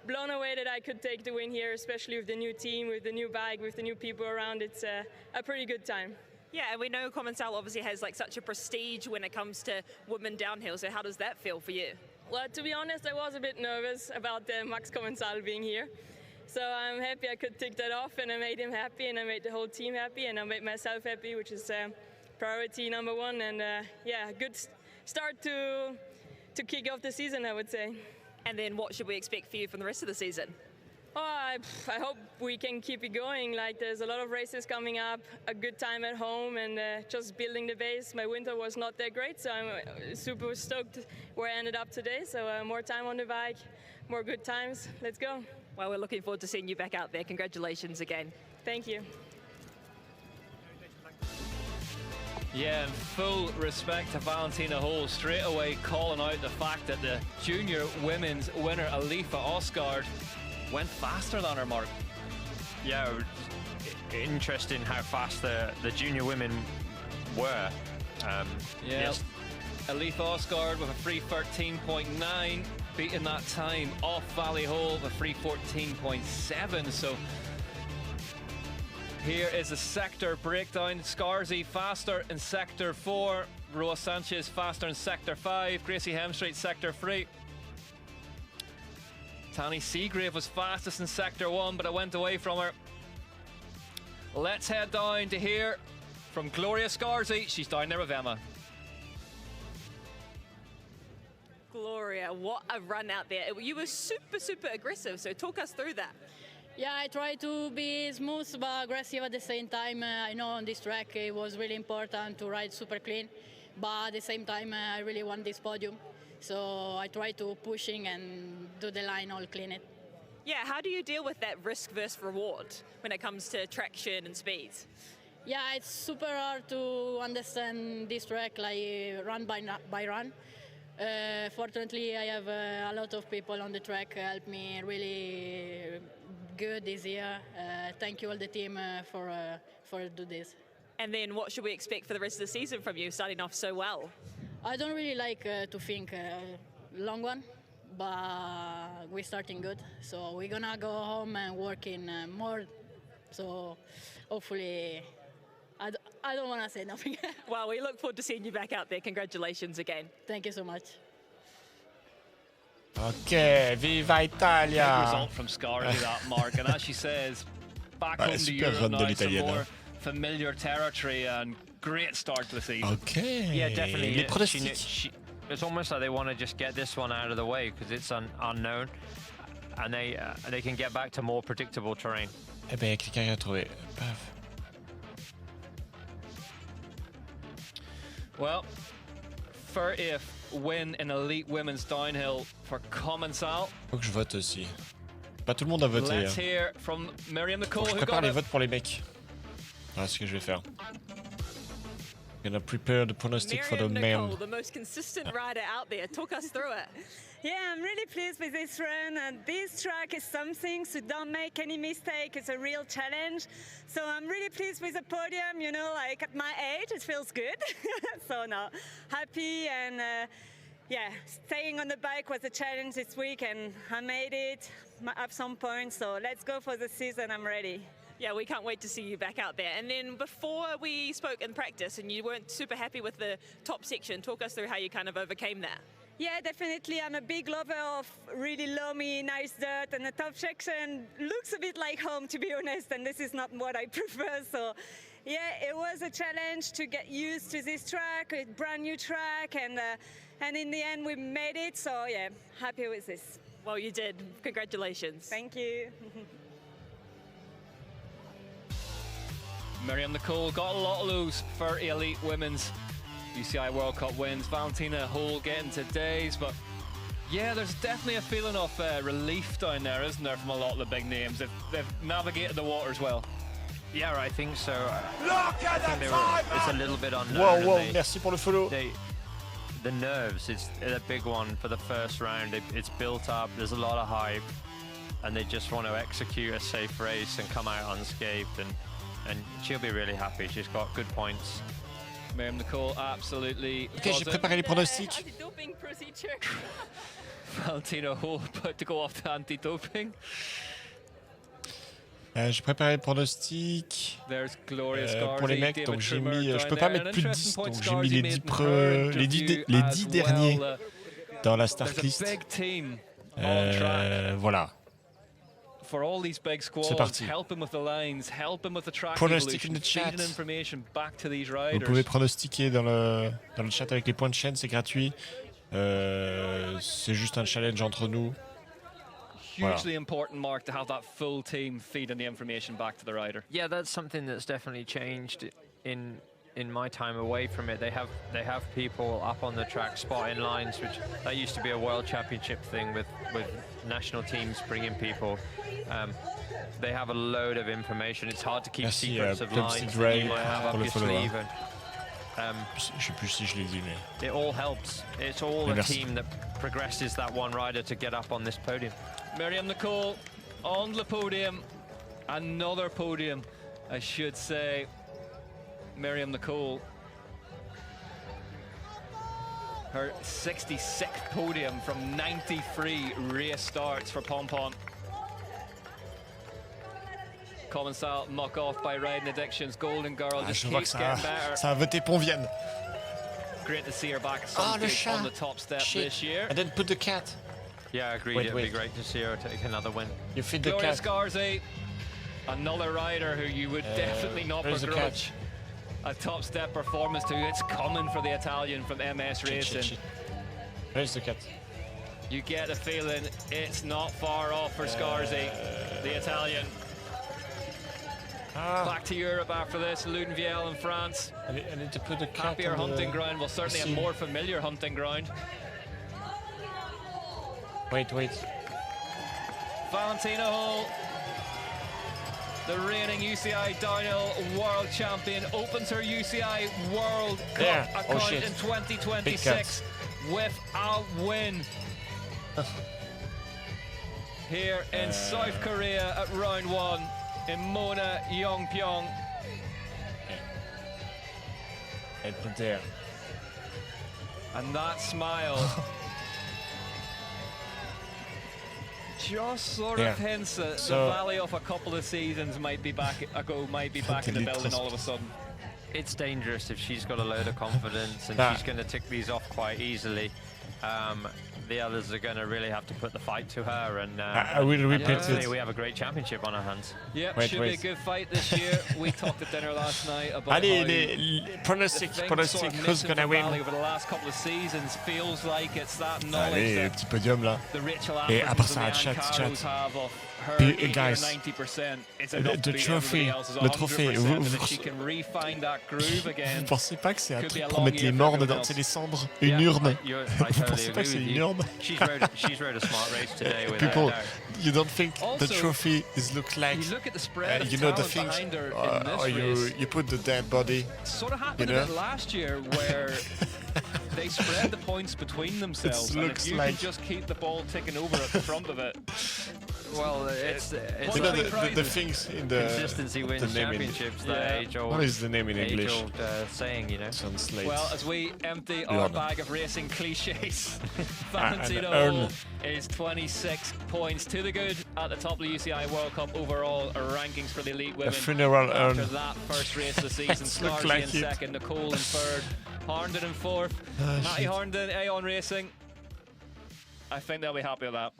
blown away that I could take the win here, especially with the new team, with the new bike, with the new people around. It's a pretty good time. Yeah, and we know Commensal obviously has like such a prestige when it comes to women downhill. So how does that feel for you? Well, to be honest, I was a bit nervous about Max Commensal being here. So I'm happy I could tick that off, and I made him happy, and I made the whole team happy, and I made myself happy, which is priority number one. And yeah, start to kick off the season, I would say. And then what should we expect for you from the rest of the season? Oh, I hope we can keep it going. Like, there's a lot of races coming up, a good time at home, and just building the base. My winter was not that great, so I'm super stoked where I ended up today. So more time on the bike, more good times. Let's go. Well, we're looking forward to seeing you back out there. Congratulations again. Thank you. Yeah, and full respect to Valentina Hall, straight away calling out the fact that the junior women's winner, Alifa Osgaard, went faster than her, Mark. Yeah, interesting how fast the junior women were. Yes. Alifa Osgaard with a 3:13.9, beating that time off Valley Hall with 3:14.7. So here is a sector breakdown. Scarzy faster in sector 4, Roa Sanchez faster in sector 5, Gracie Hemstreet sector 3. Tani Seagrave was fastest in sector 1, but I went away from her. Let's head down to hear from Gloria Scarzy. She's down there with Emma. Gloria, what a run out there. You were super aggressive, so talk us through that. Yeah, I try to be smooth but aggressive at the same time. I know on this track it was really important to ride super clean, but at the same time I really want this podium. So I try to pushing and do the line all clean it. Yeah, how do you deal with that risk versus reward when it comes to traction and speeds? Yeah, it's super hard to understand this track, like run by run. Fortunately, I have a lot of people on the track help me really good this year. Thank you all the team for do this. And then what should we expect for the rest of the season from you, starting off so well? I don't really like to think long one, but we're starting good. So we're gonna go home and work in more. So hopefully, I don't want to say nothing. Well, we look forward to seeing you back out there. Congratulations again. Thank you so much. Ok, viva Italia! Big result from Scarzy, that, Mark. And as she says, back home to Europe now, some more familiar territory and great start to the season. Ok. Yeah, definitely. Les pronostics. It's almost like they want to just get this one out of the way because it's unknown, and they can get back to more predictable terrain. Eh ben, quelqu'un a trouvé. Paf. Well, Rediff win in elite women's downhill for Commensal. Faut que je vote aussi. Pas tout le monde a voté. Let's hear from Miriam Nicole, Faut que je prépare les votes pour les mecs. Voilà ce que je vais faire. I'm gonna prepare the pronostic for the men. The most consistent rider out there. Talk us through it. Yeah, I'm really pleased with this run, and this track is something, so don't make any mistake. It's a real challenge. So I'm really pleased with the podium, you know, like at my age, it feels good. So no, happy, and yeah, staying on the bike was a challenge this week, and I made it up some points. So let's go for the season, I'm ready. Yeah, we can't wait to see you back out there. And then before we spoke in practice and you weren't super happy with the top section, talk us through how you kind of overcame that. Yeah, definitely. I'm a big lover of really loamy, nice dirt, and the top section looks a bit like home, to be honest, and this is not what I prefer. So yeah, it was a challenge to get used to this track, a brand new track, and in the end we made it. So yeah, happy with this. Well, you did. Congratulations. Thank you. Miriam Nicole got a lot of those 30 elite women's UCI World Cup wins. Valentina Hall getting today's, but yeah, there's definitely a feeling of relief down there, isn't there, from a lot of the big names. They've navigated the waters well. Yeah, I think so. I think it's a little bit unknown. Wow, merci pour le follow. The nerves is a big one for the first round. It's built up, there's a lot of hype, and they just want to execute a safe race and come out unscathed, and she'll be really happy. She's got good points. Miriam Nicole, absolutely. Ok, j'ai préparé les pronostics. Anti-doping procedure. Valentina Hall about to go off to anti-doping. J'ai préparé les pronostics pour les mecs, donc j'ai mis, je peux pas mettre plus de 10, donc j'ai mis les 10 derniers dans la start list. Voilà. for all these big squads, help him with the lines, help him with the track evolution, feeding information back to these riders. Vous pouvez pronostiquer dans le chat avec les points de chaîne, c'est gratuit. C'est juste un challenge entre nous. Hugely important, Mark, to have that full team feeding the information back to the rider. Yeah, that's something that's definitely changed in my time away from it. They have people up on the track spotting lines, which that used to be a world championship thing with national teams bringing people. They have a load of information. It's hard to keep secrets of lines that you might have up your sleeve. Je sais plus si je l'ai dit, mais it all helps. It's all a team that progresses that one rider to get up on this podium. Miriam Nicole on the podium. Another podium, I should say. Miriam Nicole. Her 66th podium from 93 race starts for Pompon. Common style knock off by Riding Addictions. Golden Girl just keeps getting better. Ça a voté Ponvienne. Great to see her back at some stage on the top step this year. And then put the cat. Yeah, I agree. It'd be great to see her take another win. You feed the Gloria cat. Scarzi, another rider who you would definitely not begrudge a top step performance to. It's coming for the Italian from MS Racing. Where's the cat? You get the feeling it's not far off for Scarzi, the Italian. Back to Europe after this, Ludenvielle in France. I need to put the cat. Happier hunting ground, well certainly a more familiar hunting ground. Wait. Valentina Hall, the reigning UCI Downhill World Champion, opens her UCI World Cup account in 2026 with a win here in South Korea at round 1 in Mona Yongpyong. And put there. And that smile just sort of hints that the valley of a couple of seasons might be back in the building all of a sudden. It's dangerous if she's got a load of confidence and she's going to tick these off quite easily. The others are going to really have to put the fight to her, and I will repeat it. We have a great championship on our hands. Yep, should be a good fight this year. We talked at dinner last night about Allez, pronostic, who's gonna win? Over the last couple of seasons, feels like it's that knowledge Allez, le petit podium là. Et à part ça, chat. Puis, guys, the trophy, le trophée, vous pensez pas que c'est un truc pour mettre les morts dedans, c'est les cendres, une urne. Vous pensez pas que c'est une urne? People, you don't think the trophy is look like, you know the things, you put the dead body, sort of happened a bit last year where they spread the points between themselves, and if you can just keep the ball ticking over at the front of it. Well, it's you know the things in the consistency wins championships. What is the name in English? Age-old saying, you know. Translate. Well, as we empty our bag of racing cliches, Valentina Hall is 26 points to the good at the top of the UCI World Cup overall rankings for the elite women. A funeral urn. After that first race of the season, Scarzi in second, Nicole in third, Harnden in fourth, Matty Harnden, Aon Racing. I think they'll be happy with that.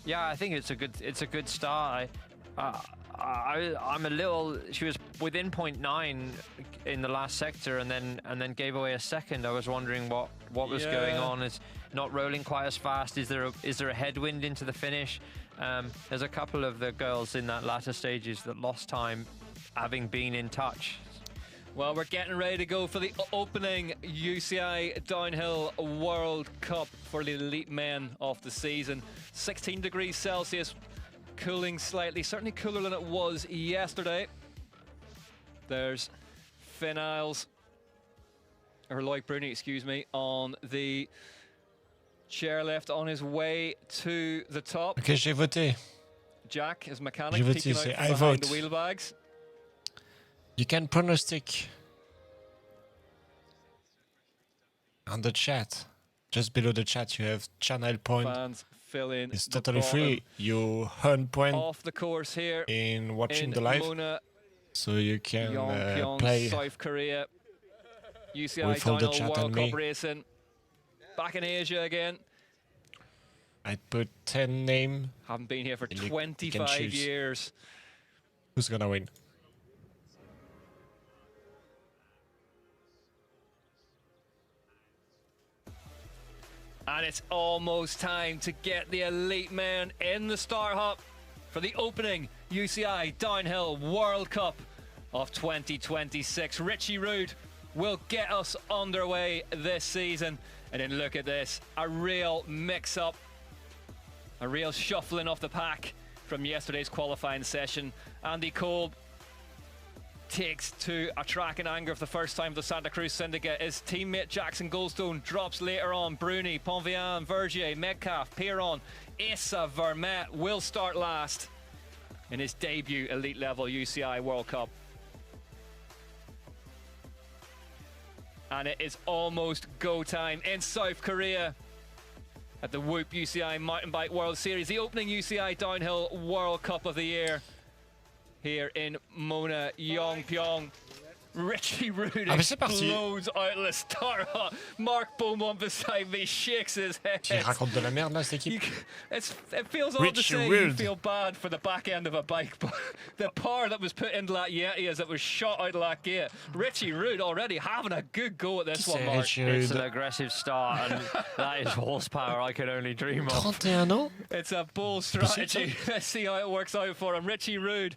Yeah, I think it's a good start. I'm a little. She was within 0.9 in the last sector, and then gave away a second. I was wondering what was going on. It's not rolling quite as fast. Is there a headwind into the finish? There's a couple of the girls in that latter stages that lost time, having been in touch. Well, we're getting ready to go for the opening UCI Downhill World Cup for the elite men of the season. 16 degrees Celsius, cooling slightly, certainly cooler than it was yesterday. There's Finn Isles, or Loic Bruni, excuse me, on the chairlift on his way to the top. Ok, j'ai voté. Jack, his mechanic, J'ai voté, peeking out c'est from I behind vote. the wheel bags. You can pronostic on the chat. Just below the chat, you have channel point. Fans fill in. It's totally free. You earn point off the course here in watching in the live, Mona, so you can Yongpyong, play South Korea. UCI with all the Downhill chat World and Cup me. racing. Back in Asia again. I'd put 10 name. Haven't been here for And you 25 choose. years. Who's gonna win? And it's almost time to get the elite men in the Star Hut for the opening UCI Downhill World Cup of 2026. Richie Rude will get us underway this season. And then look at this, a real mix-up, a real shuffling of the pack from yesterday's qualifying session. Andy Kolb takes to a track in anger for the first time for the Santa Cruz Syndicate. His teammate Jackson Goldstone drops later on. Bruni, Ponvian, Vergier, Metcalf, Piron, Asa, Vermette will start last in his debut elite level UCI World Cup. And it is almost go time in South Korea at the Whoop UCI Mountain Bike World Series, the opening UCI Downhill World Cup of the year here in Mona, Yongpyong. Richie Rude explodes out of the start. Mark Beaumont beside me shakes his head. Qui raconte de la merde là, cette équipe. It feels odd to say you feel bad for the back end of a bike, but the power that was put into that Yeti as it was shot out of that gate. Richie Rude already having a good go at this one, Mark. It's an aggressive start, and that is horsepower I could only dream of. 31 ans? It's a bold strategy. Let's see how it works out for him. Richie Rude.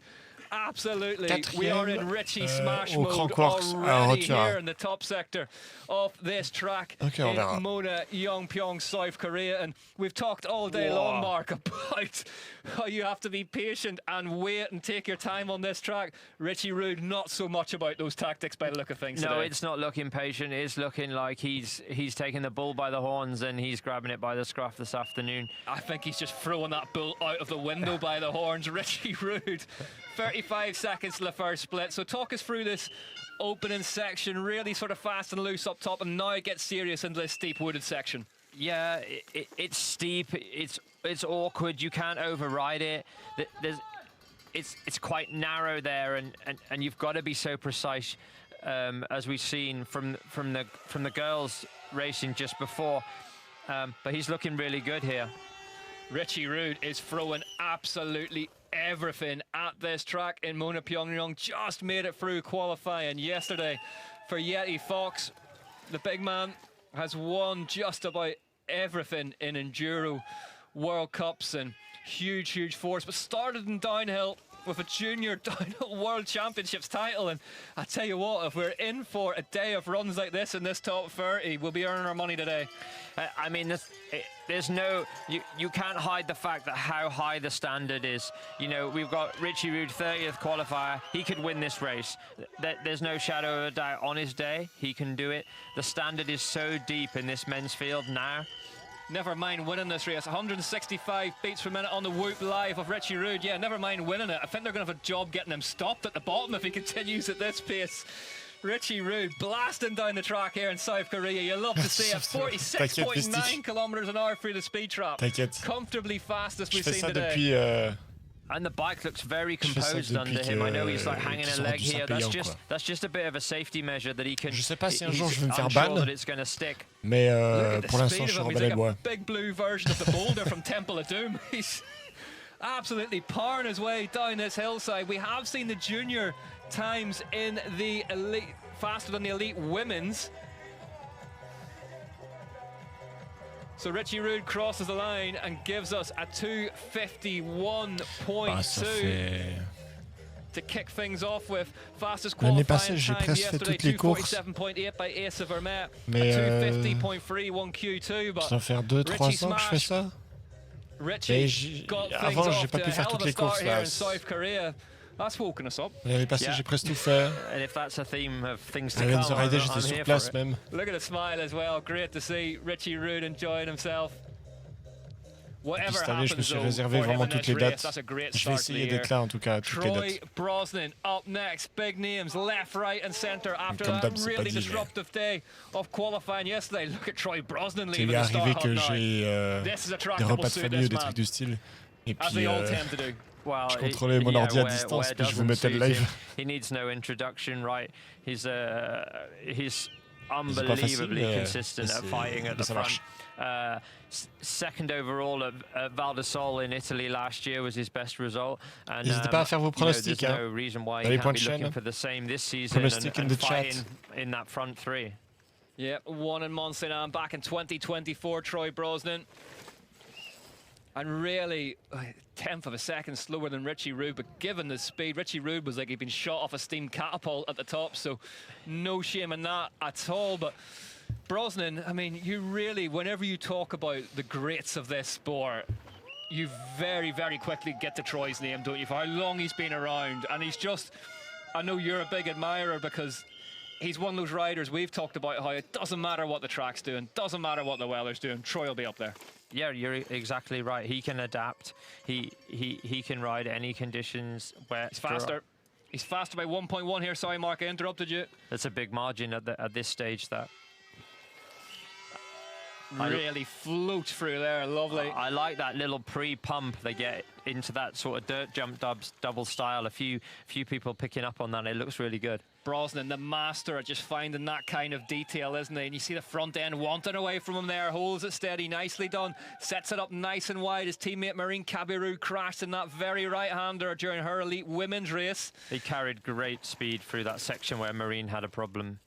Absolutely, we are in Richie Smash mode already here in the top sector of this track in Mona, Yongpyong, South Korea. And we've talked all day long, Mark, about how you have to be patient and wait and take your time on this track. Richie Rude, not so much about those tactics by the look of things No, today. it's not looking patient. It's looking like he's taking the bull by the horns and he's grabbing it by the scruff this afternoon. I think he's just throwing that bull out of the window by the horns. Richie Rude, 35 seconds to the first split. So talk us through this opening section, really sort of fast and loose up top, and now it gets serious into this steep wooded section. Yeah, it's steep, it's awkward, you can't override it. It's quite narrow there, and you've got to be so precise, as we've seen from the girls racing just before. But he's looking really good here. Richie Rude is throwing absolutely everything at this track in Mona, Pyongyang. Just made it through qualifying yesterday for Yeti Fox. The big man has won just about everything in Enduro World Cups and huge force, but started in downhill with a junior downhill World Championships title. And I tell you what, if we're in for a day of runs like this in this top 30, we'll be earning our money today. I mean, there's no, you can't hide the fact that how high the standard is. You know, we've got Richie Rude, 30th qualifier. He could win this race. There's no shadow of a doubt. On his day, he can do it. The standard is so deep in this men's field now. Never mind winning this race. 165 beats per minute on the Whoop Live of Richie Rude. Yeah, never mind winning it. I think they're going to have a job getting him stopped at the bottom if he continues at this pace. Richie Rude blasting down the track here in South Korea. You love to see it. 46.9 kilometers an hour through the speed trap. Comfortably fastest we've seen today. And the bike looks very composed under him. I know he's like hanging a leg here. That's just a bit of a safety measure that he can. Je sais pas si un jour je vais me faire ban, ban, mais pour l'instant je suis emballé de moi. Big blue version of the boulder from Temple of Doom. He's absolutely powering his way down this hillside. We have seen the junior times in the elite faster than the elite women's. So Richie Rude crosses the line and gives us a 2:51.2 to kick things off with. Fastest qualifying time yesterday, 2:47.8 by Asa Vermette, a 2:50.31 Q2. But ça va faire 2-3 ans que je fais ça. Richie got things off to a hell of a start here in South Korea. That's woken us up. L'année passée, j'ai presque tout fait. And if that's a theme of things to come, j'étais sur place même. Look at the smile as well. Great to see Richie Rude enjoying himself. Whatever happens, je me suis réservé vraiment toutes les dates. Je vais essayer d'être là en tout cas, toutes les dates. Troy Brosnan up next. Big names left, right and centre after that really disruptive day of qualifying yesterday. Look at Troy Brosnan leaving the start hut now. This is a track that will suit this man, as they all tend to do. Well, je contrôlais mon ordi à distance, puis je vous mettais le live. He needs no introduction, right? He's unbelievably consistent at fighting at the front. Second overall at Val di Sole in Italy last year was his best result. And n'hésitez pas à faire vos pronostics. There's no reason why he can't be looking for the same this season and fighting in that front three. Yeah, won in Mont Saint Anne back in 2024, Troy Brosnan. And really, 10th of a second slower than Richie Rude, but given the speed, Richie Rude was like he'd been shot off a steam catapult at the top, so no shame in that at all. But Brosnan, I mean, you really, whenever you talk about the greats of this sport, you very, very quickly get to Troy's name, don't you, for how long he's been around. And he's just, I know you're a big admirer because he's one of those riders we've talked about how it doesn't matter what the track's doing, doesn't matter what the weather's doing, Troy will be up there. Yeah, you're exactly right. He can adapt. He can ride any conditions. Where he's faster. He's faster by 1.1 here. Sorry, Mark, I interrupted you. That's a big margin at this stage. That really floats through there. Lovely. I like that little pre-pump they get into that sort of dirt jump double style. A few people picking up on that. It looks really good. Brosnan, the master at just finding that kind of detail, isn't he? And you see the front end wanting away from him there. Holds it steady, nicely done. Sets it up nice and wide. His teammate Marine Cabirou crashed in that very right-hander during her elite women's race. He carried great speed through that section where Marine had a problem.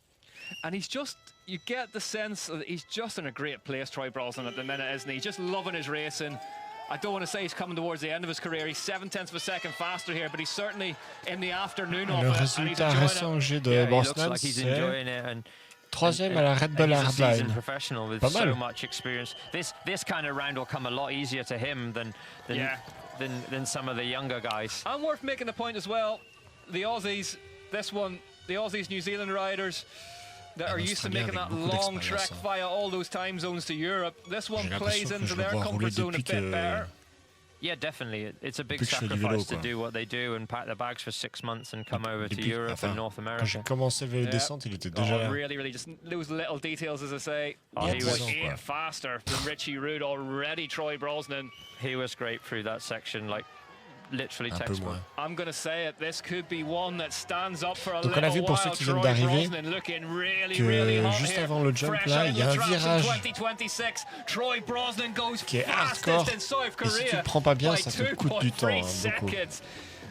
And he's just, you get the sense that he's just in a great place, Troy Brosnan, at the minute, isn't he? He's just loving his racing. I don't want to say he's coming towards the end of his career. He's 0.7 of a second faster here, but he's certainly in the afternoon of Le it. résultat récent que j'ai de Brosnan, c'est troisième à la Red Bull Hardline. Professional with so much experience. This kind of round will come a lot easier to him than some of the younger guys. And worth making the point as well, the Aussies, this one, the Aussies, New Zealand riders that are used to making that long trek via all those time zones to Europe. This one plays into their comfort zone a bit better. Yeah, definitely. It's a big sacrifice to do what they do and pack their bags for 6 months and come over to Europe and North America. Quand j'ai commencé le vélo descente, il était déjà là. Really, just those little details, as I say. He was faster than Richie Rude already, Troy Brosnan. He was great through that section, like literally textbook. I'm going to say it, this could be one that stands up for a Donc on a vu pour ceux qui viennent d'arriver que juste avant le jump là, il y a un virage qui est hardcore et si tu le prends pas bien, ça te coûte du temps, beaucoup.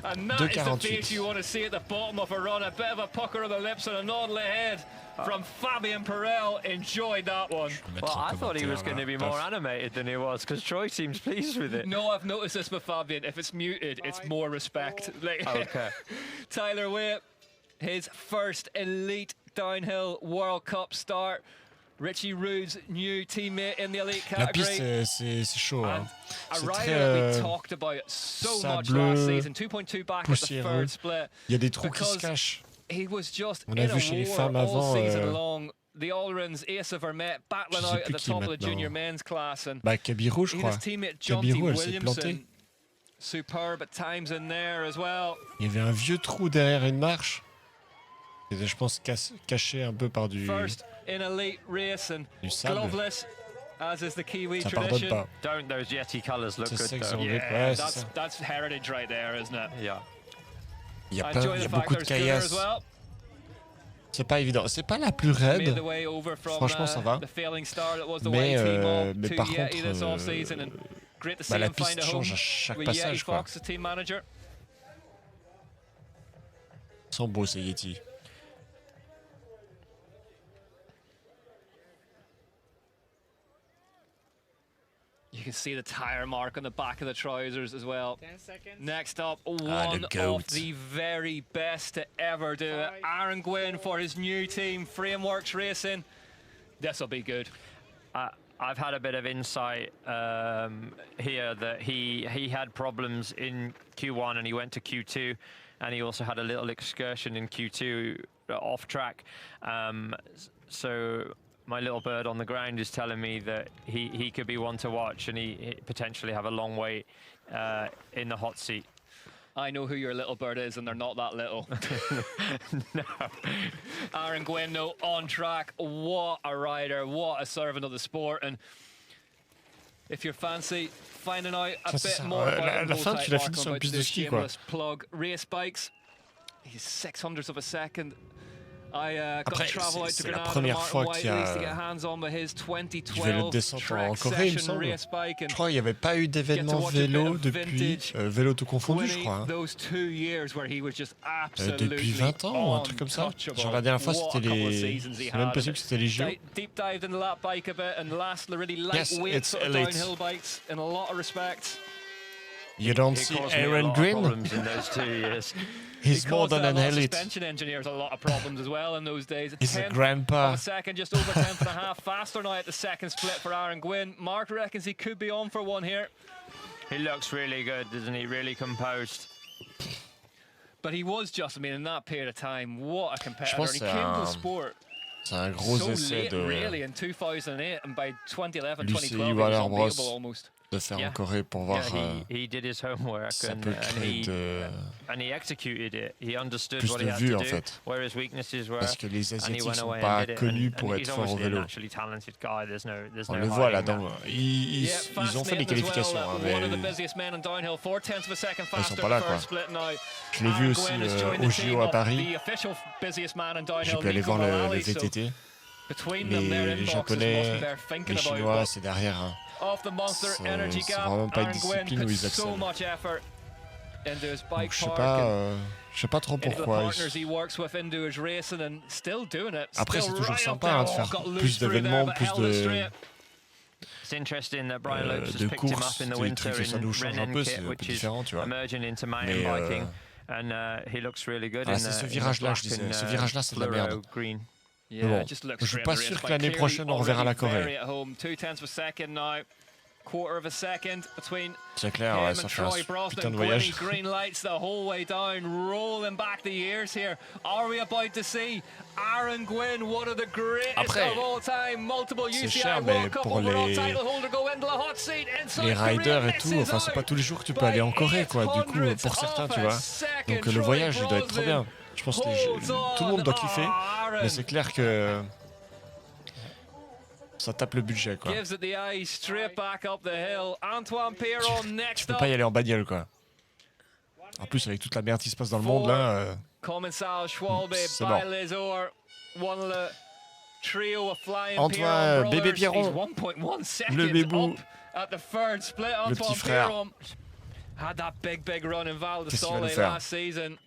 And that is the face you want to see at the bottom of a run. A bit of a pucker of the lips and a nod of the head from Fabien Perel. Enjoyed that one. Well, I thought he was going to be more animated than he was because Troy seems pleased with it. No, I've noticed this with Fabien. If it's muted, it's more respect. Like, okay. Tyler Waite, his first elite downhill World Cup start. Richie Rude's new teammate in the elite category. La piste, c'est chaud. Hein. A rider that we talked about so much last season. 2.2 back at the third split. Il y a des trous qui se cachent. He was just On a vu chez les femmes all avant. Season long. The Allruns ace of Vermette battling out at the top of the junior men's class. And Cabirou, je crois. His teammate Jonty Williamson, superb at times in there as well. Il y avait un vieux trou derrière une marche. C'était, je pense, caché un peu par du. First in elite race and gloveless, as is the Kiwi Ça tradition. Pas. Don't those Yeti colours look good though? Yeah, that's heritage right there, isn't it? Yeah. Il y a beaucoup de caillasses. C'est pas évident. C'est pas la plus raide. Franchement, ça va. Mais par contre, la piste change à chaque passage, quoi. Ils sont beaux, ces Yeti. You can see the tire mark on the back of the trousers as well. 10 seconds. Next up, one of the very best to ever do it. Aaron Gwynn for his new team, Frameworks Racing. This will be good. I've had a bit of insight here that he had problems in Q1 and he went to Q2 and he also had a little excursion in Q2 off track. So my little bird on the ground is telling me that he could be one to watch and he potentially have a long wait in the hot seat. I know who your little bird is and they're not that little. No. Aaron Gwynn, though, on track. What a rider, what a servant of the sport. And if you're fancy finding out a bit more about the shameless plug, race bikes, he's 0.06 of a second Après, c'est la première fois qu'il y a du vélo de descente en Corée, il me semble. Je crois qu'il n'y avait pas eu d'événement vélo depuis vélo tout confondu, je crois. Depuis 20 ans ou un truc comme ça. Genre la dernière fois, c'était les. C'est même possible que c'était les JO. Yes, it's elite. You don't see Aaron Green? He's more than an elite. Suspension engineers a lot of problems as well in those days. He's a grandpa. A second, just over 10th and a half faster now at the second split for Aaron Gwynn. Mark reckons he could be on for one here. He looks really good, doesn't he? Really composed. But he was just, I mean, in that period of time, what a competitor. He came to the sport. C'est un gros essai de. Really, in 2008 and by 2011, 2012, Lucie he was unbeatable Bros almost. De faire en Corée pour voir. He did his homework and he executed it. He understood plus what de he had vues, to en do, fait. where his weaknesses were. Parce que les and he Asiatiques went sont away pas and did it. connus And pour he's être forts au obviously a vélo. naturally talented guy. There's no On le voit là, hiding donc that. ils ont fait les qualifications, hein, mais One of the busiest men in downhill, 4/10 of a second ils sont faster pas là, the quoi. first split now. Je l'ai vu aussi au JO à Paris. The official busiest man in downhill, J'ai pu aller voir le Nico Mullally, VTT. between them, their Les inboxes Japonais, must be there thinking les about Chinois, what- c'est derrière. Hein. Off the monster energy C'est gap, vraiment pas une Aaron Gwynn discipline où ils put so excellent. much effort into his bike Donc, je park and sais pas trop into the pourquoi. partners he works with into his racing and still doing it. Après, Still c'est toujours right up sympa there. hein, de Oh, faire got loose plus through there, d'événements, but plus held it de. straight. It's interesting that Brian Lopes has de picked him courses, up in the des winter trucs, ça in nous change un Rennen peu, kit, c'est un peu which is différent, tu vois. emerging into mountain Mais biking, and he looks really good ah, in c'est ce the virage-là, black je disais. and, Ce virage-là, c'est de la fluoro merde. green. Yeah, bon, it just looks je suis great pas in the sûr race que bike. l'année Clearly prochaine on reverra la already Corée. very at home. 2/10 of a second now. Quarter of a second between C'est clair, him ouais, and ça fait un Troy Brosnan. putain de voyage. Gwynny green lights the whole way down, rolling back the years here. Are we about to see Aaron Gwynn, one of the greatest Après, of all time, multiple c'est UCI cher, mais World Cup pour overall les- title holder, go into the hot seat in South Les Korea, riders et tout, misses enfin c'est pas out tous les jours que tu peux by aller en Corée quoi, du coup 800 pour certains tu of a vois. second. Donc le Troy voyage il doit être trop Brosnan bien. Je pense que holds tout le monde doit on. kiffer, Aaron mais c'est clair que ça tape le budget quoi. gives it the eye straight back up the hill. Antoine Piron Tu next peux up. pas y aller en bagnole quoi. En plus avec toute la merde qui se passe dans le monde là. Commensal Schwalbe C'est by bon. les Or, one of the trio of flying Antoine, Piron bébé brothers. Piron. He's 1.1 seconds Le bébou. up at the third split. Le petit Antoine frère. Piron had that big run in Val Qu'est-ce qu'il va nous d'Isole faire? last season.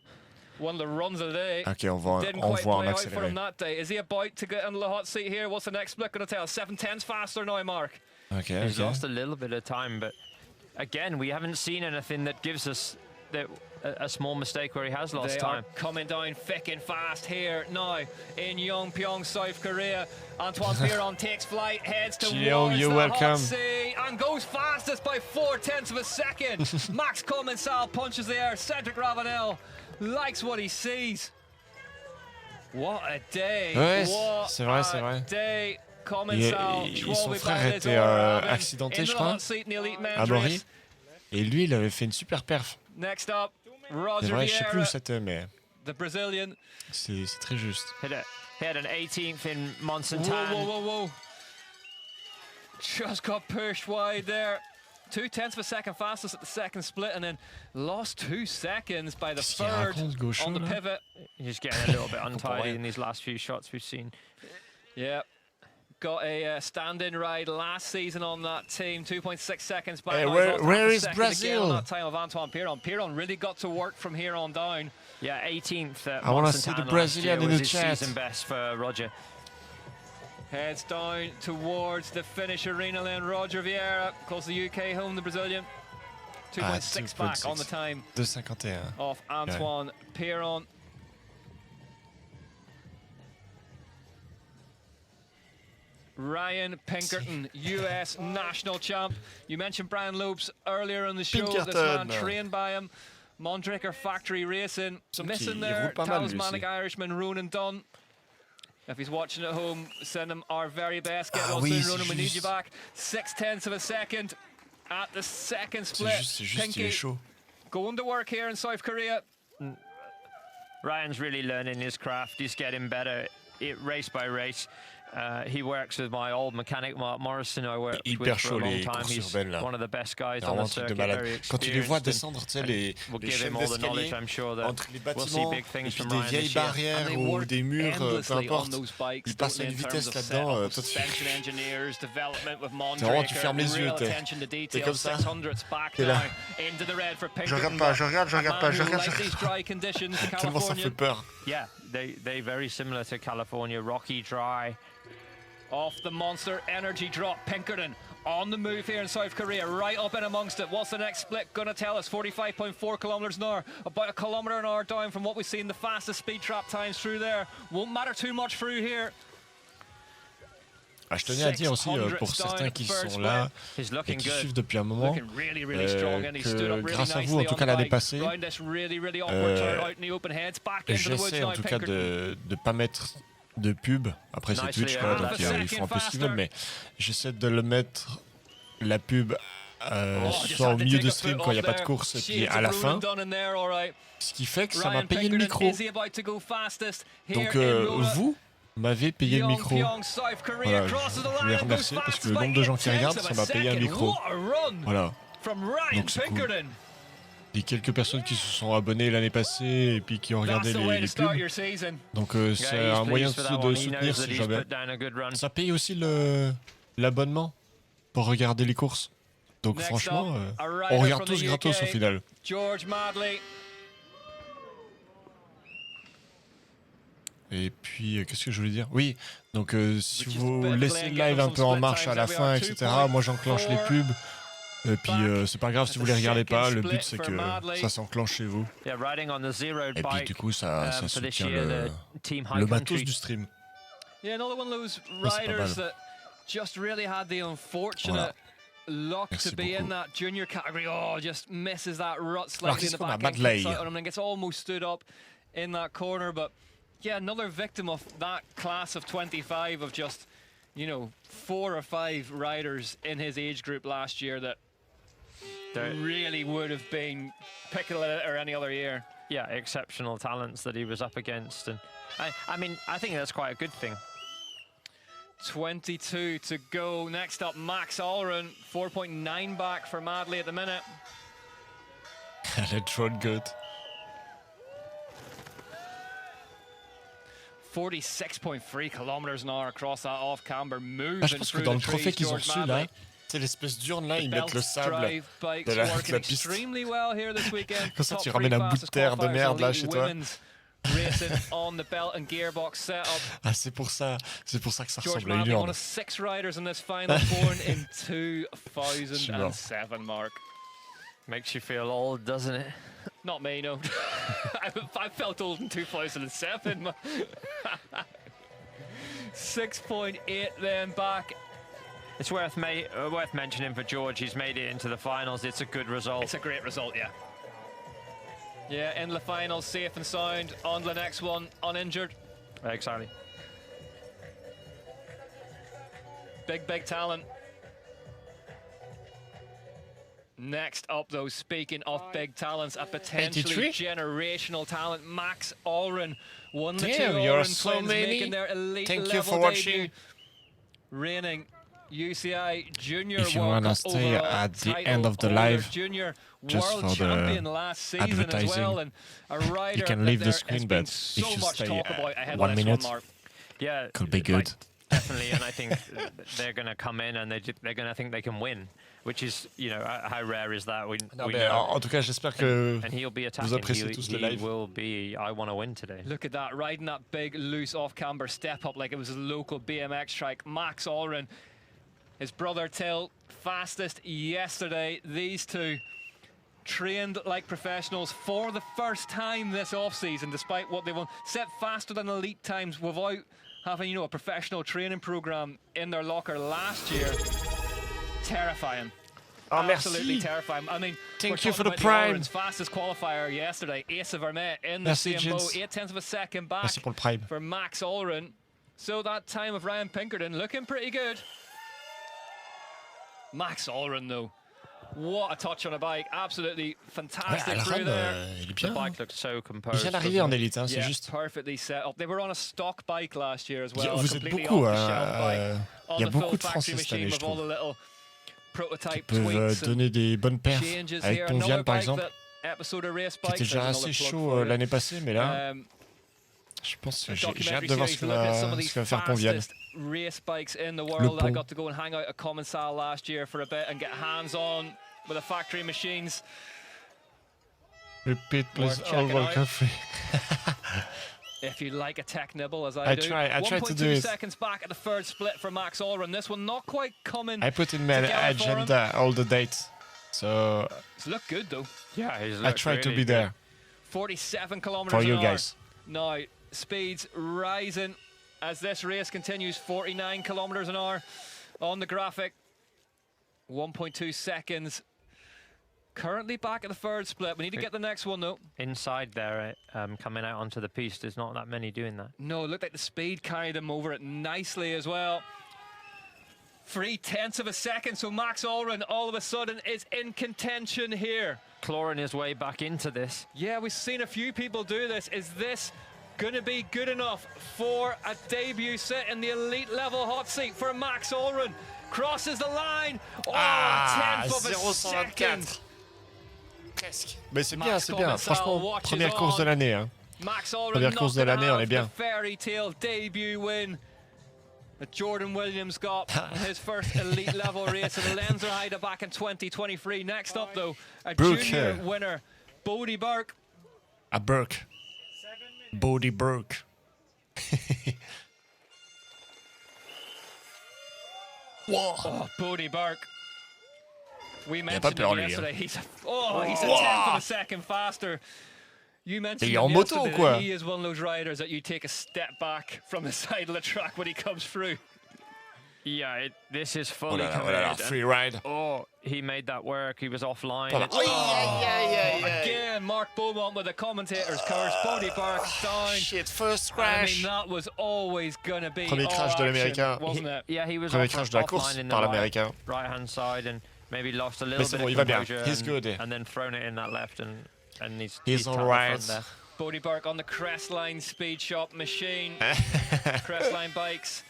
One of the runs of the day. Ok, on Didn't voit quite en play out for accéléré. him that day. Is he about to get into the hot seat here? What's the next split going to tell? 7/10 faster now, Mark. Ok, He's ok. lost a little bit of time, but again, we haven't seen anything that gives us a small mistake where he has lost They time. are coming down thick and fast here now in Yongpyong, South Korea. Antoine Piron takes flight, heads Chileo, towards you're the welcome. hot seat and goes fastest by 4/10 of a second. Max Commensal punches the air. Cedric Ravenel likes what he sees. What a day. Ouais, What c'est vrai, a c'est vrai. day. Commensal, Son frère était accidenté, je crois, à Maury. Et lui, il avait fait une super perf. Next up, C'est Roger vrai, je sais plus où Vieira, c'était, mais the Brazilian. c'est très juste. He had an 18th in Whoa, Monsantan. whoa. Just got pushed wide there. 2/10 of a second fastest at the second split and then lost 2 seconds by the Qu'est-ce qu'il third raconte, Gauchon, on the là? pivot. He's getting a little bit untidy in these last few shots we've seen. Yeah. Got a stand-in ride last season on that team. 2.6 seconds back. Hey, now. where- He's lost where half a is second again Brazil? on that time of Antoine Piron. Piron really got to work from here on down. Yeah, 18th at I wanna see the Monsantan last Brazilian year in was the his chat. season best for Roger. Heads down towards the finish arena then. Roger Vieira, close to the UK home, the Brazilian. 2.6 back on the time 2,51. of Antoine Piron. Ryan Pinkerton, US national champ. You mentioned Brian Lopes earlier in the show. This man Pinkerton. trained by him. Mondraker Factory Racing. Missing il there, roule pas mal, lui talismanic aussi. Irishman Ronan Dunn. If he's watching at home, send him our very best. Get Ah well oui, soon, c'est Ronan. We need juste. you back. 0.6 of a second at the second C'est split. juste, il est Pinky chaud. going to work here in South Korea. Ryan's really learning his craft. He's getting better race by race. He works with my old mechanic Mark Morrison, who I worked with for a long time. He's one of the best guys on the circuit, very experienced. Quand tu les vois descendre, tu sais, les chaînes d'escalier entre les bâtiments et puis des vieilles barrières ou des murs, peu importe, ils passent à une vitesse là-dedans. Toi, tu fermes les yeux, t'es comme ça. T'es là. Je regarde pas. Tellement ça fait peur. Yeah, they very similar to California, rocky, dry. Off the monster energy drop, Pinkerton on the move here in South Korea, right up in amongst it. What's the next split gonna tell us? 45.4 kilometers an hour, about a kilometer an hour down from what we've seen the fastest speed trap times through there. Won't matter too much through here. Je tenais à dire aussi pour certains qui sont là et qui suivent depuis un moment que grâce à vous, en tout cas l'année passée, j'essaie en tout cas de ne pas mettre de pub. Après c'est Twitch, quoi, donc ils font un peu ce qu'ils veulent, mais j'essaie de le mettre la pub soit au milieu de stream quand il n'y a pas de course et puis à la fin, ce qui fait que ça m'a payé le micro. Donc vous m'avez payé le micro. Voilà, je voulais remercier parce que le nombre de gens qui regardent, ça m'a payé un micro. Voilà. Donc c'est cool. Et quelques personnes qui se sont abonnées l'année passée et puis qui ont regardé les pubs. Donc c'est un moyen de soutenir si jamais. Ça paye aussi l'abonnement pour regarder les courses. Donc franchement, on regarde tous gratos au final. Et puis, qu'est-ce que je voulais dire? Oui, donc si vous laissez le live un peu en marche à la fin, etc., moi j'enclenche les pubs. Et puis, c'est pas grave si vous les regardez pas, le but c'est que ça s'enclenche chez vous. Et puis, du coup, ça soutient le matos du stream. Luck to be in that junior category. Oh, just misses that rut Alors, slightly in the back end, kicks out on him and gets almost stood up in that corner, but yeah, another victim of that class of 25 of just, you know, 4 or 5 riders in his age group last year that really would have been picking it or any other year. Yeah, exceptional talents that he was up against, and I mean, I think that's quite a good thing. 22 to go. Next up, Max Allren, 4.9 back for Madley at the minute. Elle est trop good. 46.3 kilometers an hour across that off-camber, moving je pense que dans le trophée qu'ils ont reçu là, c'est l'espèce d'urne là, ils mettent le sable de la piste. Comme ça, tu ramènes un bout de terre de merde là chez toi. Ah, c'est pour ça que ça ressemble à une urne. One of 6 riders in this final, born in 2007, Mark. Makes you feel old, doesn't it? Not me, no. I felt old in 2007. 6.8 then back. It's worth mentioning for George, he's made it into the finals. It's a good result. It's a great result, yeah. Yeah, in the finals, safe and sound. On to the next one, uninjured. Exactly. Big talent. Next up, though, speaking of big talents, a potentially generational talent, Max Allren. Won the two Allren twins, making their elite Thank level you for watching. debut. Reigning UCI Junior If you World wanna Cup stay overall at the title end of the holder, live, Junior just World for the Champion last season as well, and a rider you can leave the that screen, there but has if been you so much stay talk about ahead 1 of this minute, one, Mark. Yeah, could be good. Definitely, and I think they're going to come in and they're going to think they can win, which is, you know, how rare is that? We know. En tout cas, j'espère que and he'll be attacking. vous appréciez tous le live. He will be, I want to win today. Look at that, riding that big, loose off-camber step up like it was a local BMX track. Max Allren, his brother Till, fastest yesterday. These two trained like professionals for the first time this off-season, despite what they won. Set faster than elite times without having, you know, a professional training program in their locker last year. Terrifying. Oh, absolutely merci. terrifying. I mean, thank you for the about prime. Allren's fastest qualifier yesterday, Ace of Vermette in the Merci, same boat, Jens. 0.8 of a second back Merci pour le prime. for Max Allren. So that time of Ryan Pinkerton looking pretty good. Max Allren, though, What a touch on a bike. Absolutely fantastic Ouais, through there. il est The bien. bike looks so composed. Il vient d'arriver en élite, hein, c'est Yeah, juste. perfectly set up. They were on a stock bike last year as well. Vous êtes completely beaucoup, off-the-shelf bike, il y a on the beaucoup full de factory Français cette machine année, je with all trouve. the little Qui prototype peuvent tweaks and donner des bonnes perfs. changes Avec here. Tonvian, Another par bike exemple, that episode of race qui était bikes. déjà There's assez another plug chaud for you. l'année passée, mais là, je pense que j'ai hâte de voir ce que va faire Tonvian. Race bikes in the world. Le I pont. got to go and hang out at Commensal last year for a bit and get hands on with the factory machines. Repeat, please, Worth all checking World out. Cup free. If you like a tech nibble, as I do. try to 1.2 do it. seconds back at the third split for Max Allrun. This one not quite coming. I put in my together for him. agenda all the dates, so It's looked good though. Yeah, he's I try to be there 47 kilometers for an you hour. guys. Now, speeds rising as this race continues. 49 kilometers an hour on the graphic. 1.2 seconds. Currently back at the third split. We need to get the next one though. Inside there, coming out onto the piste, there's not that many doing that. No, it looked like the speed carried him over it nicely as well. 0.3 of a second, so Max Allrun all of a sudden is in contention here. Clawing his way back into this. Yeah, we've seen a few people do this. Is this going to be good enough for a debut set in the elite level hot seat for Max Allrun? Crosses the line. Oh, a tenth of a second. Presque. Mais c'est bien, Max c'est bien. Commensal Franchement, watches première course de on. l'année. Hein. Max Allrun Première not course de gonna l'année, on est have bien. the fairy tale debut win that Jordan Williams got in his first elite level race in Lenzerheide back in 2023. Next up though, a Brooke, junior winner, Bodie Burke. À Burke. Bodie Burke. Wow. Oh, Bodie Burke. We pas mentioned peur, him lui, yesterday. hein. He's a tenth of a second faster. You mentioned Il est en him moto, yesterday. quoi. He is one of those riders that you take a step back from the side of the track when he comes through. Yeah, this is Oh fully là là, oh committed. là là, free ride. Oh, he made that work. He was offline. Voilà. It's- Aïe, aïe, aïe, aïe, aïe. Again, Mark Beaumont with the commentator's curse. Bodie Burke down. Shit, first I crash. mean, that was always going to be Premier all crash de action, l'Américain. wasn't it? Yeah, he was Premier off, crash de la offline course in the par right, l'Américain. right-hand side and maybe lost a little Mais c'est bit bon, of il va bien. composure He's good. and then thrown it in that left and He's tapped the alright. front there. Bodie Burke on the Crestline Speed Shop machine. Crestline bikes.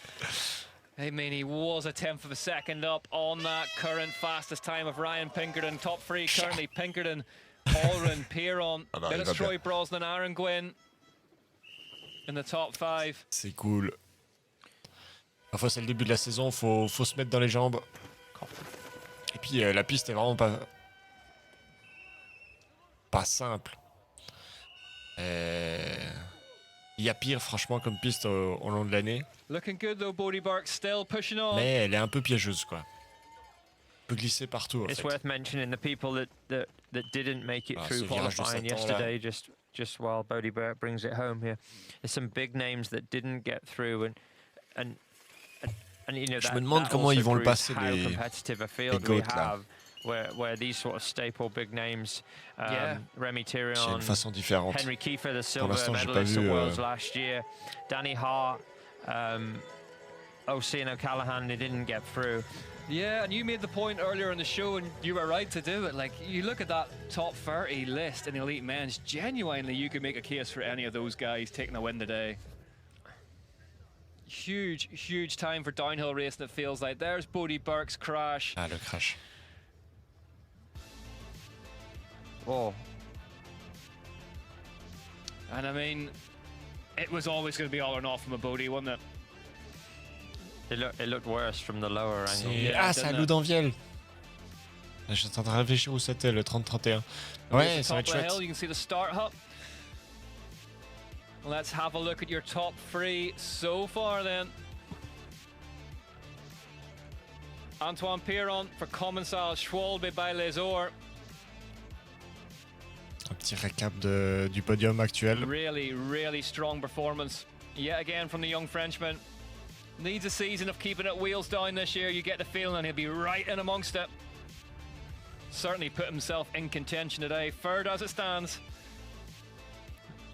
I mean, he was a tenth of a second up on that current fastest time of Ryan Pinkerton. Top three currently Pinkerton, Allrun, Piron. Ah non, Then il it's va Troy bien. Brosnan, Aaron Gwynn in the top five. C'est cool. Parfois, c'est le début de la saison, faut se mettre dans les jambes. Et puis, la piste est vraiment pas simple. Il y a pire, franchement, comme piste au long de l'année. Looking good though, Bodie Burke still pushing on. Mais elle est un peu piégeuse, quoi. Peut glisser partout, en It's fait. worth mentioning the people that didn't make it Ah, through ce virage de qualifying Satan, là. yesterday, just while Bodie Burke brings it home here. There's some big names that didn't get through and you know Je that, me demande that comment also ils vont le proves passer, how les competitive a field we goats, là. have. Where these sort of staple big names, Yeah. Remy C'est une Thirion, façon différente. Henry Kiefer, the Pour silver l'instant, j'ai pas medalist at vu. Worlds last year, Danny Hart, OC and O'Callaghan, they didn't get through. Yeah, and you made the point earlier in the show, and you were right to do it. Like, you look at that top 30 list in elite men's, genuinely you could make a case for any of those guys taking a win today. Huge, huge time for downhill racing, it feels like. There's Bodie Burke's crash. Ah, le crash. Oh, And I mean, it was always going to be all or not from a Bodie, wasn't it? it looked worse from the lower angle. Yeah, c'est à didn't it? Loudanviel. Je suis en train de réfléchir où c'était, le 30-31. Ouais, ça va être Top of the chouette. hill, you can see the start hut. Let's have a look at your top three so far then. Antoine Piron for Commensal, Schwalbe by Les Ors. Un petit récap du podium actuel. Really, really strong performance. Yet again from the young Frenchman. Needs a season of keeping it wheels down this year. You get the feeling he'll be right in amongst it. Certainly put himself in contention today. Third as it stands.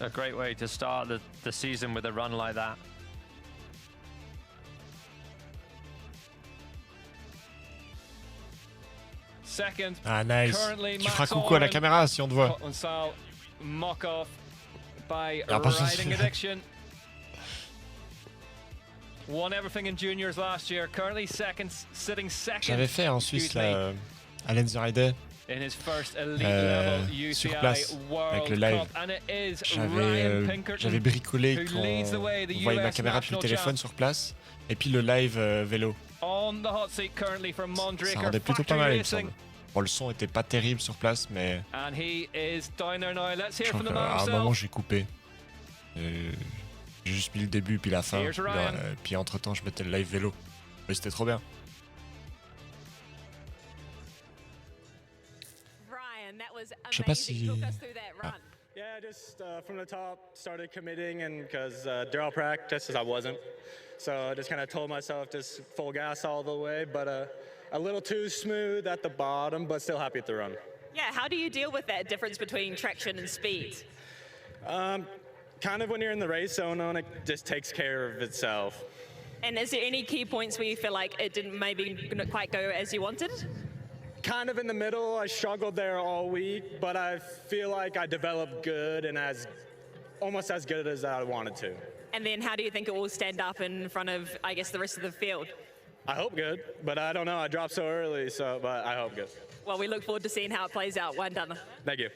A great way to start the season with a run like that. Second. Ah, nice. Currently, Tu Max feras coucou à la Allman, caméra si on te voit. Potencial mock off by Ah, pas Riding Addiction. Won everything in juniors last year. Currently second, sitting second. J'avais fait en Suisse là, à Lenzerheide. In his first elite level UCI sur place World avec le live. Cup, and it is Ryan Pinkerton J'avais bricolé who quand leads the way, the on voyait ma US caméra depuis le national téléphone champ. sur place et puis le live vélo. On the hot seat currently from Ça Mondraker rendait plutôt pas Factory mal, il me Racing. semble. Bon, le son était pas terrible sur place, mais And he is down there now. Let's je hear crois from the qu'à man un moment himself. j'ai coupé. J'ai juste mis le début puis la fin. Here's Ryan. Puis entre temps je mettais le live vélo. Mais c'était trop bien. Ryan, that was Je sais pas amazing. si. Talk us through that run. Yeah, just from the top started committing, and because during practice I wasn't, so I just kind of told myself just full gas all the way, but a little too smooth at the bottom, but still happy at the run. Yeah, how do you deal with that difference between traction and speed? Kind of when you're in the race zone on it, just takes care of itself. And is there any key points where you feel like it didn't maybe quite go as you wanted? Kind of in the middle, I struggled there all week, but I feel like I developed good and almost as good as I wanted to. And then how do you think it will stand up in front of, I guess, the rest of the field? I hope good, but I don't know. I dropped so early, but I hope good. Well, we look forward to seeing how it plays out. Well done. Thank you.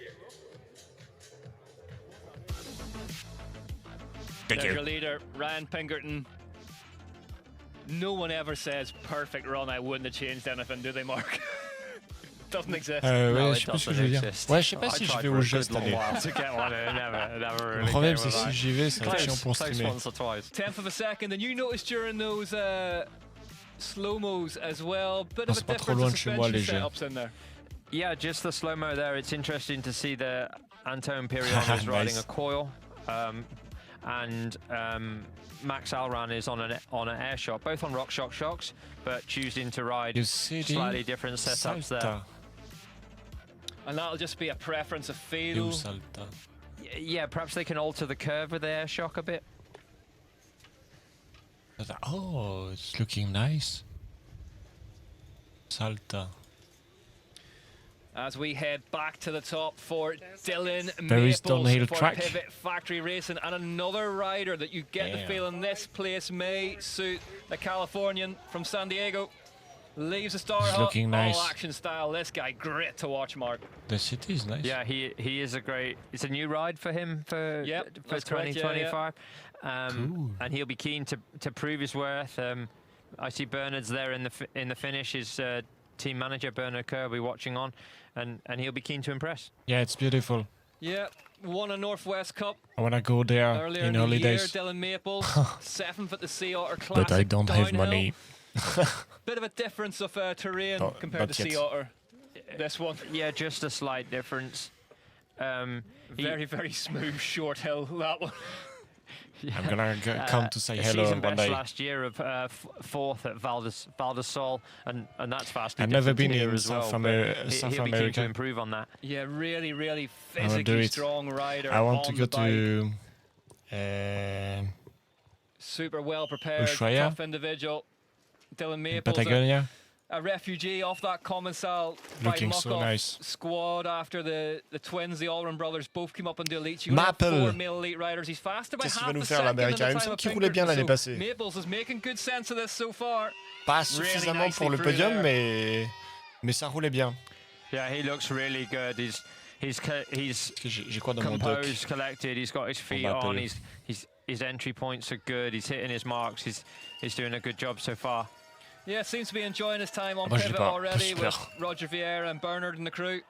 Thank There's you. your leader, Ryan Pinkerton. No one ever says perfect run, I wouldn't have changed anything, do they, Mark? Doesn't exist. Ouais, je sais plus ce que je veux dire. Ouais, je sais pas si je vais au jeu cette année. Le problème, c'est si j'y vais, ça va être chiant pour streamer. 10th of a second, and you noticed during those slow-mos as well, bit of a C'est pas trop loin difference de of chez moi, suspension léger. setups in there. Yeah, just the slow-mo there. It's interesting to see the Anto Imperial is riding Nice. a coil. And Max Alran is on an air shock, both on RockShox shocks, but choosing to ride slightly different setups there. And that'll just be a preference of Et feel. où Salta? Yeah, perhaps they can alter the curve with the air shock a bit. Oh, it's looking nice. Salta. As we head back to the top for Dylan Very Maples downhill for track. Pivot Factory Racing, and another rider that you get the Yeah. feeling this place may suit, the Californian from San Diego. Leaves the star He's hut, looking nice. all action style. This guy, great to watch, Mark. The city is nice. Yeah, he is a great. It's a new ride for him for that's correct, yeah, 2025, Cool. and he'll be keen to prove his worth. I see Bernard's there in the finish. His team manager Bernard Kerr will be watching on, and he'll be keen to impress. Yeah, it's beautiful. Yeah, won a Northwest Cup I wanna go there earlier in the holidays. year. Dylan Maples, 7th at the Sea Otter Classic. But I don't have downhill. money. Bit of a difference of terrain Oh, compared not to Sea yet. Otter. This one. Yeah, just a slight difference. Very, very smooth short hill, that one. I'm gonna come to say hello Season one best day. last year of 4th at Val de Sol, and that's vastly I've never different been here in as well. South but South he'll be keen to America. improve on that. Yeah, really, really I wanna do physically it. strong rider. I want to on go the bike. to Super well prepared, Ushuaia? tough individual. Dylan Maples, Patagonia. a refugee off that Commensal by Looking so Muck-Off nice. squad after the twins, the Allman brothers, both came up into elite. You only have Maple. 4 male elite riders. He's faster by Qu'est-ce qu'il half va nous a faire, second than l'Américain? the Il me time semble of qu'il roulait bien Pinkerton. l'année So passée. Maples is making good sense of this so far. Pas Really suffisamment nicely pour le through podium, there. mais ça roulait bien. Yeah, he looks really good. He's J'ai quoi dans mon doc? composed, collected. He's got his feet Maple. on. His entry points are good. He's hitting his marks. He's doing a good job so far. Yeah, seems to be enjoying his time on Ah bah, je l'ai pivot pas. already Super. with Roger Vieira and Bernard and the crew.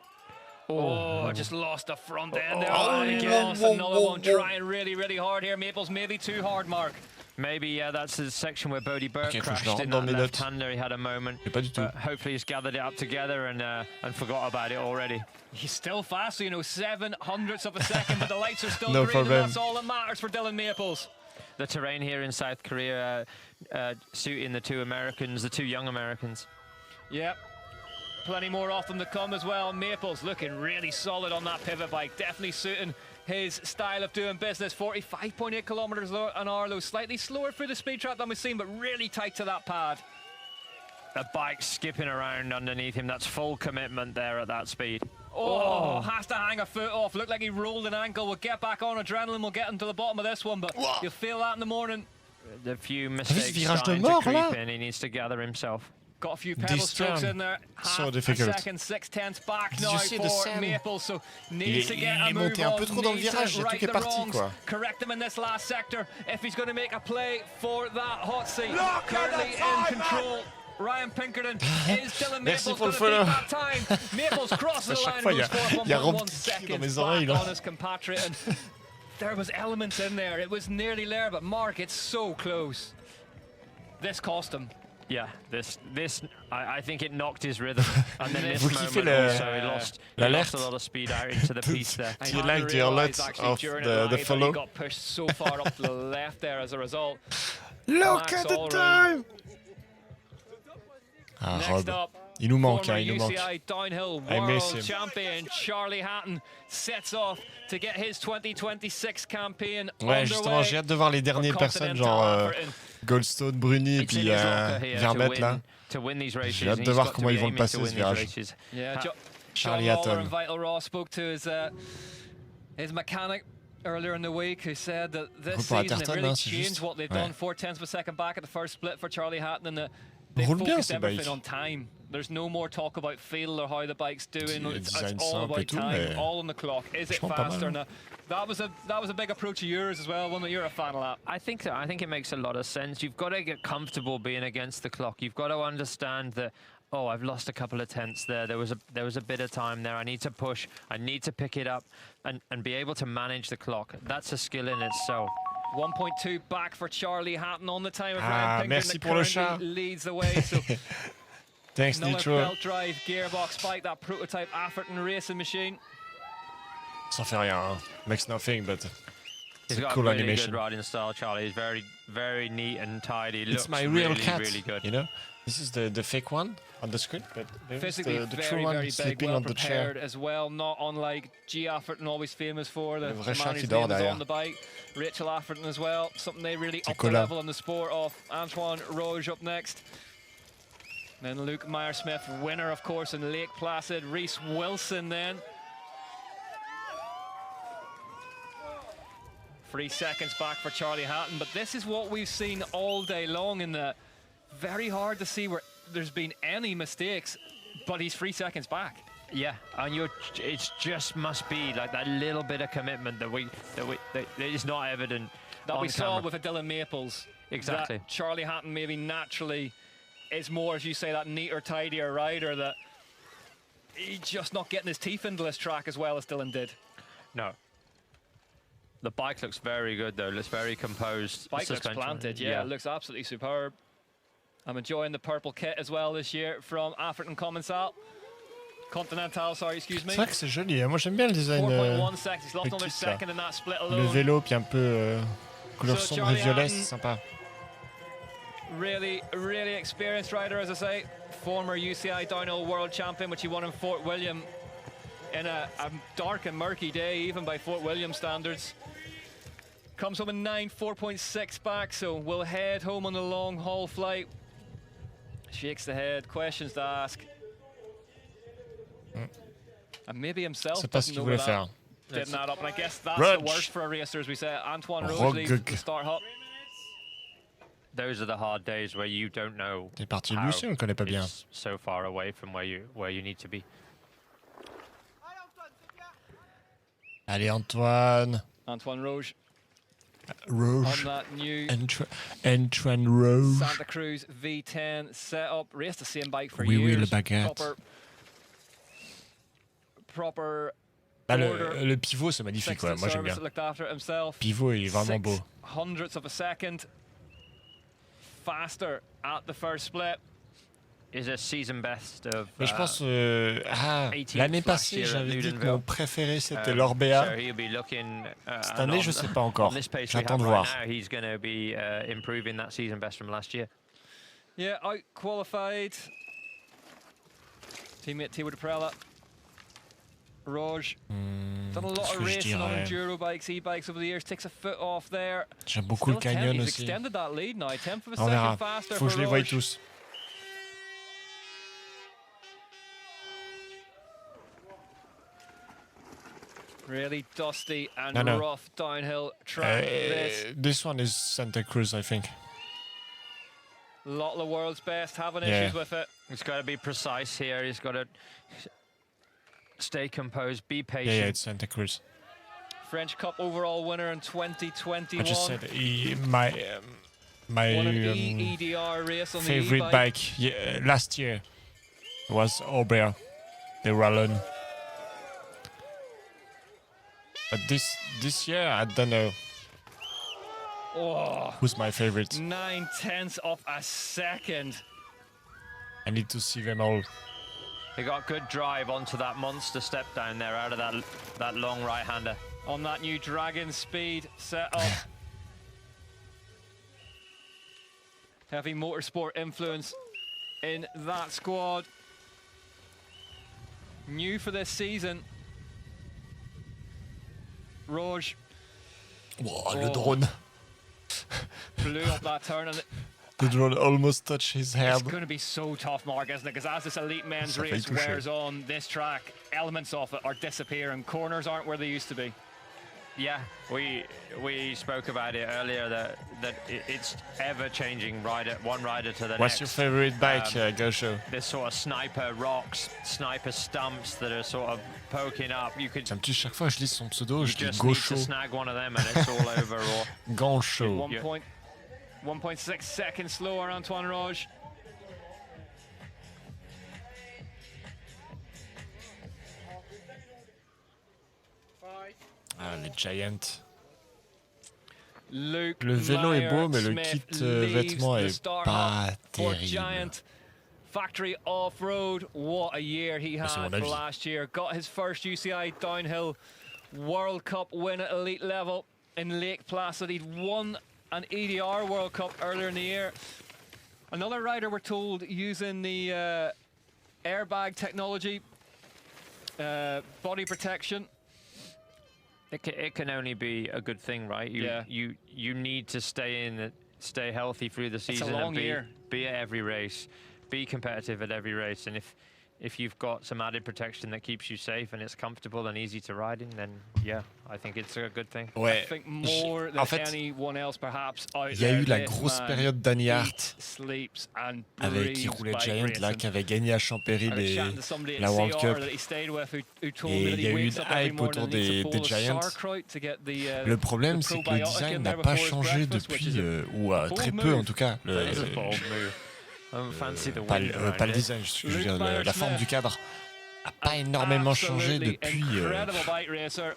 Oh, just lost the front end there. Oh, and he whoa, lost whoa, another whoa, one. whoa. Trying really, really hard here. Maples maybe too hard, Mark. Maybe, yeah, that's the section where Bodie Burke Ok, faut que je le crashed rentre in dans that mes notes. left-hander. He had a moment. Mais pas du tout. But hopefully he's gathered it up together and forgot about it already. He's still fast, so 7/100ths of a second, but the lights are still No green, and problem. that's all that matters for Dylan Maples. The terrain here in South Korea suiting the two young Americans. Yep. Plenty more off them to come as well. Maples looking really solid on that pivot bike. Definitely suiting his style of doing business. 45.8 kilometers an hour, though slightly slower through the speed trap than we've seen, but really tight to that pad. a bike skipping around underneath him. That's full commitment there at that speed. Oh, has to hang a foot off. Looked like he rolled an ankle. We'll get back on adrenaline. We'll get him to the bottom of this one, but you'll feel that in the morning. A few mistakes virage de starting mort, to là? creep in. He needs to gather himself. Got a few pedal strokes in there. So Half difficult. a second, 6/10 back now Je sais, de for Sam. Maple, so needs to get a est move monté un peu on, trop dans le needs to virage, il y a tout right qui est the parti, wrongs, quoi. correct him in this last sector if he's going to make a play for that hot seat. Look Currently at the in control. Ryan Pinkerton is Dylan Merci Maples pour going le to beat follow. that time. Maples crosses the line fois, and il y goes a- il y a 4.11 Rob qui crie dans mes seconds oreilles, back là. on his compatriot. And there was elements in there. It was nearly there, but Mark, it's so close. This cost him. Yeah, I think it knocked his rhythm. And then this Vous kiffez moment also, he lost l'alerte a lot of speed out into the piece there. Do you like the alert of the follow? He got pushed so far up to the left there as a result. Look Max at the Allred. time! Ah, Next Rob. up, Il nous manque, former hein, il nous manque. UCI Downhill I miss World him. Champion Charlie Hatton sets off to get his 2026 campaign Ouais, justement, j'ai hâte de voir les dernières personnes, genre Goldstone, Bruni et puis Vermette là. J'ai hâte de voir comment ils vont le passer ce virage. Yeah, Charlie John Lawler Hatton. and Vital Raw spoke to his mechanic earlier in the week, who said that this Pour season they've Atherton, really hein, c'est changed juste. what they've Ouais. done. 4/10 of a second back at the first split for Charlie Hatton, and they Roule bien, focused ce everything bike. on time. There's no more talk about feel or how the bike's doing. Le It's design all simple about et tout, time, mais all on the clock. Is it franchement, pas faster? mal. Now, that was a big approach of yours as well, one that you're a fan of that. I think so. I think it makes a lot of sense. You've got to get comfortable being against the clock. You've got to understand that, oh, I've lost a couple of tenths there. There was a bit of time there. I need to push. I need to pick it up and be able to manage the clock. That's a skill in itself. 1.2 back for Charlie Hatton on the time of Ah, Ryan Pinkerton merci that pour le currently chat. leads the way. So Thanks, another Nitro. belt drive gearbox bike, that prototype Atherton racing machine. Ça fait rien, hein. Makes nothing, but He's it's a got cool a really animation. good riding style, Charlie. He's very, very neat and tidy. It's Looks my real really, cat, really good. you know? This is the fake one on the screen, but there is Physically the very, true one very big, sleeping well on the chair. prepared as well, not unlike G. Atherton, always famous for the Le vrai man chat qui whose dort name is derrière. on the bike. Rachel Atherton as well, something they really up the Nicolas. level in the sport of. Antoine Roge up next. Then Luke Meyer-Smith, winner of course in Lake Placid. Reese Wilson then. 3 seconds back for Charlie Hatton, but this is what we've seen all day long in the very hard to see where there's been any mistakes, but he's 3 seconds back. Yeah, and it just must be like that little bit of commitment that is not evident. That on we saw camera. with a Dylan Maples. Exactly. That Charlie Hatton maybe naturally is more, as you say, that neater, tidier rider, that he's just not getting his teeth into this track as well as Dylan did. No. The bike looks very good though. Looks very composed. Bike looks suspension. planted, yeah, it looks absolutely superb. I'm enjoying the purple kit as well this year from Atherton Continental, sorry, excuse me. C'est vrai que c'est joli, hein. Moi j'aime bien le design. 4.1 seconds, he's lost le another kit, là. second in that split Le alone. vélo, puis un peu couleur So sombre et Charlie violet, Hatton- c'est sympa. Really, really experienced rider, as I say. Former UCI Downhill World Champion, which he won in Fort William in a dark and murky day, even by Fort William standards. Comes home in 9, 4.6 back, so we'll head home on the long haul flight. Shakes the head, questions to ask. And maybe himself C'est pas ce doesn't qu'il know where voulait that faire. didn't add up, and I guess that's Roge. the worst for a racer, as we say. Antoine Roge Roge. leads the start hop. Those are the hard days where you don't know. T'es parti de how Lucie, on le connaît pas bien. it's so far away from where you need to be. Allez Antoine. Antoine Roge Rouge. on that new Antoine Rouge. Santa Cruz V10 setup. Raced the same bike for Oui, oui, years. le baguette. Proper Ah, order. le pivot c'est magnifique, ouais. Sexton Moi j'aime bien. Service looked after it himself. Pivot il est vraiment beau. 600ths of a second faster at the first split. Is a season best of. Mais je pense 18th l'année last passée year at j'avais dit que Ludenville. mon préféré c'était l'Orbea. So he'll be looking, Cette and année on- je sais pas encore. on this pace we J'attends have de right voir. now, he's going to be improving that season best from last year. Yeah, out qualified. Teammate Thibaut Deprella. Roge. Done a lot qu'est-ce of que je racing on dirais? enduro bikes, e-bikes over the years. Takes a foot off there. J'aime beaucoup le Still 10th, canyon he's aussi. extended that lead now. 10th of a On verra. second faster Faut que je for les voie Roge. tous. Really dusty and No. rough downhill track. This one is Santa Cruz, I think. A lot of the world's best having Yeah. issues with it. He's got to be precise here. He's got to stay composed, be patient. Yeah, it's Santa Cruz. French Cup overall winner in 2021. I just said my Won an EDR race on the favorite bike last year was Aubert. They were alone. But this year, I don't know. Oh, Who's my favorite? 9/10 of a second. I need to see them all. He got good drive onto that monster step down there out of that long right-hander. On that new Dragon Speed setup. Heavy motorsport influence in that squad. New for this season. Roj. Wow, le drone. Blew up that turn. And The drone almost touched his head. it's going to be so tough, Mark, isn't it? Because as this elite men's Ça fait race toucher. wears on, this track, elements of it are disappearing. Corners aren't where they used to be. Yeah, we spoke about it earlier that it's ever changing one rider to the next. What's your favorite bike, Gosho? There's sort of sniper rocks, sniper stumps that are sort of poking up. You could Ça me tue chaque fois que je lis son pseudo, je dis just need to Gosho. snag one of them and it's all over. Or Gancho. 1.6 seconds slower, Antoine Roj. Ah, les Giants. Luke Le vélo est beau, mais le Smith kit leaves vêtements the est start pas for terrible. Giant Factory Off-Road. What a year he had C'est mon for avis. last year. Got his first UCI downhill World Cup win at elite level in Lake Placid. He'd won an EDR World Cup earlier in the year. Another rider, we're told, using the airbag technology, body protection. it can only be a good thing, right? You need to stay healthy through the season long and year. be at every race, be competitive at every race, and if you've got some added protection that keeps you safe and it's comfortable and easy to ride in, then yeah, I think it's a good thing. Ouais. I think more than En fait, anyone else perhaps out il y a there, eu la this grosse man période Danny Hart eats, sleeps and avec qui breathes roulait bike Giant là, racing. qui avait gagné à Champéry I was chatting to somebody la at World CR Cup. that he stayed with who told Et me that il y he a eu wakes une up every hype morning autour and needs a des bowl of Giants. sauerkraut to get the, Le problème, the c'est que le probiotic design in n'a there pas before his changé breakfast, which depuis, is a ou bold très peu en move. tout cas. That is a bold move. I don't fancy the Pas, wind pas around le it. design, je veux Luke dire, la forme Myers-Smith. du cadre n'a pas énormément changé Absolutely depuis. incredible bike racer.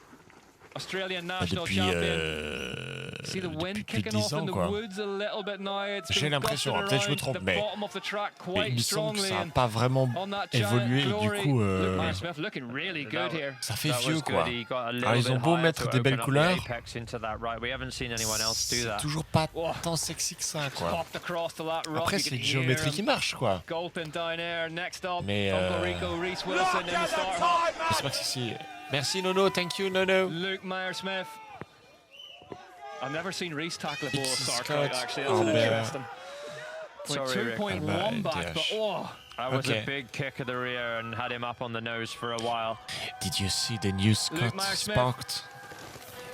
Australian national Depuis, champion. See the depuis wind plus de kicking 10 off in ans, the quoi. woods a little bit now. It's J'ai been l'impression, gusting peut-être je me around trompe, the mais bottom of the track il quite me semble que strongly, ça n'a and pas vraiment on that giant évolué. Et glory, du coup, Luke Myers-Smith looking really good here. ça fait That was vieux good. quoi. He got a little Alors ils ont bit beau higher mettre to des open belles up the couleurs, apex into that right. We haven't seen anyone else do c'est that. toujours pas Whoa. tant sexy que ça quoi. Popped across to that rock. Après You c'est can une hear géométrie him qui marche quoi. gulping down air. Next up, Mais Uncle Rico Reese Wilson in the start hop. Je sais pas si c'est. Merci Nono, thank you Nono. Luke Myers-Smith. I've never seen Reese tackle a bowl of Dixie sauerkraut, Scott, actually. That's Albert. interesting. Sorry, Rick. 2.1 back, but DH. oh. That was Okay. a big kick of the rear and had him up on the nose for a while. Did you see the new Scott Myers-Smith. Sparked?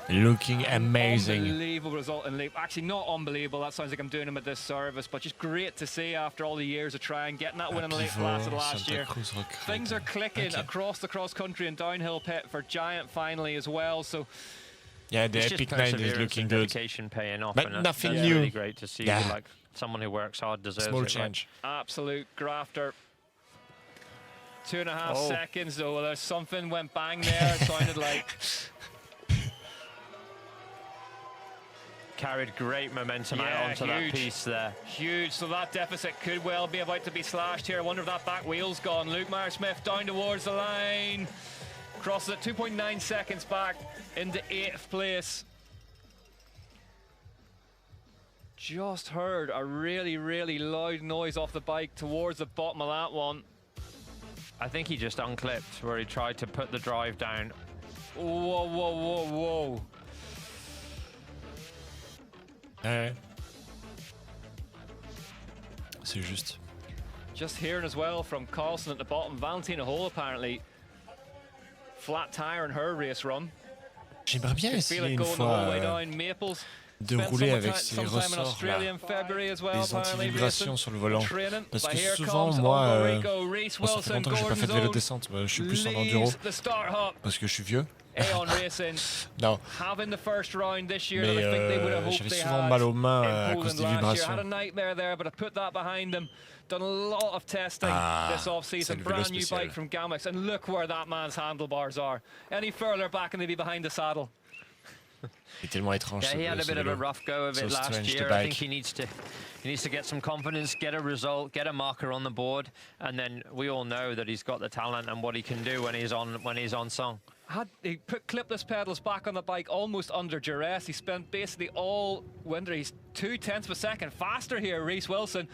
Looking amazing. Unbelievable result in Leap. Actually, not unbelievable. That sounds like I'm doing him a disservice, but just great to see after all the years of trying, getting that win in the Lake Placid last Santa year. Cruz Rock Things are Rider. clicking Okay. across the cross-country and downhill pit for Giant finally as well. So Yeah, the It's just Epic 9 is perseverance looking and good. dedication paying off, But and nothing that's new. really great to see. Yeah. Like someone who works hard deserves Small it. change. absolute grafter. 2.5 Oh. seconds though. There's something went bang there. It sounded like Carried great momentum Yeah, out onto that huge. piece there. huge. So that deficit could well be about to be slashed here. I wonder if that back wheel's gone. Luke Myers-Smith down towards the line. Crosses it 2.9 seconds back into 8th place. Just heard a really, really loud noise off the bike towards the bottom of that one. I think he just unclipped where he tried to put the drive down. Whoa, whoa, whoa, whoa. Ouais. C'est juste. Just hearing as well from Carlson at the bottom, Valentina Hall apparently flat tire in her race run. J'aimerais bien Could essayer feel it une going the fois whole way down. Maples de spent rouler some avec time- ces sometime in ressorts Australia là, in February as well, les apparently, anti-vibrations racing, sur le volant. training. Parce But que here souvent, comes moi, Uncle Rico, Reese bon, ça fait Wilson, longtemps que j'ai pas fait de vélo Gordon's descente. Je suis own, plus en enduro leaves the start hop. parce que je suis vieux. Aeon Racing Non, having the first round this year mais that I think they would have hoped j'avais they souvent had mal aux mains in à cause Poland des last year. vibrations. Had a nightmare there, but I put that behind them. Done a lot of testing this c'est off-season. le vélo Brand new spécial. bike from Gamex, and look where that man's handlebars are. Any further back and they'd be behind the saddle. C'est tellement étrange. Yeah, he had a ce bit of a vélo. rough go of So it last strange to year. I think bike. he needs to get some confidence, get a result, get a marker on the board, and then we all know that he's got the talent and what he can do when he's on song. He put clipless pedals back on the bike almost under duress. He spent basically all winter. He's 0.2 of a second faster here. Reese Wilson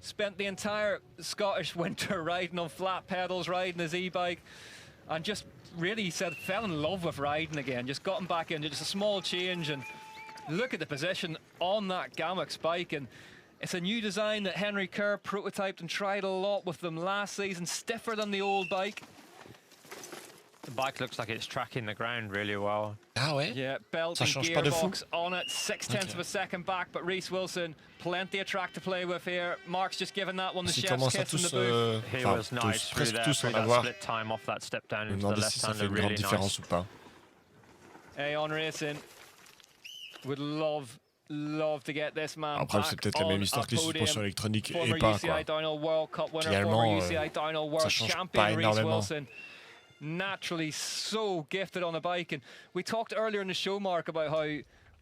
spent the entire Scottish winter riding on flat pedals, riding his e-bike, and just really, he said, fell in love with riding again. Just got him back in, just a small change, and look at the position on that Gamex bike. And it's a new design that Henry Kerr prototyped and tried a lot with them last season, stiffer than the old bike. The bike looks like it's tracking the ground really well. Ah ouais? Yeah, belt Ça and change pas de fou. gearbox on it, 0.6 of a second back, but Reese Wilson, plenty of track to play with here. Mark's just given that one the Ils chef's commencent à kiss in the tous, booth. He enfin, was nice through presque there, tous through en that avoir. split time off that step down Je me into the demandais si ça fait left-hander, une grande really différence nice. ou pas. Aeon Racing would love to get this man Après, back c'est peut-être la on même histoire a que les podium. suspensions électroniques et Former pas, UCI quoi. Downhill World Cup winner, Finalement, former UCI Downhill World ça change Champion pas Reese énormément. Wilson. Naturally so gifted on a bike, and we talked earlier in the show, Mark, about how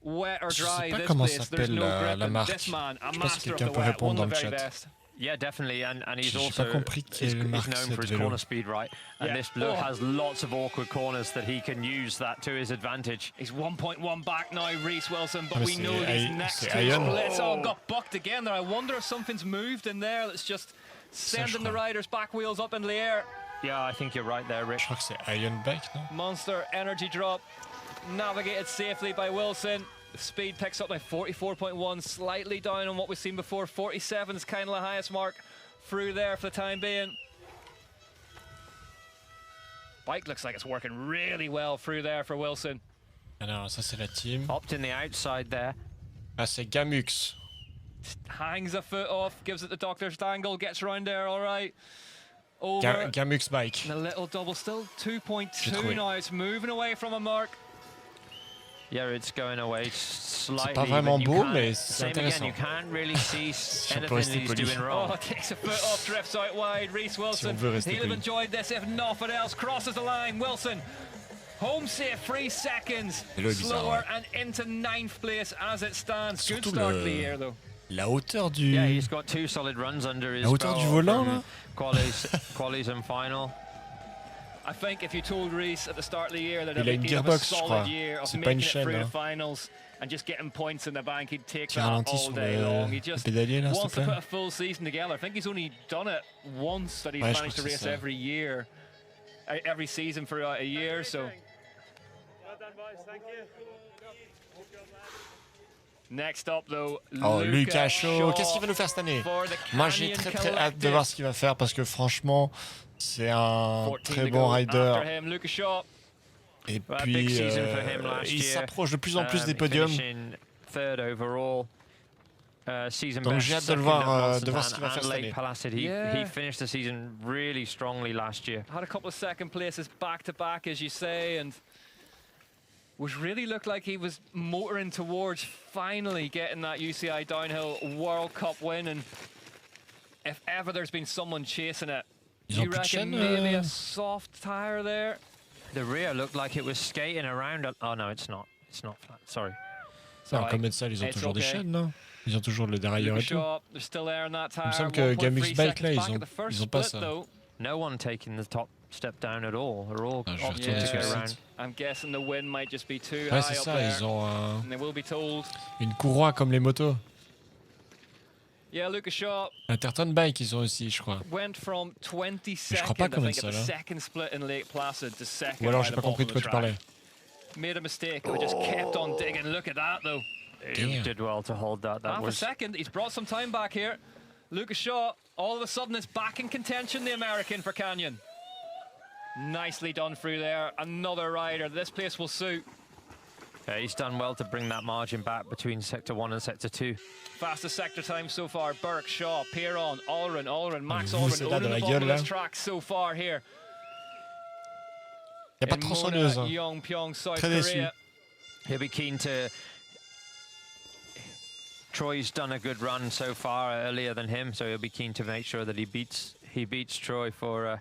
wet or Je dry sais pas this comment place. There's s'appelle no grip, la and marque. this man, a Je pense que master of quelqu'un the peut wet, répondre one dans of the le very chat. best. Yeah, definitely, and he's J'ai also pas compris he's quelle marque known c'est for his de vélo. corner speed, right? And Yeah. this look Oh. has lots of awkward corners that he can use that to his advantage. He's 1.1 back now, Reese Wilson, but Ah, we c'est know these I- next c'est two Iron. splits all got bucked again there. I wonder if something's moved in there that's just sending the crois. riders' back wheels up in the air. Yeah, I think you're right there, Rick. Je crois que c'est Iron Bike, non? Monster energy drop, navigated safely by Wilson. The speed picks up by 44.1, slightly down on what we've seen before. 47 is kind of the highest mark through there for the time being. Bike looks like it's working really well through there for Wilson. Alors, ça, c'est la team. Popped in the outside there. Ah, c'est Gamux. Hangs a foot off, gives it the doctor's dangle, gets around there all right. Over. Gamux Bike. And a little double, still J'ai 2.2 trouvé. now. It's moving away from a mark. Yeah, it's going away slightly. pas vraiment but you beau, can't- mais c'est same again, intéressant. you can't really see Si on peut anything rester he's poli. doing wrong. Oh, takes a foot off, drifts out wide. Reese Wilson, veut rester he'll have poli. enjoyed this if nothing else. Crosses the line. Wilson, home safe, 3 seconds. Vélo est bizarre, Slower ouais. and into 9th place as it stands. Good Surtout start to the year, though. la hauteur du... Yeah, he's got 2 solid runs under his La hauteur belt du volant, from là. qualies and final. I think if you told Reese at the start of the year that Il a une he'd have a gearbox, je solid crois. year of C'est pas une making it chaîne, through the hein. finals and just getting points in the bank, he'd take Qui that ralentit all sur day long. He le just pédalier, là, s'il te wants to plaît. put a full season together. I think he's only done it once that he's Ouais, je managed to crois que race c'est ça. every year, every season throughout a year. So Well done, boys. Thank you. next up, though, Oh, Lucas Shaw. Shaw Qu'est-ce qu'il va nous faire cette année? for the Moi, j'ai Canyon très hâte de Collective. voir ce qu'il va faire parce que franchement, c'est un 14 très to bon go rider. after him, Lucas Shaw. Et Well, puis, big season for him last il year. s'approche de plus en plus des He podiums. finishing 3rd overall. Season Donc best, j'ai hâte de second le voir, at de voir ce qu'il va Bonson faire cette and année. Lake Placid. He Yeah. finished the season really strongly last year. Had a couple of second places back to back, as you say, and was really looked like he was motoring towards finally getting that UCI Downhill World Cup win. And if ever there's been someone chasing it, Ils do ont you plus de reckon chaîne, maybe a soft tire there? The rear looked like it was skating around. Oh no, it's not. It's not flat. Sorry. Non, Sorry. comme ça, ils ont It's toujours des okay. chaînes, non? Ils ont toujours le dérailleur et Lucas tout. Shaw, they're still there on that tire. Il me semble que 1.3 Gamux Bike, là, seconds ils back ont- at the first ils ont pas split, ça. though. No one taking the top step down at all. They're all Ah, je vais opting retourner to sur go le around. site. I'm guessing the wind might just be too Ouais, high c'est up ça, there. ils ont And they will be told. une courroie comme les motos. Yeah, Lucas Shaw Interton Bike, ils ont aussi, je crois. went from 22nd, crois pas I qu'on ait think, ça, at the là. second split in Lake Placid to second. Ou alors by j'ai the pas compris de bottom quoi of tu the track. parlais. Made a mistake, but just kept on digging. Look at that, though. He Damn. did well to hold that. That Half a was second. He's brought some time back here. Lucas Shaw, all of a sudden, is back in contention, the American, for Canyon. Nicely done through there. Another rider. This place will suit. He's done well to bring that margin back between Sector 1 and Sector 2. Fastest sector time so far, Burke, Shaw, Piron, Allren, Max Vous, Allren, c'est là, owning dans the la bottom gueule, of this là. track so far here. Il n'y a pas de tronçonneuse. Hein. Yongpyong, South Très déçu. Korea. He'll be keen to... Troy's done a good run so far earlier than him, so he'll be keen to make sure that he beats Troy for...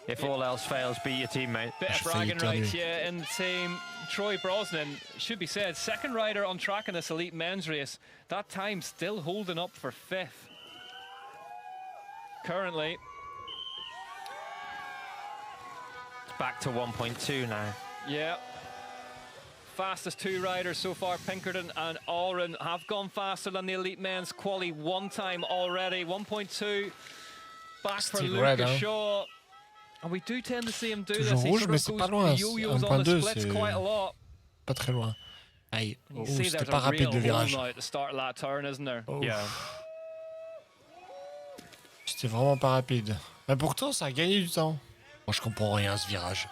if all else fails, beat your teammate. Bit of bragging rights, yeah, in the team. Troy Brosnan, should be said, second rider on track in this elite men's race. That time still holding up for 5th. Currently. It's back to 1.2 now. Yeah. Fastest 2 riders so far, Pinkerton and Allren, have gone faster than the elite men's quali one time already. 1.2 back for Lucas Shaw. And we do tend to see him do Toujours this. rouge, mais c'est pas loin. 1.2, c'est quite a lot. Pas très loin. Aïe, oh, See, c'était there's pas a rapide real le virage. hole now at the start of that turn, isn't there? Oh. Yeah. C'était vraiment pas rapide. Mais pourtant, ça a gagné du temps. Moi, je comprends rien à ce virage.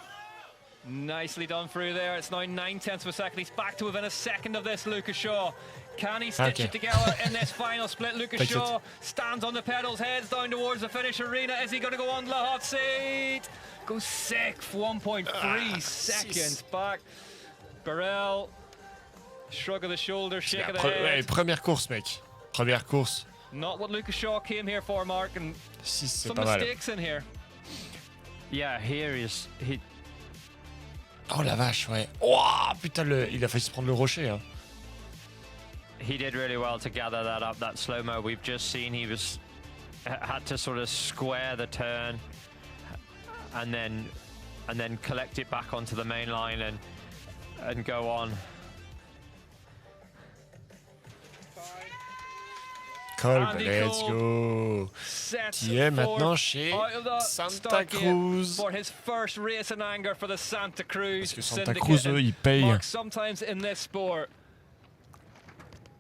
Nicely done through there. It's now 9/10 of a second. He's back to within a second of this, Lucas Shaw. Can he stitch it together in this final split? Lucas Shaw stands on the pedals, heads down towards the finish arena. Is he going to go on to the hot seat? Goes 6th, 1.3 seconds back. Burrell, shrug of the shoulders, shake of the head. Première course, mec. Première course. Not what Lucas Shaw came here for, Mark, and some mistakes in here. Yeah, here is... Oh la vache, ouais. Oh putain, il a failli se prendre le rocher. Hein. He did really well to gather that up, that slow-mo. We've just seen he had to sort of square the turn and then collect it back onto the main line and go on. Kolb, let's go. Qui est maintenant chez Santa Cruz. For his first race in anger for the Santa Cruz. Parce que Santa Cruz, eux, ils payent. Sometimes in this sport,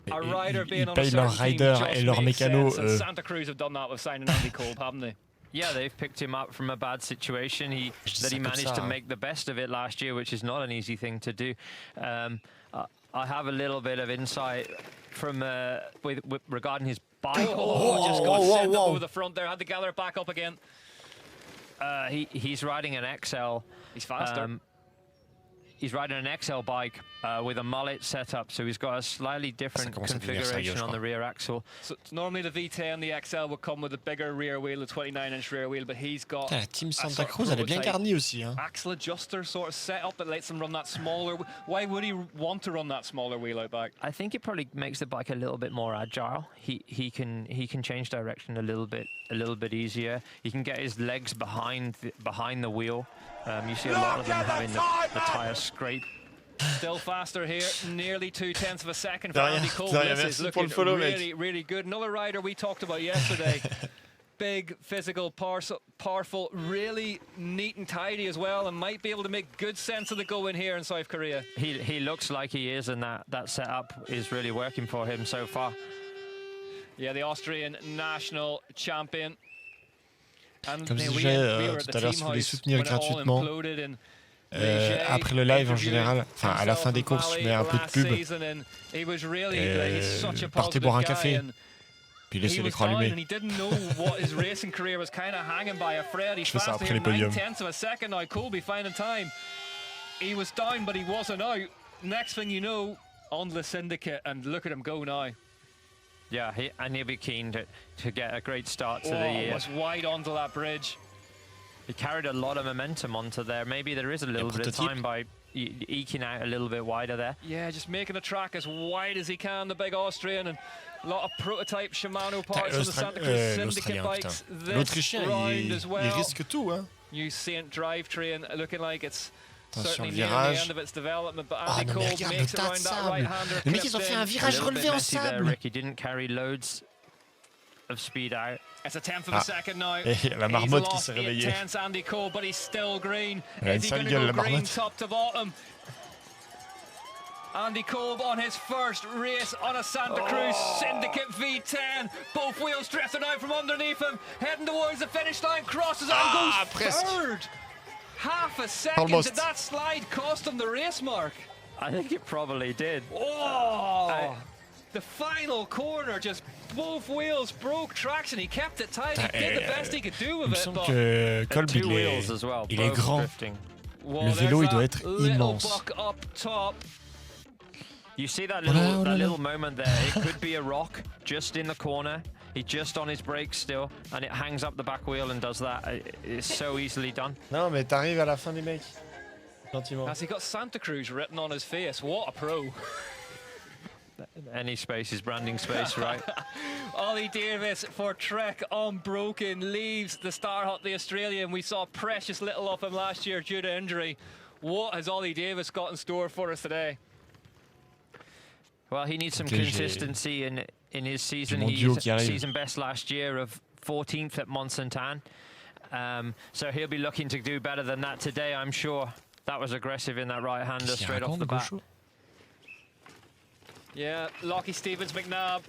ils payent leurs riders et leurs mécanos. Santa Cruz have done that with signing Andy Kolb, haven't they? Yeah, they've picked him up from a bad situation. He managed to make the best of it last year, which is not an easy thing to do. I have a little bit of insight from regarding his bike. Just got sent up over the front there. Had to gather it back up again. He's riding an XL. He's faster. He's riding an XL bike with a mullet setup, so he's got a slightly different configuration on the rear axle. So normally the V10, the XL would come with a bigger rear wheel, a 29-inch rear wheel, but he's got la team Santa Cruz, elle est bien garnie aussi. Hein. Axle adjuster sort of setup that lets him run that smaller. Why would he want to run that smaller wheel out back? I think it probably makes the bike a little bit more agile. He can change direction a little bit easier. He can get his legs behind the wheel. You see a lot of them having the tyre scrape. Still faster here, nearly 2/10 of a second for Andy Kolb. This is looking really good. Another rider we talked about yesterday. Big, physical, powerful, really neat and tidy as well, and might be able to make good sense of the go in here in South Korea. He looks like he is, and that setup is really working for him so far. Yeah, the Austrian national champion. Comme je disais tout à l'heure, si vous voulez soutenir gratuitement, après le live en général, enfin à la fin des courses, je mets un peu de pub. Partez boire un café, puis laissez l'écran allumé. Je fais ça après les podiums. He was down, but he wasn't out. Next thing you know, on the syndicate, and look at him go now. Yeah, he'll be keen to get a great start to the year. Was wide onto that bridge. He carried a lot of momentum onto there. Maybe there is a little bit of time by eking out a little bit wider there. Yeah, just making the track as wide as he can, the big Austrian, and a lot of prototype Shimano parts on the Santa Cruz syndicate bikes this round as well. Il risque tout, hein. New Saint drivetrain looking like it's certainly near the end of its development, but Andy Kolb makes it around that right-hander. Les mecs, ils ont fait un virage relevé en sable. Ricky didn't carry loads of speed out. It's a 10th of a second now. Et la marmotte qui s'est réveillée. He's lost 8/10 Andy Kolb, but he's still green. Elle a une Is he sale going gueule, to la go green marmotte. top to bottom? Andy Kolb on his first race on a Santa Cruz Syndicate V10. Both wheels drifting out from underneath him, heading towards the finish line, crosses and goes third. Half a second. Almost. Did that slide cost him the race, Mark? I think it probably did. Oh! The final corner, just both wheels broke traction. He kept it tight. He did the best he could do with Il me it. semble But que Kolb, Two il wheels as well, est both grand. drifting. well, Le vélo, there's il doit that être little immense. buck up top. You see that Oh little, là là. little moment there? It could be a rock just in the corner. He's just on his brakes still, and it hangs up the back wheel and does that. It's so easily done. Non, mais t'arrives à la fin des mecs. Gentiment. Has he got Santa Cruz written on his face? What a pro. Any space is branding space, right? Ollie Davis for Trek unbroken leaves the Star Hut, the Australian. We saw precious little of him last year due to injury. What has Ollie Davis got in store for us today? Well, he needs some Okay, consistency in his season. mon duo qui arrive. Season best last year of 14th at Mont-Saint-Anne. So he'll be looking to do better than that today, I'm sure. That was aggressive in that right-hander straight off the bat. Yeah, Lockie Stevens McNabb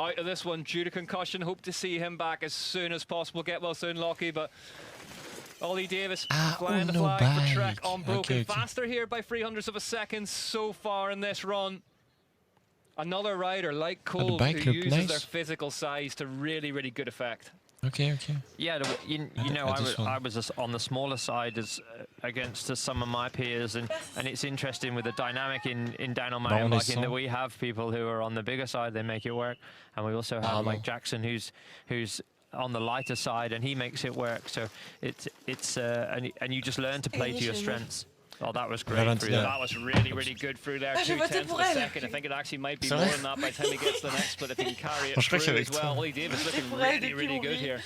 out of this one due to concussion. Hope to see him back as soon as possible. Get well soon, Lockie. But Ollie Davis flying the flag for Trek unbroken. Okay. Faster here by 300ths of a second so far in this run. Another rider like Cole bike who looked uses nice. their physical size to really, really good effect. Okay, okay. Yeah, you know, I was just on the smaller side as against some of my peers, and it's interesting with the dynamic in downhill mountain biking that we have people who are on the bigger side, they make it work, and we also have like Jackson who's on the lighter side, and he makes it work. So it's and you just learn to play to your strengths. Oh, that was great. That was really, really good through there. 2/10 of a second. I think it actually might be more than that by the time he gets to the next split if he can carry it through as well. Ollie Davis looking really, really good here.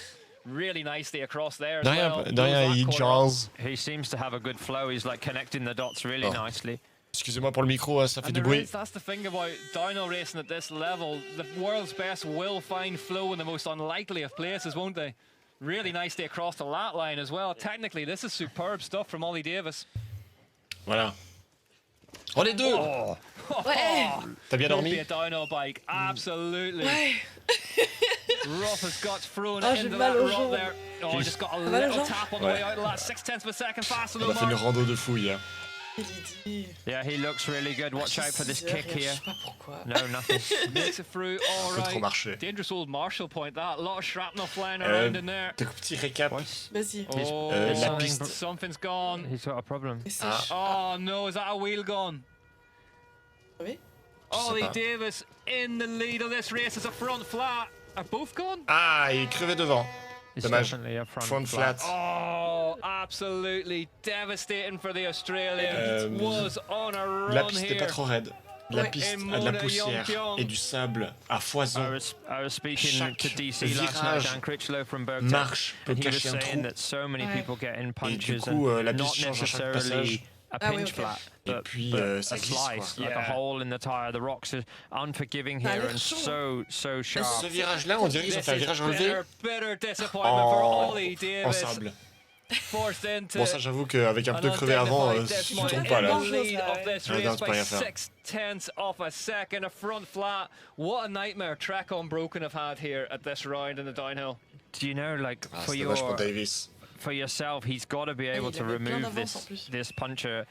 Really nicely across there as well. He seems to have a good flow. He's like connecting the dots really nicely. Excusez-moi pour le micro, ça fait du bruit. That's the thing about downhill racing at this level. The world's best will find flow in the most unlikely of places, won't they? Really nicely across the lat line as well. Technically, this is superb stuff from Ollie Davis. Voilà. Oh, les deux! Oh. Ouais. T'as bien dormi? Be a downhill bike, absolutely. Ouais. Rough has got thrown Oh, j'ai into mal that aux rut jambes. there. Oh, just got a T'as mal aux little jambes? tap on the way out of that. 0.6 of a second faster On than a fait une Mark. rando de fou hier. Yeah, he looks really good. Watch out for this kick here. Je sais pas pourquoi. No, nothing. Makes it through all Faut trop right. marcher. Dangerous old Marshall point that. A lot of shrapnel flying around in there. Petit récap. Vas-y. Oh, la piste. something's gone. He's got a problem. Oh no, is that a wheel gone? Oui. Ollie Davis in the lead of this race as a front flat. Are both gone? Ah, il est crevé devant. It's Dommage. definitely a Front flat. Oh, absolutely devastating for the Australian. Was on a run La piste n'est here. pas trop raide. La piste a de la poussière et du sable à foison. I was speaking to DC Chaque last night, virage Dan Critchlow from Bergtech, marche peut and he was cacher un saying trou. that so many people get in Et du punches coup, and la not piste change à chaque necessarily passage. a Ah oui, pinch ok. flat, Et but, puis, but ça a glisse, slice, quoi. like a hole in the tire. The rocks are unforgiving here and so sharp. Ce virage-là, on dirait qu'ils ont fait un virage enlevé bitter disappointment for Ollie en Davis. sable. Forced into Bon, ça, j'avoue qu'avec un pneu crevé avant, tu tombes pas là. lead of this Ouais, non, race c'est pas by rien à faire. 0.6 of a second. A front flat. What a nightmare Trek Unbroken have had here at this round in the downhill. Do you know, like Ah, for c'est your dommage pour Davis. for yourself, he's got to be able il to avait plein remove d'avance en plus. this puncher,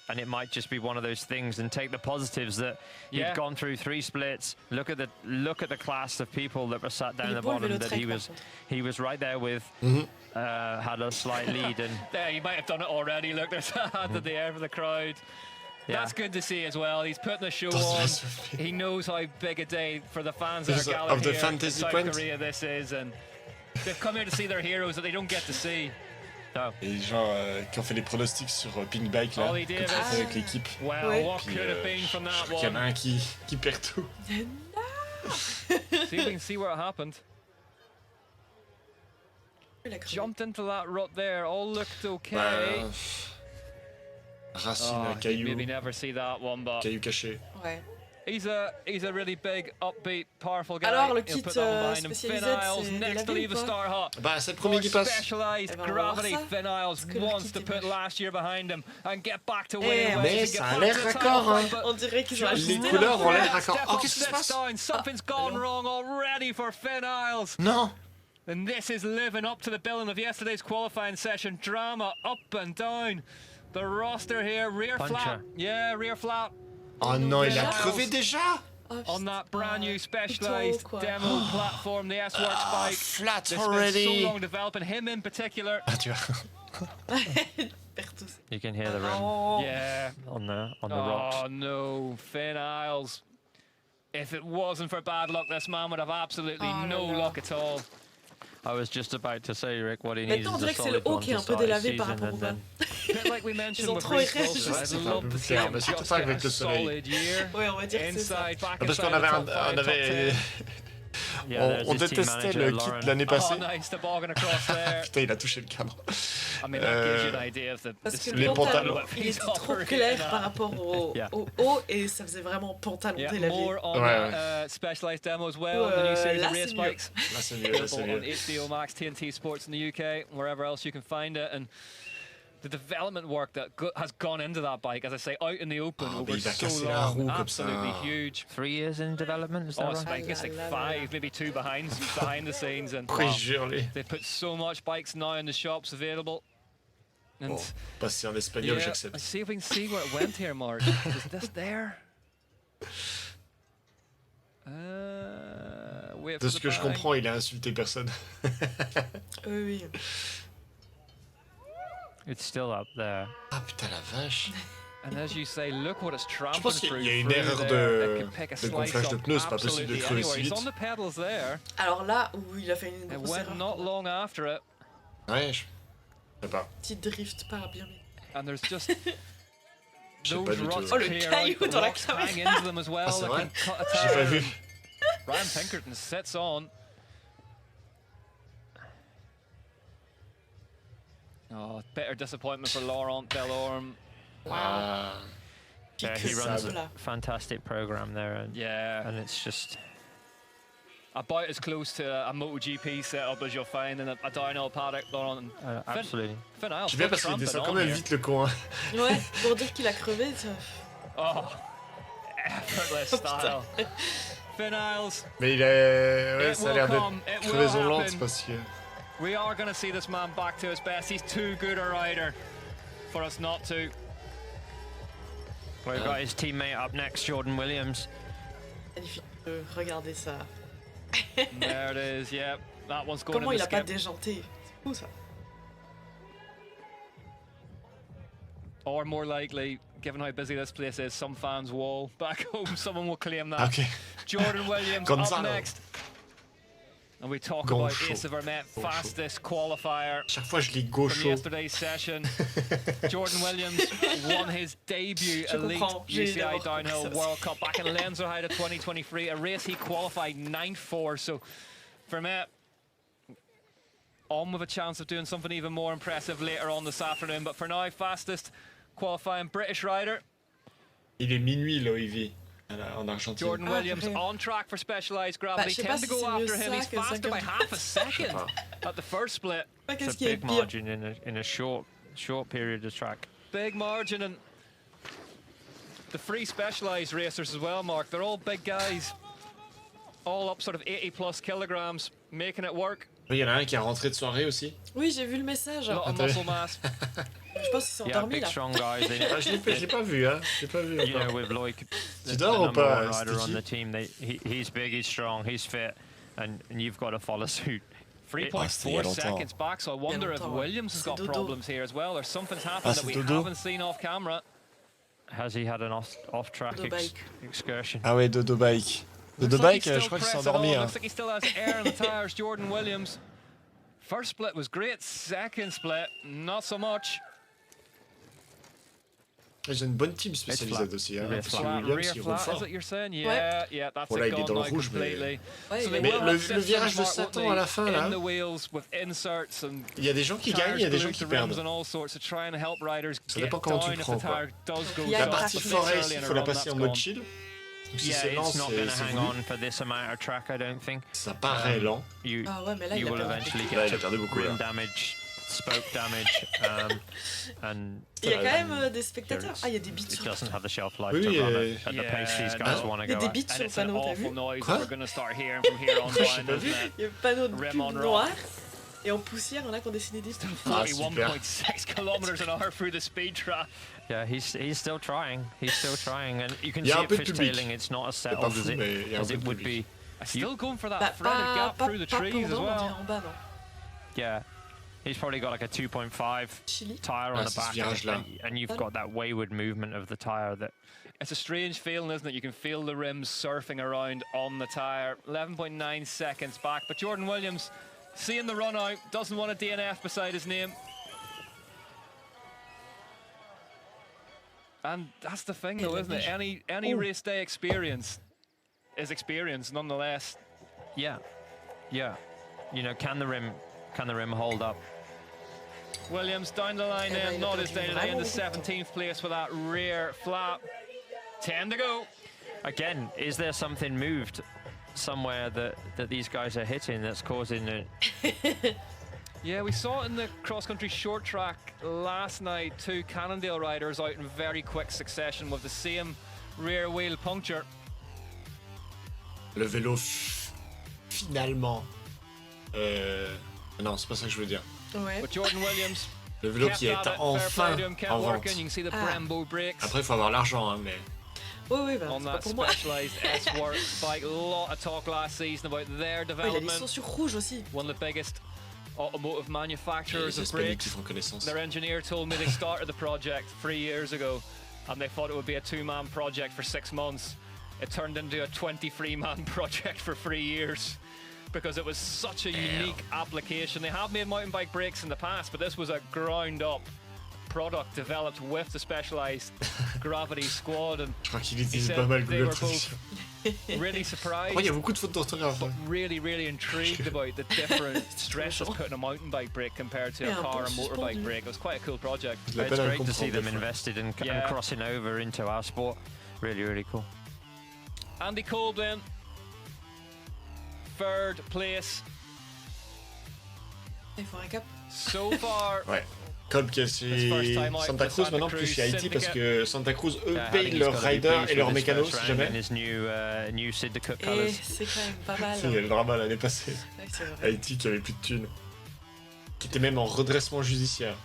and it might just be one of those things, and take the positives that Yeah. he'd gone through 3 splits. Look at the class of people that were sat down Il at est the beau, le bottom vélo that Trek, he par was contre. right there with. Had a slight lead, and There, he might have done it already. Look, there's a hand in the air for the crowd. Yeah. That's good to see as well. He's putting the show That's on. nice of me. He knows how big a day for the fans This that is are of gathered the here in fantasy South point. Korea this is, and they've come here to see their heroes that they don't get to see. no. Et les gens qui ont fait les pronostics sur Pink Bike là, Ollie comme Davis. ça, avec l'équipe. Well, Ouais. what Puis, could have been je from that crois qu'il y en a one? un qui perd tout. See if we can see what happened. Jumped into that rut there. All looked okay. Bah, racine, Oh, you'd caillou, maybe never see that one, but caillou caché. Ouais. he's a really big, upbeat, powerful guy. Alors, le He'll kit, put that one behind him. spécialisé, Finn Isles c'est next to lavé leave ou the pas? Star Hut. Bah, c'est le premier qui passe. Specialized Eh ben, on va voir gravity. ça. Finn Isles que le wants kit to est put moche. last year behind him and get back to Eh, winning mais ways. ça a l'air raccord, hein. On dirait qu'ils ont Les ajusté couleurs leur ont l'air couleur. raccord. Oh, qu'est-ce qui se passe? Something's gone wrong already for Finn Isles. Non! And this is living up to the billing of yesterday's qualifying session. Drama up and down. The roster here, rear flap. Yeah, rear flap. Oh non, il a crevé déjà. On that brand new specialized demo platform, the S-Works bike. Flat They already. spent so long developing, him in particular. Ah, tu vois. You can hear the rim. Yeah. On the rocks. Oh no, Finn Isles. If it wasn't for bad luck, this man would have absolutely no luck at all. I was just about to say, Rick, what he needs Maintenant, on is a dirait que c'est le solid haut one qui est to un peu start his délavé par season, rapport au and bas. then Bit like we mentioned Ils ont with trop Reece erré. Wilson, I'd C'est love to see clair, him mais surtout just pas get avec a le soleil. solid year. Ouais, on va dire que c'est ça. Inside, back Parce qu'on inside avait, the top five, on avait, top 10. on détestait le kit l'année passée. Oh, nice toboggan across there. Putain, il a touché le cadre. I mean, that gives you an idea of the Parce que les le pantalon, pantalons. il était trop clair par rapport au haut et ça faisait vraiment pantalon délavé. More on specialized demo as well. The new series là, of race c'est mieux. bikes. Là, c'est mieux, là, c'est Available mieux. on HBO Max, TNT Sports in the UK, wherever else you can find it. And the development work that has gone into that bike, as I say, out in the open over il va so casser la roue long, comme absolutely ça. huge. 3 years in development, is that It's right? like, it's like 5, maybe 2 behind the scenes. And Après, jure, lui. they put so much bikes now in the shops available. And Bon, passer en espagnol, let's j'accepte. see if we can see where it went here, Mark. Is this there? De ce que je comprends, il a insulté personne. Oui. It's still up there. Ah putain la vache. And as you say, look what it's Je tramping pense qu'il through. y a une through erreur there. It de can pick a de slice gonflage de up pneus, c'est pas possible de absolutely crever anywhere. si He's vite. on the pedals there. Alors là où il a fait une It grosse went erreur. not long after it. Ouais, je sais pas. Petit drift pas bien mis. And there's just Je sais those pas du ruts tout. Oh, le clear caillou out, the dans la rocks hang caméra. into them as well. Ah, c'est They vrai? can cut a J'ai pas tire. vu. Ryan Pinkerton sits on. Oh, bitter disappointment for Laurent Delorme. Ah. Yeah, he runs a fantastic program there, and Yeah. and it's just About as close to a MotoGP setup as you'll find in a downhill paddock, Laurent. absolutely. Finn Isles J'aime bien still parce qu'il tramping descend on quand même here. vite le con. Hein. Ouais, pour dire qu'il a crevé. Ça... Oh, effortless style. Finn Isles. Mais il a... Ouais, It ça a will l'air come, d'être it will crevaison lente happen. parce que... We are going to see this man back to his best. He's too good a rider for us not to. We've got his teammate up next, Jordan Williams. Magnifique. Regardez ça. There it is, yeah. That one's going Comment in il the a pas skip. déjanté? C'est fou ça. Or more likely, given how busy this place is, some fans' wall back home, someone will claim that. Ok. Jordan Williams Gonzalo. up next. And we talk Goncho. about Ace of Vermet, Goncho. fastest qualifier Chaque fois je lis from gaucho. yesterday's session. Jordan Williams won his debut Je elite comprends, j'ai UCI d'abord Downhill compris ça World Cup back in Lenzerheide 2023, a race he qualified 9th for. So Vermet on with a chance of doing something even more impressive later on this afternoon. But for now, fastest qualifying British rider. Il est minuit l'OIV en Argentine. Jordan Williams on track for Specialized Gravity. je sais 10 pas to si go c'est mieux after him. ça He's que faster by 50. half a second at the first split. Pas It's qu'est-ce a qui est big pire. margin in a short period of track. Big margin, and the three Specialized racers as well, Mark. They're all big guys. All up sort of 80 plus kilograms, making it work. Il y en a un qui est rentré de soirée aussi. Oui, j'ai vu le message. A lot of muscle mass. Je pense qu'ils sont Yeah, endormis big là. strong guys. Ah, je l'ai pas vu, hein. Je l'ai pas vu You know, encore. with Loic, Tu the dors ou number pas, one rider on Sticky? the team, he's big, he's strong, he's fit, and you've got to follow suit. 3.4 seconds back, so I wonder if longtemps, Williams has c'est got dodo. problems here as well, or something's happened that c'est we dodo. haven't seen off camera. Has he had an off-track Dodo bike. excursion? Ah ouais, Dodo Bike. Dodo Looks like Bike, he's je still crois qu'il s'est pressing endormi. on. Hein. Looks like he still has air in the tires, Jordan Williams. First split was great, second split, not so much. J'ai une bonne team spécialisée aussi. Hein. Rear Parce que flat. Williams, Rear il roule flat, is fort. it you're saying? Yeah, yeah, that's Voilà, it il est gone dans le now rouge, mais- completely. Ouais, So il they est Mais will le have systems, virage de Mark, Satan won't à la they, fin, là. in the wheels with inserts and Il y a des gens qui gagnent, il y a des gens qui tires glued to perdent. rims and all sorts to try and help riders Ça get dépend comment tu down le if prends, the quoi. tire does go Il y a La une down. partie traction Early forest, in il a faut la run, passer that's en mode gone. chill. Donc si Yeah, c'est lent, it's not going to c'est hang voulu. on for this amount of track, I don't think. Ça paraît lent. You, Ah ouais, mais là, you il a will perdu. eventually Là, get il a perdu beaucoup, rim là. damage spoke damage, and Il y a quand même des spectateurs. Ah, il y a des bits it sur le doesn't have the shelf life Oui, to run oui, at the pace these guys want to Il y a go des at. bits sur le It's an panneau, t'as vu? awful noise Quoi? that we're going to start hearing from here on down, isn't it? Il y a un panneau de Rim pub on rock. noir et en poussière, il y en a qui ont dessiné des trucs. Ah, super. 41.6 kilometers an hour through the speed trap. Yeah, he's still trying. He's still trying, and you can Il y see a un it peu de public. fishtailing. It's not as C'est settled pas fou, as mais il y a un peu it de would public. be. Still going for Bah, that threaded gap pas through the pendant, trees as on dirait well. en bas, non? Yeah, he's probably got like a 2.5 Chili. tire Ah, on the c'est ce back, virage-là. and you've got that wayward movement of the tire that. It's a strange feeling, isn't it? You can feel the rims surfing around on the tyre. 11.9 seconds back, but Jordan Williams, seeing the run out, doesn't want a DNF beside his name. And that's the thing, though, isn't it? Any race day experience is experience, nonetheless. Yeah, yeah. You know, can the rim hold up? Williams down the line then, not his day today, in the 17th place with that rear flap. 10 to go. Again, is there something moved somewhere that these guys are hitting that's causing it? Yeah, we saw it in the cross-country short track last night. 2 Cannondale riders out in very quick succession with the same rear wheel puncture. Le vélo finalement. Non, c'est pas ça que je veux dire. Ouais. But Jordan Williams Le vélo kept qui est at it. Fair enfin play to him, kept en vente. working. You can see the Ah. Brembo brakes. Après, il faut avoir l'argent, hein, mais. Oui, oui, bah, On c'est pas that pour moi. specialised S-Work bike, a lot of talk last season about their Oh, il a development. les sur rouge aussi. One of the biggest automotive Les manufacturers of Espagnols qui brakes. font connaissance. Their engineer told me they started the project 3 years ago and they thought it would be a 2-man project for 6 months. It turned into a 23-man project for 3 years because it was such a unique application. They have made mountain bike brakes in the past, but this was a ground-up product developed with the specialized Gravity Squad, and Je crois qu'il he utilise said pas mal they Google were Traduction. both really surprised, Oh, il y a beaucoup de fautes d'orthographe. but really intrigued about the different stresses put in a mountain bike brake compared to a Yeah, car but and it's motorbike just brake. It was quite a cool project. Je l'appelle It's à le great to see comprendre, them des fois. invested and Yeah. crossing over into our sport. Really cool. Andy Kolb then, 3rd place Il faut un cap. so far. Ouais. Kolb qui est His first chez time out Santa for Cruz Santa maintenant, Cruz plus chez Haïti, parce Syndicate. que Santa Cruz, eux, Yeah, I payent think he's leurs gotta be riders pleased et with leurs his mécanos, first si round jamais. in his new syndicate Et colours. c'est quand même pas mal. Il y a le drama l'année passée. Ouais, c'est vrai. Haïti qui avait plus de thunes. Qui était même en redressement judiciaire.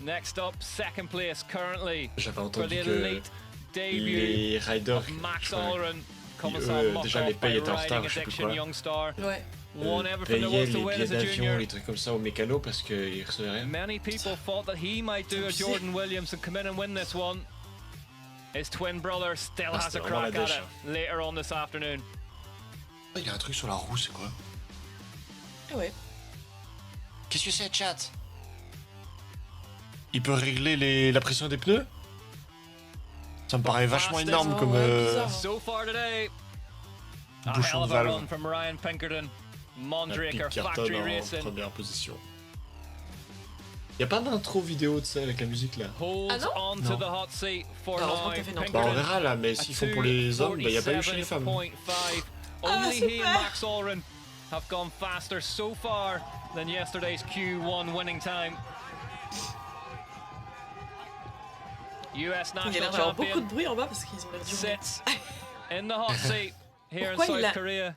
Next up, 2nd place currently J'avais for entendu the que elite debut les riders, of Max je crois, Allren. Coming déjà les by payes étaient en riding retard, je sais plus addiction quoi. young star. Ouais. Won everything there payaient was to les win billets as a d'avion, junior. les trucs comme ça aux mécanos parce qu'ils recevaient rien. Many people thought that he might do a Jordan Williams and come in and win this one. His twin brother still Ah, has a c'était vraiment crack la at dèche, it later on this afternoon. Oh, il y a un truc sur la roue, c'est quoi? Ouais. Qu'est-ce que c'est, chat? Il peut régler la pression des pneus? Ça me paraît vachement Fastest énorme comme. bizarre. So far today, a Bouchon hell of de a valve. run from Ryan Pinkerton. La Mondraker pique cartonne Factory en Racing première position. Y a pas d'intro vidéo de ça avec la musique là? holds Ah non? on Non. to the hot seat for Heureusement now. que t'as fait une intro. Bah on Pinkerton verra là, mais s'ils font pour les hommes, bah y a pas eu chez les femmes. 2:47.5. Ah, Only he and super. Max Allren have gone faster so far than yesterday's Q1 winning time. US Il y a national l'air d'avoir beaucoup de champion bruit en bas parce qu'ils ont l'air durs. sits in the hot seat here in Pourquoi il South a- Korea.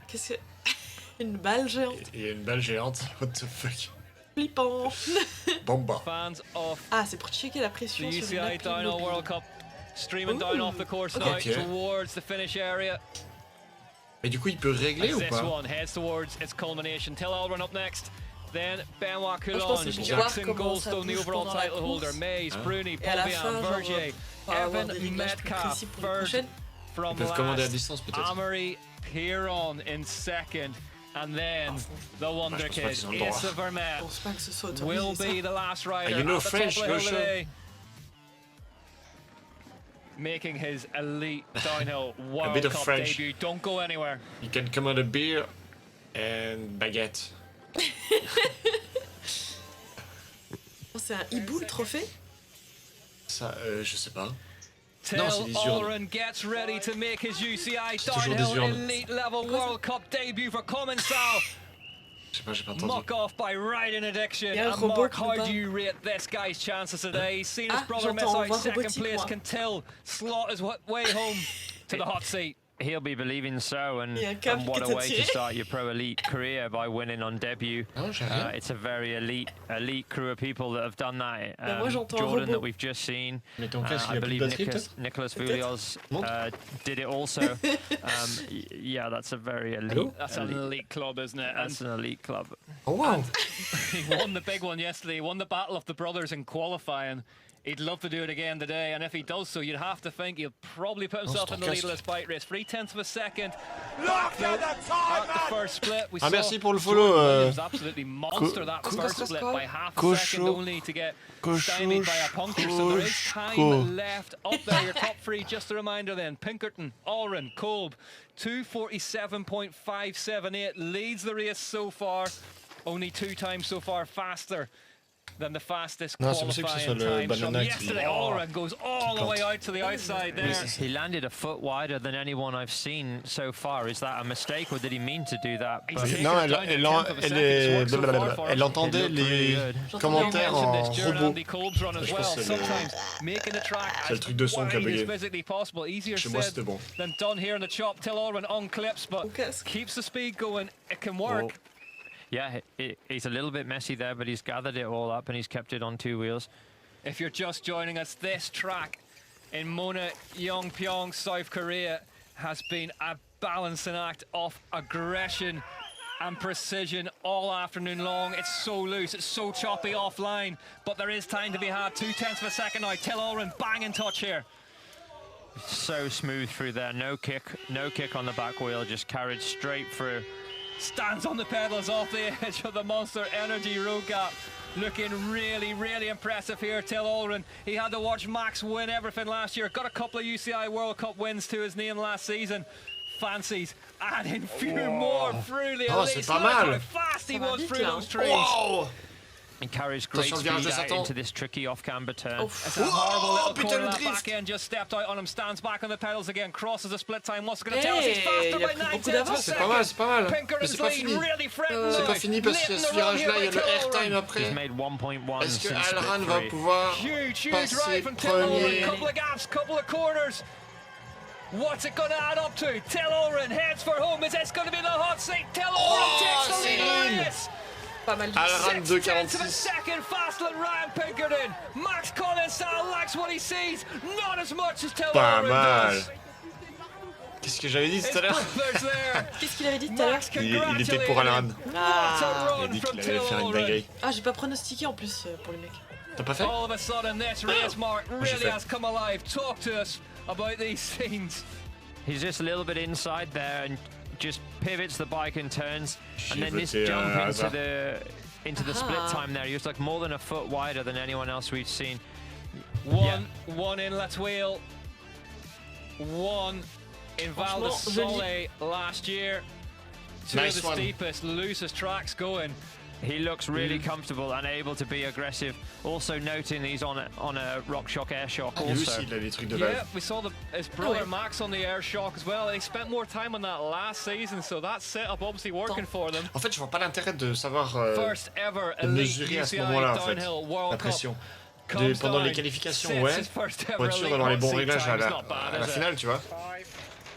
Qu'est-ce que. Une balle géante. Il y a une balle géante, what the fuck. Flippant. Bomba. Fans of Ah, c'est pour checker la the pression sur UCI une appli Downhill mobile. World Cup streaming down off the course now Okay. towards the finish area. Mais du coup, il peut régler As ou this pas? one heads towards its culmination. Till Aldrin up next. Then Benoit je pense Coulon, que c'est pour Jackson voir comment ça Goldstone, the bouge overall pendant la title holder, course. Mays, Hein? Bruni, Et à la Polbian, fin, genre, Vergier, pour avoir des Evan réglages plus Metcalf, précis pour les third prochaines. Ils from peuvent commander à last. distance peut-être. Amory Piron in second. And then the Wonder je pense pas Kid, qu'ils ont le droit. Issa Je Vermette, pense pas que ce soit will autorisé. be the last rider you know at the French, top of the hill Gosha? today, making his elite downhill World bit of Cup French. debut. Don't go anywhere. You can command a beer and baguette. Oh, c'est un hibou le trophée? Ça, je sais pas. Non, c'est Till des urnes. Allren gets ready to make his UCI C'est toujours des Downhill urnes. Elite Level World Cup debut for Commensal. Je sais pas, j'ai pas entendu. Muck off by riding addiction. Il y a un And robot Mark, qui how nous do you rate this guy's chances today? He's seen his Ah, brother miss j'entends, out voix second robotique, place. moi. Can Till slot his way home to the hot seat? He'll be believing so, and, Il y a un câble and what qui a t'a way tiré. to start your pro elite career by winning on debut. Non, j'ai rien. It's a very elite crew of people that have done that. moi, j'entends un Jordan robot. that we've just seen. Mais ton casque, il I a plus de believe batterie, Nicholas Peut-être. Voulios Montre. did it also. Yeah, that's a very elite. Hello? That's an elite club, isn't it? That's an elite club. Oh wow. He won the big one yesterday. He won the Battle of the Brothers in qualifying. He'd love to do it again today, and if he does so, you'd have to think he'll probably put himself in the lead of this bike race. 0.3 of a second. Look at the first split. We Ah, saw merci pour le follow. Jordan Williams absolutely monster that first split by half a second, Cochon. only to get stymied by a puncture. So there is time left up there. Your top three, just a reminder then: Pinkerton, Allren, Kolb. 2:47.578 leads the race so far. Only 2 times so far faster than the fastest Non, c'est possible que ce soit qualifying le times from banana qui... yesterday. Allren goes all the way out to the outside there. He landed a foot wider than anyone I've seen so far. Is that a mistake, or did he mean to do that? He's But taken Non, it down to a tenth of a second. It's worked so far for him. elle entendait It looked really les good. commentaires en Mentioned this during robot. Andy Kolb's run as Je well. pense que c'est le- Sometimes making the track C'est le as truc de son qui a wide as bugué. physically possible. Easier Chez moi, said c'était bon. than done here in the chop. Till Allren on clips, but Au casque. keeps the speed going. It can work. Oh. Yeah, he's a little bit messy there, but he's gathered it all up and he's kept it on 2 wheels. If you're just joining us, this track in Mona, Yongpyong, South Korea has been a balancing act of aggression and precision all afternoon long. It's so loose, it's so choppy offline, but there is time to be had. 0.2 of a second now. Till Allren bang in touch here. So smooth through there, no kick on the back wheel, just carried straight through. Stands on the pedals off the edge of the Monster Energy road gap. Looking really, really impressive here, Till Allren. He had to watch Max win everything last year. Got a couple of UCI World Cup wins to his name last season. Fancies adding few more through the Oh, elites. c'est pas Look mal. how fast he Ça va was vite, through là. those trees. Wow. He carries great Attention, le virage speed de out Satan. into this tricky off-camber turn. It's a horrible little putain, corner. le That drift. back end just stepped out on him. Stands back on the pedals again. Crosses the split time. What's it going to tell us? He's Hey, faster il a by pris 9 beaucoup tenths of a d'avance. C'est pas mal, second. c'est pas mal. Mais Pinkerton's c'est pas lead fini. really threatened C'est now. pas fini parce qu'il y a ce Leading the run virage-là, il y a here le by airtime Till Allren. He's après. made 1.1 Est-ce que since split Alran va 3. pouvoir Huge passer ride from Till Allren. premier? Couple of gaps, couple of corners. What's it going to add up to? Till Allren heads for home. Is this going to be the hot seat? Till Allren takes the lead in the race. Pas mal. Alran 6 tenths of a 2,46. second faster than Ryan Pinkerton. Max Collinsall likes what he sees, not as much as Till Pas Allren mal. does. Qu'est-ce que j'avais dit His tout à l'heure? brothers there. Qu'est-ce qu'il avait dit tout à l'heure? Max Il était pour Alran. congratulating him. Ah. What a Il a run dit from qu'il Till allait faire une Allren. dinguerie. Ah, j'ai pas pronostiqué en plus pour les mecs. T'as pas fait? All of a sudden, this race, Mark, j'ai really fait. has come alive. Talk to us about these scenes. He's just a little bit inside there and just pivots the bike and turns. And then this voté, jump hasard. into the split time there. He was like more than a foot wider than anyone else we've seen. One inlet wheel, one in Val de Franchement, Sole last year. Two Nice of the one. steepest, loosest tracks going. He looks really comfortable and able to be aggressive. Also noting he's on a RockShox Airshock Lui also. aussi, il a des trucs de Yeah, base. we saw his brother ouais. Max on the air shock as well. They spent more time on that last season, so that setup obviously working for them. En fait, je vois pas l'intérêt de savoir First ever de elite mesurer à ce UCI moment-là, en fait, downhill World la Cup. pression. Comes Pendant les down, qualifications, sets ouais, his first ever pour être sûr elite d'avoir les hot bons seat réglages time. à It's not bad, la is it? finale, tu vois.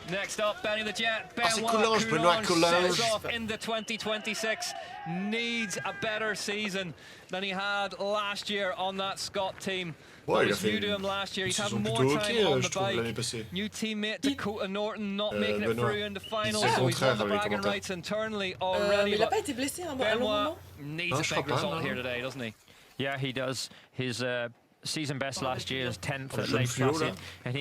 Next up, Benny the Jet, Ah, c'est Benoit Benoît Coulange. sets off into 2026. Needs a better season than he had last year on that Scott team. Ouais, What il a was fait new to une him last year. He's had saison more plutôt time ok, on je the trouve, l'année bike. passée. New teammate Dakota Norton not making it Benoît. through in the final, C'est le so he's won contraire the avec les bragging commentaires. rights internally Mais already. il a but pas été blessé à un long Benoit moment. needs Non, a je big crois pas, result non, here non. today, doesn't he? Yeah, he does. His season best last year is 10th at jeune Lake fluo, Placid, là. and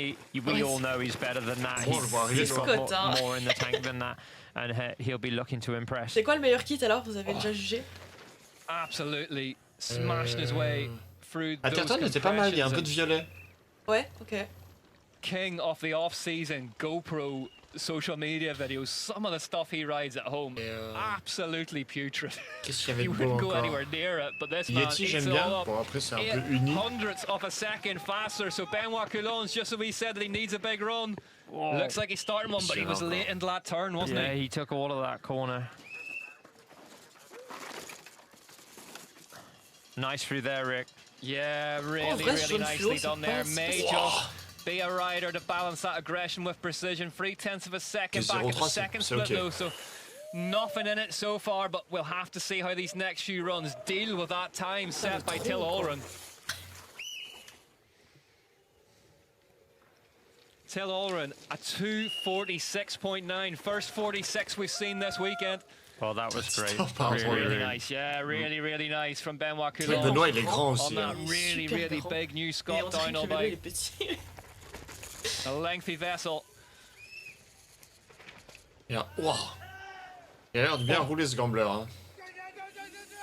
we all know he's better than that. Bon, je vois arriver, He's je got vois. Scott, hein. more in the tank than that, and he'll be looking to impress. C'est quoi le meilleur kit alors? Vous avez déjà jugé? Absolutely smashed his way through those Atherton était pas mal, il y a un peu de compressions violet. Ouais, ok. king of the off-season GoPro social media videos. Some of the stuff he rides at home, absolutely putrid. You wouldn't go anywhere near it, but this man Yeti, eats j'aime it bien. all up. Bon, après, c'est un peu uni. 0.08 of a second faster, so Benoit Coulonge, just so he said that he needs a big run. Looks like he's starting one, but he was late into that turn, wasn't he? Yeah, he took all of that corner. Nice through there, Rick. Yeah, really nicely done there. May just be a rider to balance that aggression with precision. 0.3 of a second back at the second split though, so nothing in it so far, but we'll have to see how these next few runs deal with that time set by Till Olren. Till Olren, a 2:46.9, first 46 we've seen this weekend. Well, that was great. Really nice, yeah, really nice from Benoit Coulonge. Benoit, il est grand On aussi. that really big new Scott downhill bike. A lengthy vessel. Yeah. Wow. Il a l'air de bien rouler ce gambler. Hein.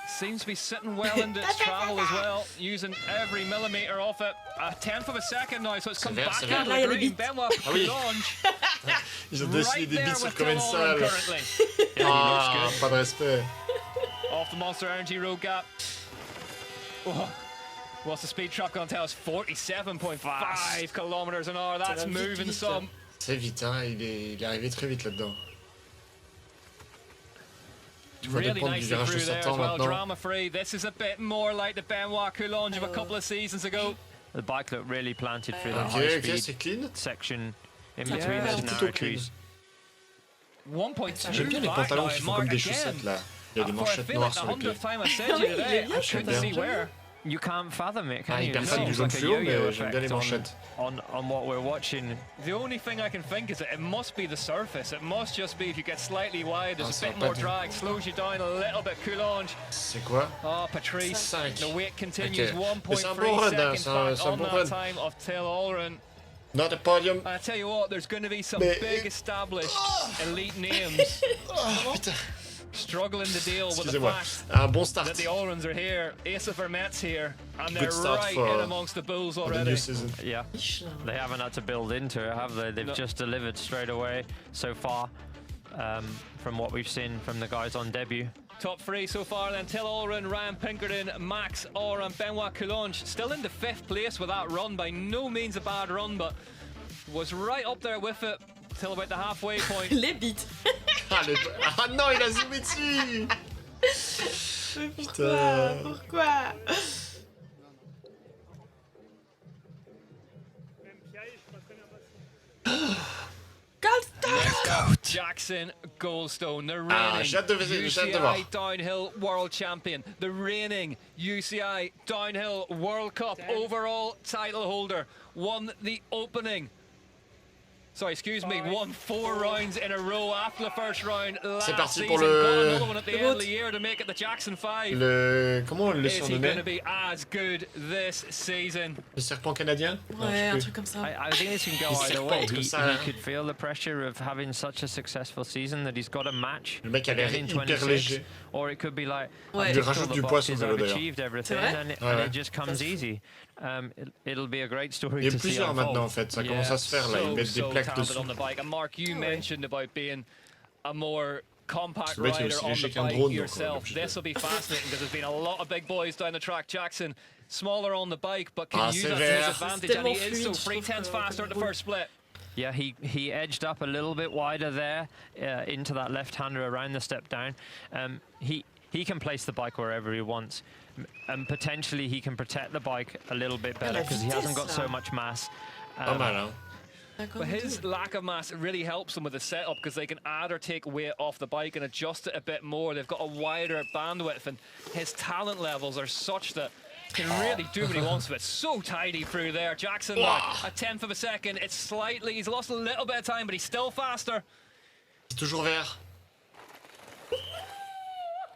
Seems to be sitting well into its travel as well, using every millimetre of it. A 1/10 of a second now, so it's come back into the green. Benoit Coulonge. Ils ont dessiné des bits sur combien de salles. Ah, pas de respect. Off the Monster Energy road gap. Oh. What's the speed truck going to tell us? 47.5 kilometers an hour. That's moving some. C'est vite, hein. Il est arrivé très vite là-dedans. Really nicely through there as well, drama free. This is a bit more like the Benoit Coulonge of a couple of seasons ago. The bike looked really planted through the high speed section in between those narrow trees. 1.2. J'aime bien les pantalons qui font comme des chaussettes là. Il y a des manchettes noires sur les pieds. J'aime bien. You can't fathom it, can you? Il personne du jaune fluo, mais j'aime bien les manchettes. On what we're watching. The only thing I can think is that it must be the surface. It must just be if you get slightly wide, there's a bit more drag, slows you down a little bit. Coulonge. C'est quoi? Oh, Patrice. The wait continues. 1.3 seconds back on that time of Till Olren. Not a podium. I tell you what, there's going to be some big established elite names. Struggling to deal with the fact that the Olrens are here, Asa Vermet's here, and they're right in amongst the bulls already. Yeah, they haven't had to build into it, have they? They've just delivered straight away so far from what we've seen from the guys on debut. Top three so far then, Till Olren, Ryan Pinkerton, Max Orr and Benoit Coulonge. Still in the 5th place with that run, by no means a bad run, but was right up there with it till about the halfway point. Les bites. Ah non, il a zoomé dessus. Pourquoi? Jackson Goldstone, the reigning UCI Downhill World Champion, the reigning UCI Downhill World Cup overall title holder, won the opening. Sorry, excuse me, won 4 rounds in a row after the first round last season. Got another one at the end of the year to make it the Jackson 5. Comment on le surnommait? Is he going to be as good this season? Le serpent canadien? Ouais, un truc comme ça. I think this can go either way. He could feel the pressure of having such a successful season that he's got a match. Le mec a l'air hyper léger. Or it could be like, il rajoute du poids sur le vélo d'ailleurs. I've achieved everything and it just comes easy. It'll be a great story to see. Il y a plusieurs maintenant en fait, ça commence à se faire là, ils mettent des plaques dessus. On the bike. And Mark, you mentioned about being a more compact rider on the bike yourself. This will be fascinating because there's been a lot of big boys down the track. Jackson, smaller on the bike, but can use that to his advantage, and he is so 3/10 faster at the first split. Yeah, he edged up a little bit wider there into that left-hander around the step down. He can place the bike wherever he wants, and potentially he can protect the bike a little bit better because he hasn't got so much mass. But his lack of mass really helps them with the setup because they can add or take weight off the bike and adjust it a bit more. They've got a wider bandwidth, and his talent levels are such that he can really do what he wants with it. So tidy through there. Jackson, a 1/10 of a second. It's slightly, he's lost a little bit of time, but he's still faster. C'est toujours vert.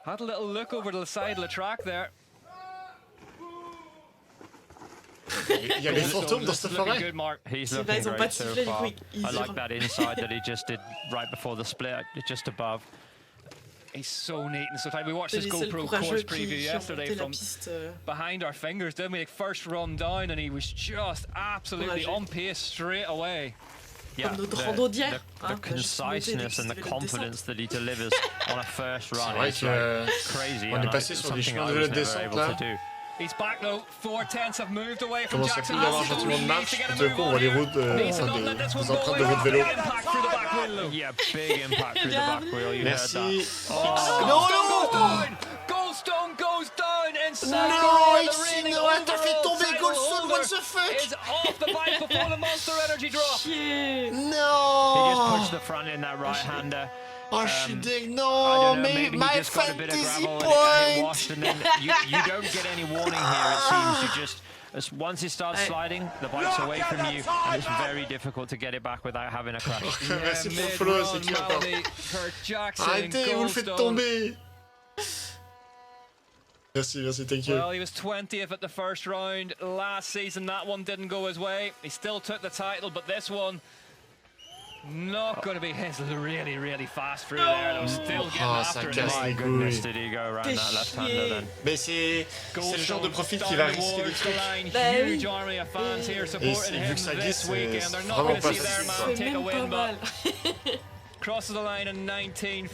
Had a little look over to the side of the track there. Il y a des fantômes dans cette forêt. He's looking great so far. I like that inside that he just did right before the split, just above. He's so neat and so tight. We watched C'est his les seuls GoPro courageux course preview qui ont yesterday monté la from piste. behind our fingers, didn't we? Like first run down, and he was just absolutely Courageux. on pace straight away. Yeah, Comme notre rando d'hier. the conciseness and the confidence that he delivers on a first run vrai is que, like crazy. on est and passé sur des something chemins I de was vélo de never descente able là. to do. He's back though. 4/10 have moved away from Comment ça Jackson. coule d'avoir un champion de marche, tout à coup on voit les routes, enfin, des empreintes de route vélo. Impact through the back wheel. Yeah, big impact through the back wheel. You Merci. heard that. Oh. Goldstone goes down inside. Non, Corée, the Ixi, reigning non, t'as fait overall tomber title Goldstone, holder, what the fuck? is off the bike before the Monster Energy drop. He just Non. pushed the front in that right-hander. Oh, je suis deg. I Non, don't know, mais maybe he my just got a bit of fantasy gravel and it point. washed, and then you don't get any warning here, it seems. You just, once it starts sliding, the bike's away from you, and it's very difficult to get it back without having a crash. Merci pour le follow, c'est qui encore? Arrêtez, vous le faites tomber. Merci, thank you. Well, he was 20th at the first round last season. That one didn't go his way. He still took the title, but this one not going to be his. Really, really fast through there. And I'm still getting after it. casse My les goodness, couilles. did he go around that left-hander then? Mais c'est le genre de profil qui va risquer des trucs. Huge army of fans here supporting him vu que ça glisse, this weekend. They're not vraiment going to pas see their facile, man ça. take a win, but mal. crosses the line in 19th.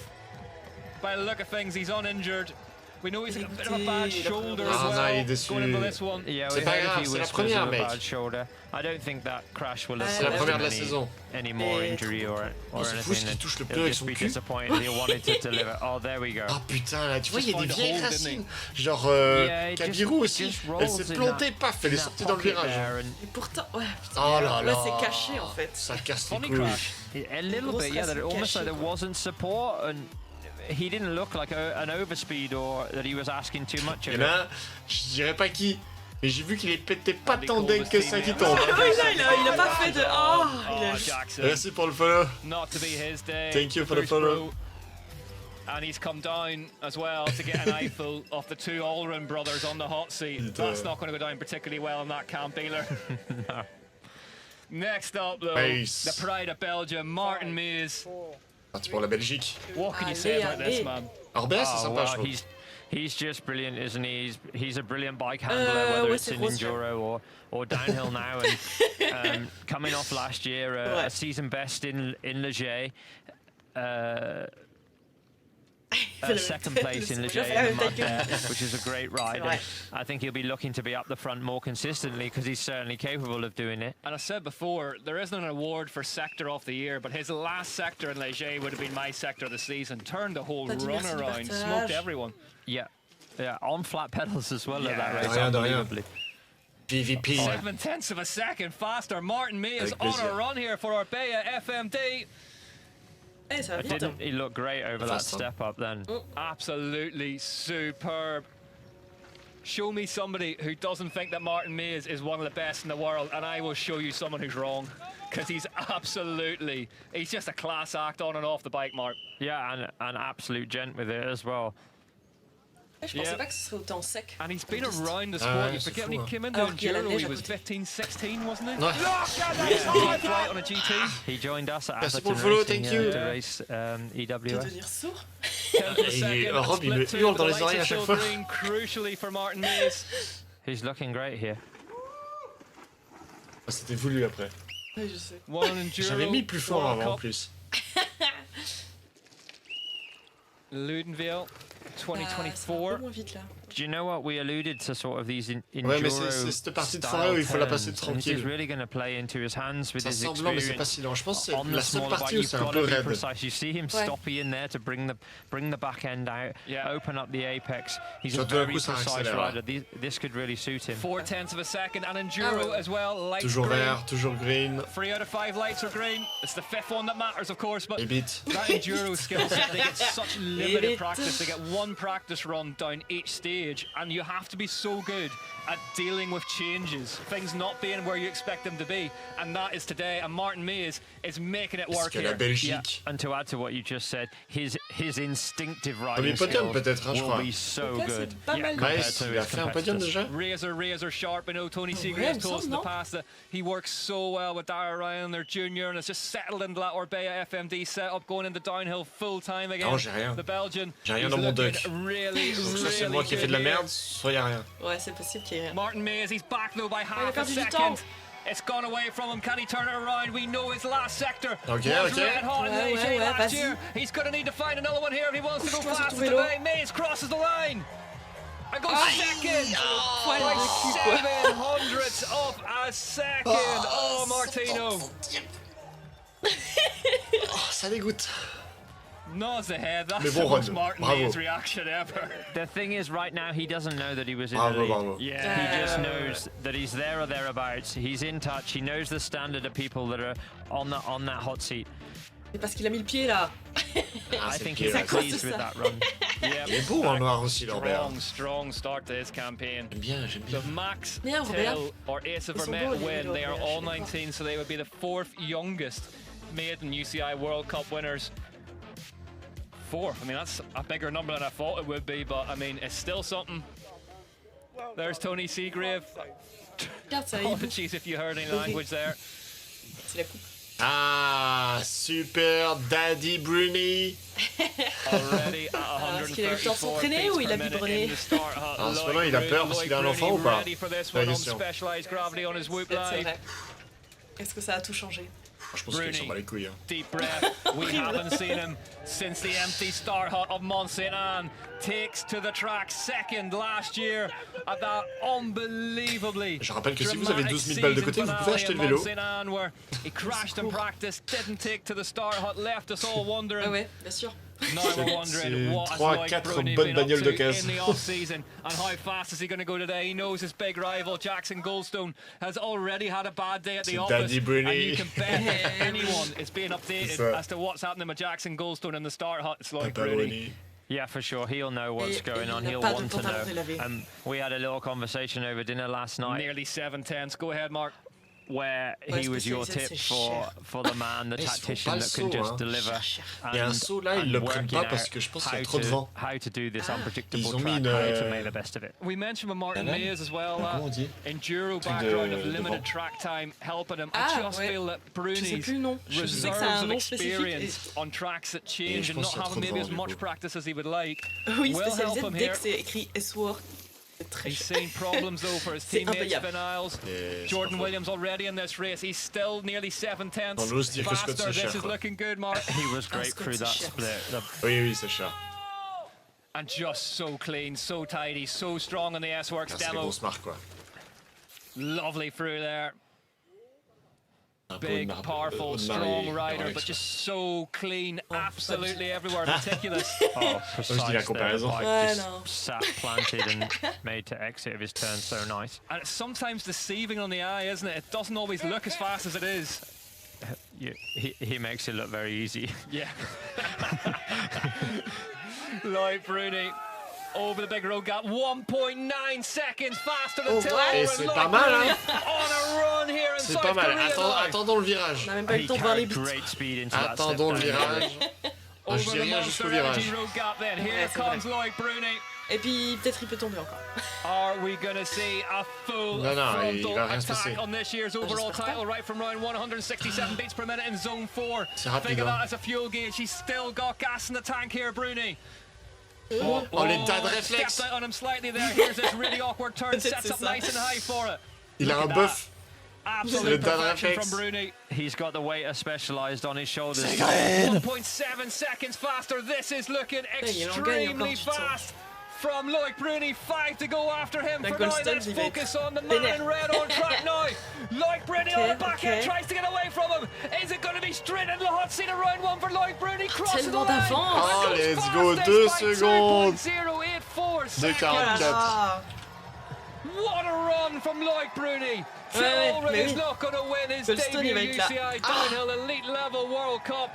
By the look of things, he's uninjured. We know he's got a bit of a bad shoulder as Ah, non, il est well déçu. going into this one. Yeah, C'est we pas heard grave, he c'est la was première, a mec. bad shoulder. I don't think that crash will have C'est la caused première him de la saison. any more injury or c'est fou ce anything. qu'il touche le pneu He'll avec just son be cul. disappointed. He wanted to deliver. Oh, there we go. Ah putain, là, tu vois, il y a des find a vieilles hole, racines. didn't Genre, Yeah, it Kabirou just aussi. rolls Elle s'est in plantée, that- paf, elle est in that sortie dans le pocket virage. there, and Et pourtant, ouais, putain. Oh là là. c'est caché en fait. Ça casse les Funny couilles. crash. a little Grosse bit, yeah. That it almost caché, like there quoi. wasn't support, and he didn't look like an overspeed or that he was asking too much Il of y en it. a un, je dirais pas qui, mais j'ai vu qu'il est pété pas tant dingue que ça qui tombe. Ah oui, là, il a pas fait de. Oh, il a. Jackson. Merci pour le follow. Not to be his day. Thank you for the Bruce follow. Bro. And he's come down as well to get an eyeful of the two Allren brothers on the hot seat. That's not going to go down particularly well in that camp dealer. No. Next up, though, Nice. the pride of Belgium, Martin Mays. Parti pour la Belgique. What can you say about this, man? Orbea, c'est Oh, sympa, je well, trouve. he's just brilliant, isn't he? He's a brilliant bike handler, whether ouais, it's c'est in Rose. enduro or downhill now. And coming off last year, Ouais. a season best in Leger. Second place in Leger in the mud there, which is a great ride. And I think he'll be looking to be up the front more consistently because he's certainly capable of doing it. And I said before, there isn't an award for sector of the year, but his last sector in Leger would have been my sector of the season. Turned the whole T'as dit run merci du around, partage. smoked everyone. Yeah, on flat pedals as well Yeah. at that race, De rien, de rien. unbelievably. PVP. 7/10 of a second faster. Martin May is Avec on plaisir. a run here for Orbea FMD. Eh, ça va vite. Didn't he look great over that Fast, huh? step up then? Absolutely superb. Show me somebody who doesn't think that Martin Mays is one of the best in the world, and I will show you someone who's wrong. Because he's just a class act on and off the bike, Mark. Yeah, and an absolute gent with it as well. Je pensais pas que ce serait autant sec. And he's been Juste. around the Ah sport. ouais, You c'est forget fou, when he hein. came into Alors qu'il y a la Enduro, neige he à was côté. 15, 16, wasn't he? Ouais. Yeah, he flight on a GT. He joined us at Merci Atherton pour le follow, Racing thank you. to race De EWS. devenir sourd. 10th of a second, Rob, il me split two hurle with dans the les likes oreilles of à chaque Phil fois. Green, crucially for Martin Mays. He's looking great here. Ah, c'était voulu après. Oui, je sais. One on Enduro. J'avais mis plus fort World avant en Cup, plus. Ludenville, Ça va un 2024. peu moins vite là. Do you know what we alluded to sort of these Ouais, mais enduro c'est cette partie de style forêt où il faut la passer turns, and this is tranquille. really going to play into his hands with Ça his semble lent, mais c'est pas experience. si lent. Je pense que On c'est the la seule smaller bike, partie où you've c'est un got peu to be raide. precise. You see him Ouais. stoppy in there to bring the back end out, Yeah. open up the apex. He's a Surtout un very coup, ça precise accélère. rider. This could really suit him. 4/10 of a second, and Enduro as well. Lights Toujours green. vert, toujours green. 3 out of 5 lights are green. It's the 5th one that matters, of course, but Et bit. that Enduro skill set, they get such limited bit. practice. They get one practice run down each stage. stage, and you have to be so good at dealing with changes, things not being where you expect them to be, and that is today. And Martin Mays is making it work here. Yeah. And to add to what you just said, his instinctive riding skills will be so good. Maes, il a fait un podium déjà. Razor sharp. I know Tony Seagraves told us in the past that he works so well with Dara Ryan, their junior, and has just settled into that Orbea FMD setup, going into downhill full time again. Non, j'ai rien. The Belgian. J'ai rien dans mon duck. Really, soit c'est moi qui ai fait de la merde, soit y a rien. Ouais, c'est possible qu'il y ait rien. Martin Mays, he's back though by half a second. It's gone away from him. Can he turn it around? We know his last sector was red hot in Leger last year. He's going to need to find another one here if he wants to go faster today. Mays crosses the line. And goes second by 700ths of a second. Oh, Martino. Ça dégoûte. Nods ahead. That's the most Martin Mays reaction ever. The thing is, right now, he doesn't know that he was in the lead. Yeah. He just knows that he's there or thereabouts. He's in touch. He knows the standard of people that are on that hot seat. C'est parce qu'il a mis le pied là. I think he's pleased with that run. Yeah. Il est beau en noir aussi, Norbert. Strong start to this campaign. J'aime bien. The Max, Till, or Ace of Vermette win, they are all 19, so they would be the 4th youngest maiden UCI World Cup winners. 4. I mean, that's a bigger number than I thought it would be, but I mean, it's still something. There's Tony Seagrave. Apologies if you heard any language there. C'est la coupe. Ah, super, Daddy Bruni. Already at 134 Est-ce qu'il a eu le temps de s'entraîner ou il a biberonné? En ce moment, il a peur parce qu'il a un enfant ou pas? C'est la question. Est-ce que ça a tout changé? Je pense qu'il s'en bat les couilles. Hein. Deep breath. We haven't seen him since the empty start hut of Mont Saint Anne. Takes to the track second last year at that unbelievably. Je rappelle que si vous avez 12 000 balles de côté, vous pouvez acheter le vélo. Where he crashed in practice, didn't take to the start hut, left us all wondering. Ah ouais, bien sûr. Now we're wondering what has Lloyd Bruni been up to in the off-season and how fast is he going to go today. He knows his big rival Jackson Goldstone has already had a bad day at the office, and you can bet anyone is being updated as to what's happening with Jackson Goldstone in the start hut. It's Lloyd Bruni. Yeah, for sure. He'll know what's going on. He'll want to know. We had a little conversation over dinner last night. Nearly 7/10. Go ahead, Mark. Where he was your tip for the man, the tactician that can just deliver. Et un saut là, ils le prennent pas parce que je pense qu'il y a trop de vent. How to do this unpredictable Ils ont mis track, how to make the best of it. We mentioned with Martin Mays as well, enduro background of limited track time helping him. I just feel that Bruni's reserves of experience on tracks that change and not having maybe as much practice as he would like will help him here. C'est écrit S-Word. He's seen problems though for his teammates, Finn Isles. Jordan Williams already in this race. He's still nearly 7/10 faster. This is looking good, Mark. He was great through that split. Oui, c'est cher. And just so clean, so tidy, so strong in the S-Works demo. Grosse marque, quoi. Lovely through there. Big, powerful, strong rider, but just so clean, absolutely everywhere, meticulous. Oh, precise there. Just sat planted and made to exit of his turn so nice. And it's sometimes deceiving on the eye, isn't it? It doesn't always look as fast as it is. He makes it look very easy. Yeah. Lloyd Bruni. Over the big road gap, 1.9 seconds faster than Till. C'est pas mal, hein? On a run here in South Korea. Attendons le virage. On a même pas eu le temps de voir les buts. Attendons le virage. Je dis rien jusqu'au virage. Here comes Lloyd Bruni. Et puis peut-être il peut tomber encore. Are we gonna see a full frontal attack on this year's overall title right from round 167 beats per minute in zone 4? Think of that as a fuel gauge. He's still got gas in the tank here, Bruni. Oh, l'état de réflexe. Stepped out on him slightly there. Here's this really awkward turn. Sets up nice and high for it. Il a un buff. Absolute perfection from Bruni. He's got the weight specialized on his shoulders. 1.7 seconds faster. This is looking extremely fast. From Lloyd Bruni, 5 to go after him for now. Let's focus on the man in red on track now. Lloyd Bruni on the back end, tries to get away from him. Is it going to be straight into the hot seat of round 1 for Lloyd Bruni? Crosses the line. Oh, let's go, 2 secondes. 2:44. What a run from Lloyd Bruni. Already is not going to win his debut UCI Downhill Elite Level World Cup.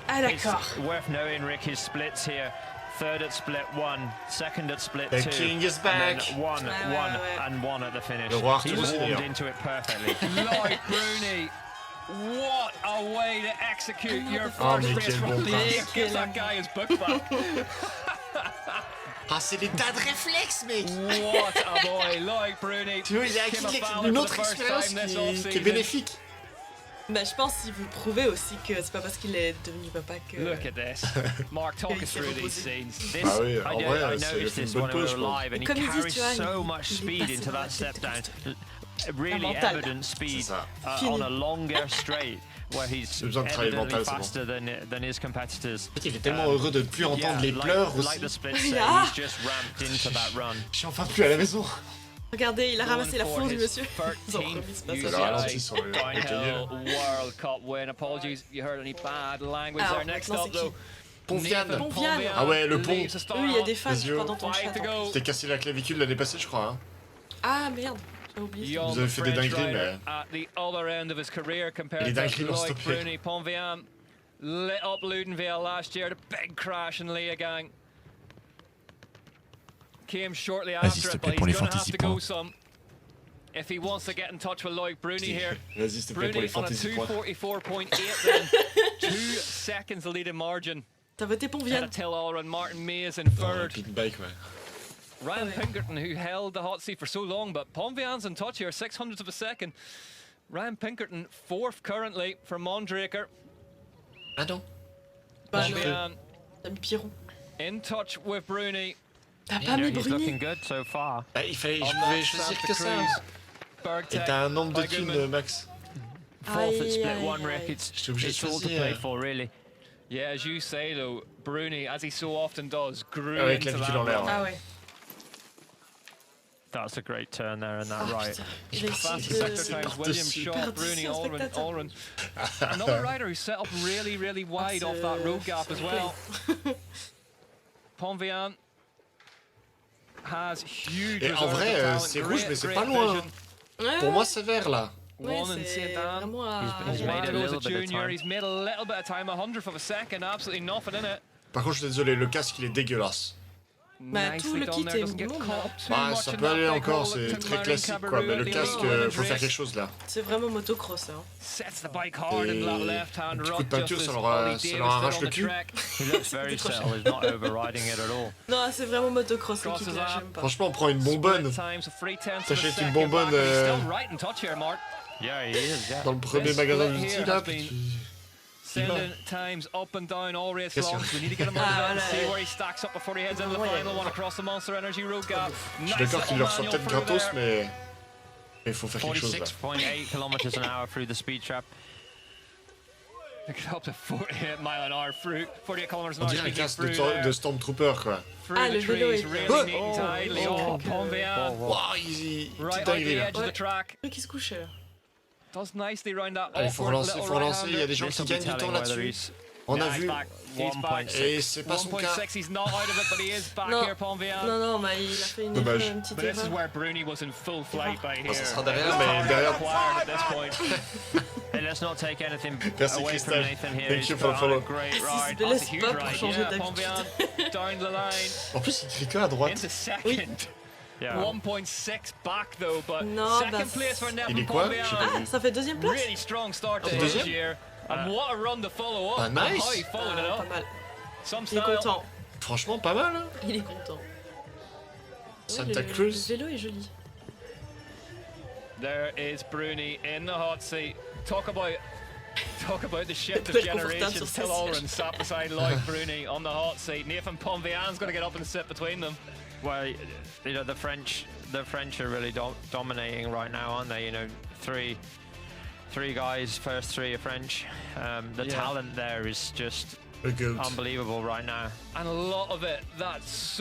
Ah d'accord. It's worth knowing, Rick, his splits here. third at split 1, second at split The 2, king is and back. then 1, and 1 at the finish. Le roi He Arthur aussi, warmed d'ailleurs. into it perfectly. Lloyd Bruni, what a way to execute your Oh, first mais race quel from bon the pass. Give that guy his book back. Ah, c'est des tas de réflexes, mec. What a boy, Lloyd Bruni. Tu vois, il a acquis une autre expérience qui est bénéfique. Bah, je pense qu'il veut prouver aussi que c'est pas parce qu'il est devenu papa que. Look at this. Mark, talk us through these scenes. This, Ah oui, en I vrai, c'est noticed une this bonne when we pause, were je pense. live, and he Comme ils disent, carries tu vois, so il- much il est speed passé into dans that la step tête down. Really mental. evident speed ça. on a longer straight where he's besoin de travailler le evidently mental, c'est faster than his competitors. En fait, il est tellement heureux de ne plus entendre les like, pleurs like aussi. the split say, Ah. he's just ramped into that run. Je suis enfin plus à la maison. Regardez, il a ramassé la Going fourche for du his monsieur. Ils ont 13th remis ce passage. Le ralenti sur le Downhill cahier. World Cup win. Apologies if you heard any bad language Alors, there. Next maintenant, up c'est qui? though, Ponvian. Nathan Ponvian. Ah ouais, le pont. leaves the start Oui, il y a des off. fans, je Physio. crois, dans ton Five chat. to en go. T'es cassé la clavicule l'année passée, je crois. Hein. Ah merde, j'ai oublié. Young Vous avez fait des French dingueries, rider mais- at the other end of his career Les compared to dingueries vont Lloyd stopper. Bruni. Ponvian lit up Ludenvale last year. The big crash in Leogang came shortly Vas-y, after s'il te it, plaît, but pour he's les going to have fantasy to go points. some if he wants to get in touch with Lloyd Bruni here. Vas-y, s'il te plaît, pour Bruni les on a fantasy points. 2:44.8 then. 2 seconds lead in margin. T'as voté Ponvian. Till Allred, Martin Mays in Oh, third. Big bike, ouais. Ryan Pinkerton, who held the hot seat for so long, but Ponvian's in touch here, 600ths of a second. Ryan Pinkerton, fourth currently for Mondraker. Ah non. Bah, Ponvian t'as mis Piron. in touch with Bruni. T'as You pas know, mis he's looking Bruni. good so far. Bah, il fallait, On je pouvais that choisir Santa que ça. Cruz, Et Bergtech t'as un nombre de by thunes, Goodman. Max. Fourth at Aïe, split aïe, 1, Rick. aïe. It's obligé de all to choisir. play for, really. Yeah, as you say though, Bruni, as he so often does, grew Avec into clavicule that en l'air. run. Ah ouais. That's a great turn there and that Oh, right. putain. Il a Fastest essayé sector de... times, par-dessus. William Shaw, Bruni, Par-dessus un Allred, spectateur. Allred. Another rider who set up really, really wide off that road gap as well. Ponvian has huge Et en reserve vrai, of talent, c'est great, rouge, mais c'est great pas loin. vision. Ouais, Pour moi, c'est vert là. ouais, One in c'est Sedan. vraiment à... He's made a Goes little a bit of junior, time. he's made a little bit of time, 100th of a second, absolutely nothing in it. Par contre, je suis désolé, le casque il est dégueulasse. Bah, tout Nicely le done kit there, est doesn't get bon, caught là. up too Bah, much ça in peut that aller big encore, hole c'est that très Marine classique quoi. Cabarrou Mais at le the casque, end of the faut faire race. quelque chose là. C'est vraiment motocross, hein. Sets the bike hard in that left hand Un petit rock coup de peinture, just ça as leur Ollie ça Davis leur did arrache on le the cul. track. He looks very trop settled. He's not overriding it at all. Non, c'est vraiment motocross le Crosses kit là, that. j'aime pas. Franchement, on prend une bonbonne. Split times of 3/10 of a T'achètes une second bonbonne, back, but he's still right in touch here, Mark. Yeah, he is, yeah. Dans le premier This magasin split d'outils here là, has puis been tu... Sending times up and down all race Qu'est-ce long. que- We need to get him on Ah, the voilà. see where he stacks up before he heads into the final one across the Monster Energy road gap. Je suis d'accord qu'il leur sort peut-être gratos, mais il faut faire quelque chose là. 46.8 kilometers an hour through the speed trap. Pick it up to 48 mile an hour through 48 kilometers an On hour. dirait un excuse casque me, through de there. Stormtrooper quoi. Through Ah, the le vélo trees, est- really Oh. neat and tidily. Oh, Ponvian. Waouh, easy. Right Petite on dinguerie the là. edge of the track. Qui se couche là. Does nicely round that Ah, il faut awkward relancer, little faut relancer. Il y a right-hander. des gens This qui will be gagnent du temps telling whether là-dessus. he's On a Yeah, he's vu. back. He's back. 1.6. Et c'est pas son cas. 1.6, he's not out of it, but he is back Non. here, Ponvian. Non, non, mais il a fait une Dommage. erreur, une petite But this is erreur. where Bruni was in full flight by here. Ça sera derrière, mais derrière. Required at this point. Hey, let's not take anything Merci, away Christelle. from Nathan here. Thank He's you for put the on a follow. great S'il ride. se laisse That's a huge pas pour ride, changer yeah, d'habitude. Ponvian down the line En plus, il crie que à droite. into second. Yeah. 1.6 back though, but Non, second bah, place for Il Nevin est quoi? J'ai Ponvian. pas Ah, vu. ça fait deuxième place. Really strong start to C'est this deuxième? year. And what a run to follow up. Ah, nice. How he followed it Pas up. mal. Some Il est style. content. Franchement, pas mal. Hein. Il est content. Santa le Cruz. vélo est joli. There is Bruni in the hot seat. Talk about the shift of peut être confortable generations. sur Till ses Allred sat beside Lloyd Bruni on the hot seat. Nathan Ponvian's going to get up and sit between them. Well, you know, the French are really dominating right now, aren't they? You know, three guys, first three are French. The Yeah. talent there is just Le goat. unbelievable right now. And a lot of it, that's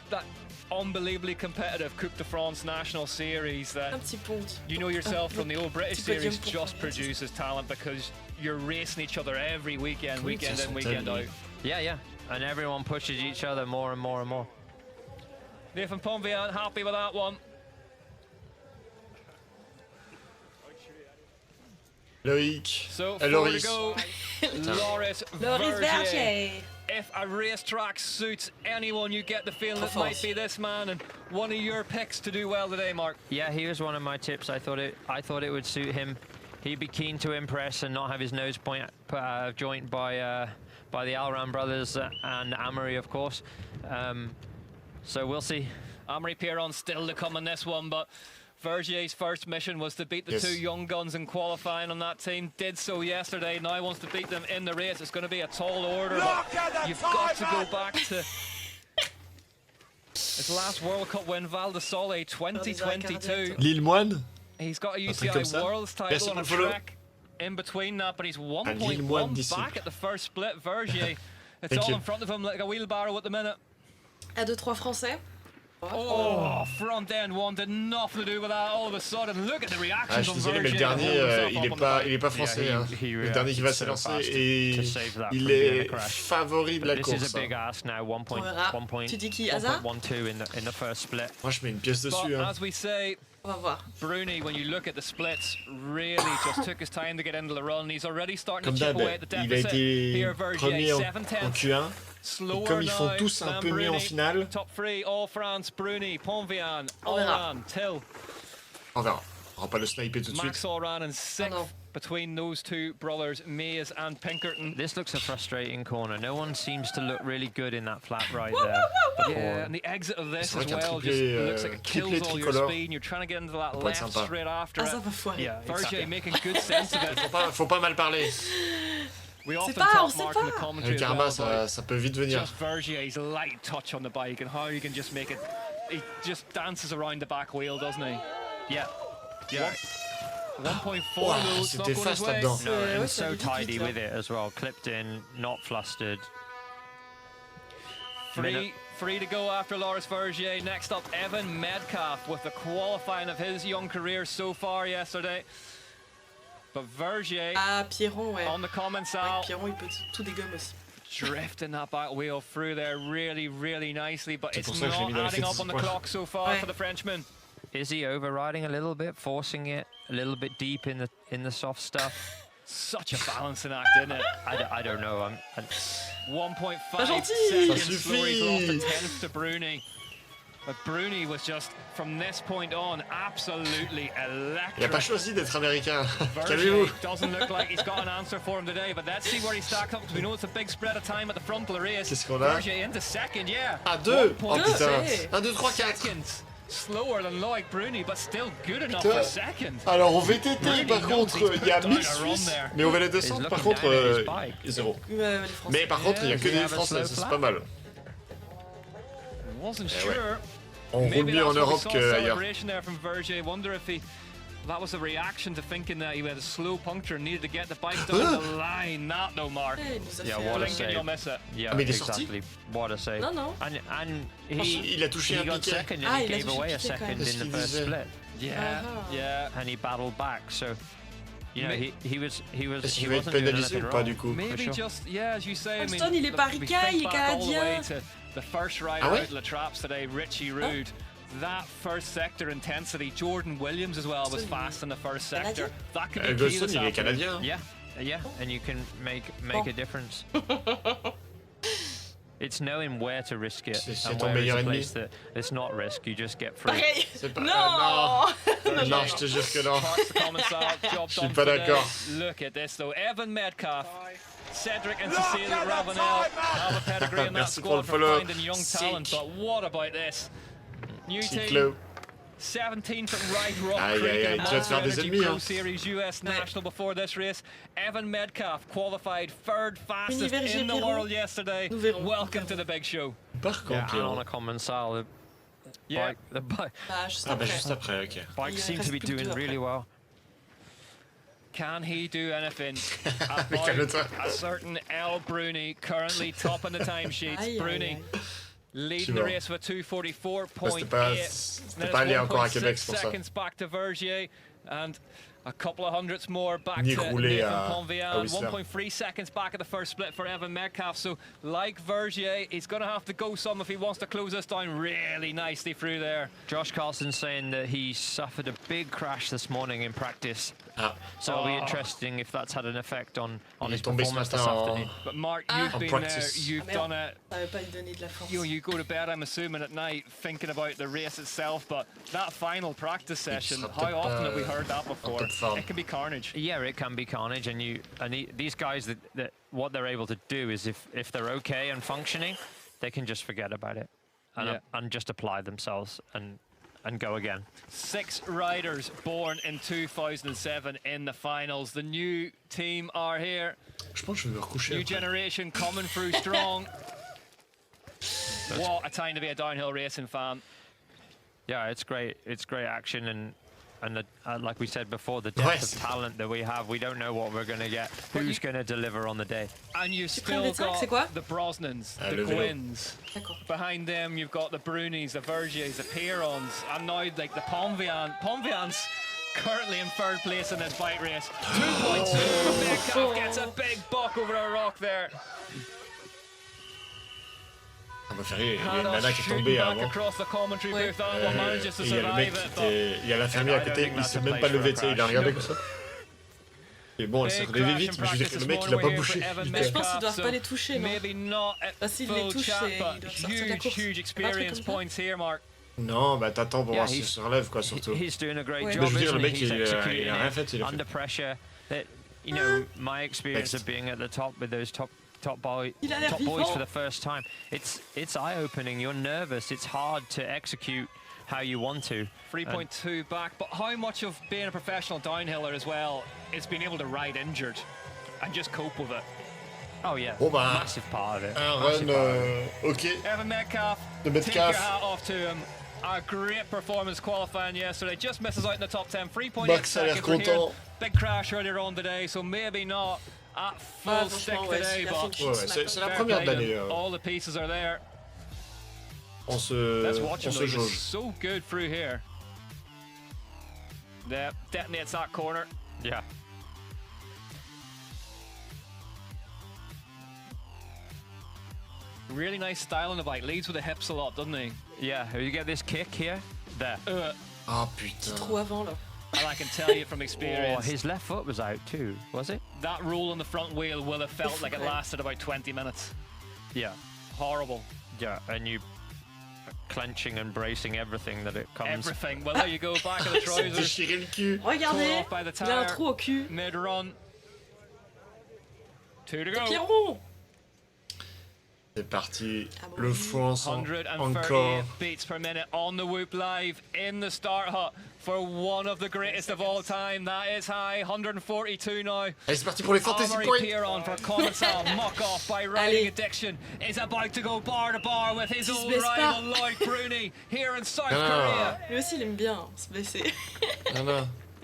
that unbelievably competitive Coupe de France National Series that Un petit pont. you know yourself from the old British petit podium series pour just Ponvian. produces talent because you're racing each other every weekend, weekend ça in, sont weekend tellement- out. Yeah, yeah. And everyone pushes each other more and more and more. Nathan Ponvian happy with that one. Loïc. So Et four to Loris. go. Loris Loris Vergier. Vergier. if a racetrack suits anyone, you get the feeling it might be this man, and one of your picks to do well today, Mark. Yeah, he was one of my tips. I thought it would suit him. He'd be keen to impress and not have his nose joint by the Alran brothers and Amory, of course. So we'll see. Amory Piron still to come in this one, but Vergier's first mission was to beat the two young guns in qualifying on that team. Did so yesterday. Now wants to beat them in the race. It's going to be a tall order. But you've got to go back to his last World Cup win, Val de Sole 2022. Lille Moine. He's got a UCI Worlds title on a track in between that, but he's 1.1 back at the first split. Vergier, it's all in front of him like a wheelbarrow at the minute. À 2-3 Français. Oh, front end one did nothing to do with that. All of a sudden, look at the reaction. Je suis désolé, mais le dernier, il est pas français. Hein. Le dernier qui va s'élancer et il est favori de la course. This is a big ask now. 1.12 Tu dis qui, Hazard? in the first split. Moi, je mets une pièce dessus. Hein. As we say, on va voir. Bruni, when you look at the splits, really just took his time to get into the run. He's already starting to chip away at the deficit. Il a été premier en 7/10. Q1. Et comme ils font tous un peu mieux en finale, top 3, All France, Bruni, Ponvian, Allran, Till. On verra. On va pas le sniper tout de suite. Max Allran in 6th between those two brothers, Mays and Pinkerton. This looks a frustrating corner. No one seems to look really good in that flat right there. Yeah, and the exit of this as well just looks like it kills all your speed, and you're trying to get into that left straight after it. Yeah, Vergier making good sense of it. Faut pas mal parler. We often talk, Mark, in the commentary karma, ça peut vite venir. Just Vergier's light touch on the bike and how you can just make it. He just dances around the back wheel, doesn't he? Yeah. 1.4 wow, c'était fast là-dedans. No, and so tidy with it as well. Clipped in, not flustered. Free to go after Loris Vergier. Next up, Evan Metcalf with the qualifying of his young career so far yesterday. But Vergier Pierron, ouais. on the Commensal. Pierron, il peut tout dégommer aussi. Drifting that back wheel through there really, really nicely, but it's not adding up on the clock so far for the Frenchman. Is he overriding a little bit, forcing it a little bit deep in the soft stuff? Such a balancing act, isn't it? I don't know. 1.5 seconds slower. He's lost a 10th to Bruni. But Bruni was just, from this point on, absolutely electric. Il a pas choisi d'être américain. Calmez-vous. Doesn't look like he's got an answer for him today, but let's see where he stacks up, because we know it's a big spread of time at the front of the race. Qu'est-ce qu'on a? Vergier into second, yeah. Ah, 2. Oh putain. 1, 2, 3, 4. Seconds slower than Loic Bruni, but still good enough for second. Alors au VTT, par contre, il y a 1000 Suisses, mais au valet descente, par contre, 0. Mais par contre, il n'y a que des Français, c'est pas mal. Wasn't sure. On roule mieux en Europe qu'ailleurs. That was a reaction to thinking that he had a slow puncture and needed to get the bike down the line. Not no, Mark. Yeah, what a save. You'll miss it. Yeah, exactly. What a save. No. And il a touché he got second and he gave away a second in the first split. Yeah. And he battled back. So, you know, he Est-ce wasn't doing anything wrong. Du coup? Maybe just, yeah, as you say. Alston, il est pas ricain, il est canadien. The first rider out of the traps today, Richie Rude. That first sector intensity, Jordan Williams as well was fast in the first sector. That could be key this afternoon. Yeah, and you can make a difference. It's knowing where to risk it and where is a place that it's not risk, you just get through. Non, je te jure que non. Je suis pas d'accord. Look at this though, Evan Metcalf, Cedric and Cecilia Ravenel have a pedigree in that squad for finding young talent, but what about this? New team, 17th at Right Rock Creek in the Monster Energy Pro Series US National before this race. Evan Metcalf qualified third fastest in the world yesterday. Welcome to the big show. Yeah, and on a Commensal, the bike juste après, ok. Bike seems to be doing really well. Can he do anything about a certain L. Bruni, currently top in the timesheets? Bruni leading the race with 2:44.8. C'était pas allé encore à Québec, c'est pour ça. Seconds back to Vergier and a couple of hundredths more back to Nathan Ponvian. 1.3 seconds back at the first split for Evan Metcalf. So, like Vergier, he's going to have to go some if he wants to close this down really nicely through there. Josh Carlson saying that he suffered a big crash this morning in practice So it'll be interesting if that's had an effect on his tombé ce performance this matin afternoon. But Mark, you've been there, you've done it. Ça va pas lui donner de la force. You go to bed, I'm assuming, at night thinking about the race itself, but that final practice session, how often have we heard that before? It can be carnage. Yeah, it can be carnage, and these guys that what they're able to do is if they're okay and functioning, they can just forget about it and just apply themselves and go again. 6 riders born in 2007 in the finals. The new team are here. Je pense que je vais me recoucher. New generation coming through strong. What a time to be a downhill racing fan. Yeah, it's great. It's great action and like we said before, the depth of talent that we have. We don't know what we're going to get. Who's going to deliver on the day? And you've still got the Brosnans, the Gwynns. Behind them, you've got the Brunis, the Vergiers, the Pirons, and now like the Pomvians currently in 3rd place in this bike race. 2.2. Metcalf gets a big buck over a rock there. Ça m'a fait rire, il y a une nana qui est tombée avant. Et il y a le mec il y a l'infirmier à côté, il s'est même pas levé, tu sais, il a regardé comme ça. Et bon, elle s'est relevée vite, mais je veux dire que le mec il a pas bougé. Mais je pense qu'ils doivent pas les toucher, non. S'il les touche, il doit sortir de la course. Non, bah t'attends pour voir s'il se relève, quoi, surtout. Mais je veux dire, le mec il a rien fait, il a under pressure. You know, my experience of being at the top with those top boys for the first time, it's eye-opening. You're nervous. It's hard to execute how you want to. 3.2 back, but how much of being a professional downhiller as well is being able to ride injured and just cope with it? Oh yeah, massive part of it. Un run, ok. Evan Metcalf, de take your hat off to him. A great performance qualifying yesterday. Just misses out in the top 10. 3.8 seconds. Big crash earlier on today, so maybe not at full stick today, but c'est la première de l'année. All the pieces are there. On se jauge. So good through here. Yeah, detonates that corner. Yeah. Really nice style on the bike. Leads with the hips a lot, doesn't he? Yeah. You get this kick here. There. Oh putain. Trop avant là. And I can tell you from experience. Oh, his left foot was out too, was it? That roll on the front wheel will have felt like it lasted about 20 minutes. Yeah. Horrible. Yeah, and you clenching and bracing everything that it comes. Everything. Well, there you go. Back of the trousers. Regardez, off by the il a un tire. trou au cul. Mid-run. 2 to go. Pierron. C'est parti, le France 138 encore. beats per minute on the Whoop Live in the start hut for one of the greatest of all time. That is high, 142 now. Allez, c'est parti pour les fantasy Amaury points. Pierron for Commensal, muck off by Riding Addiction, is about to go bar to bar with his old rival Lloyd Bruni here in South Korea. Lui aussi, il aime bien se blesser.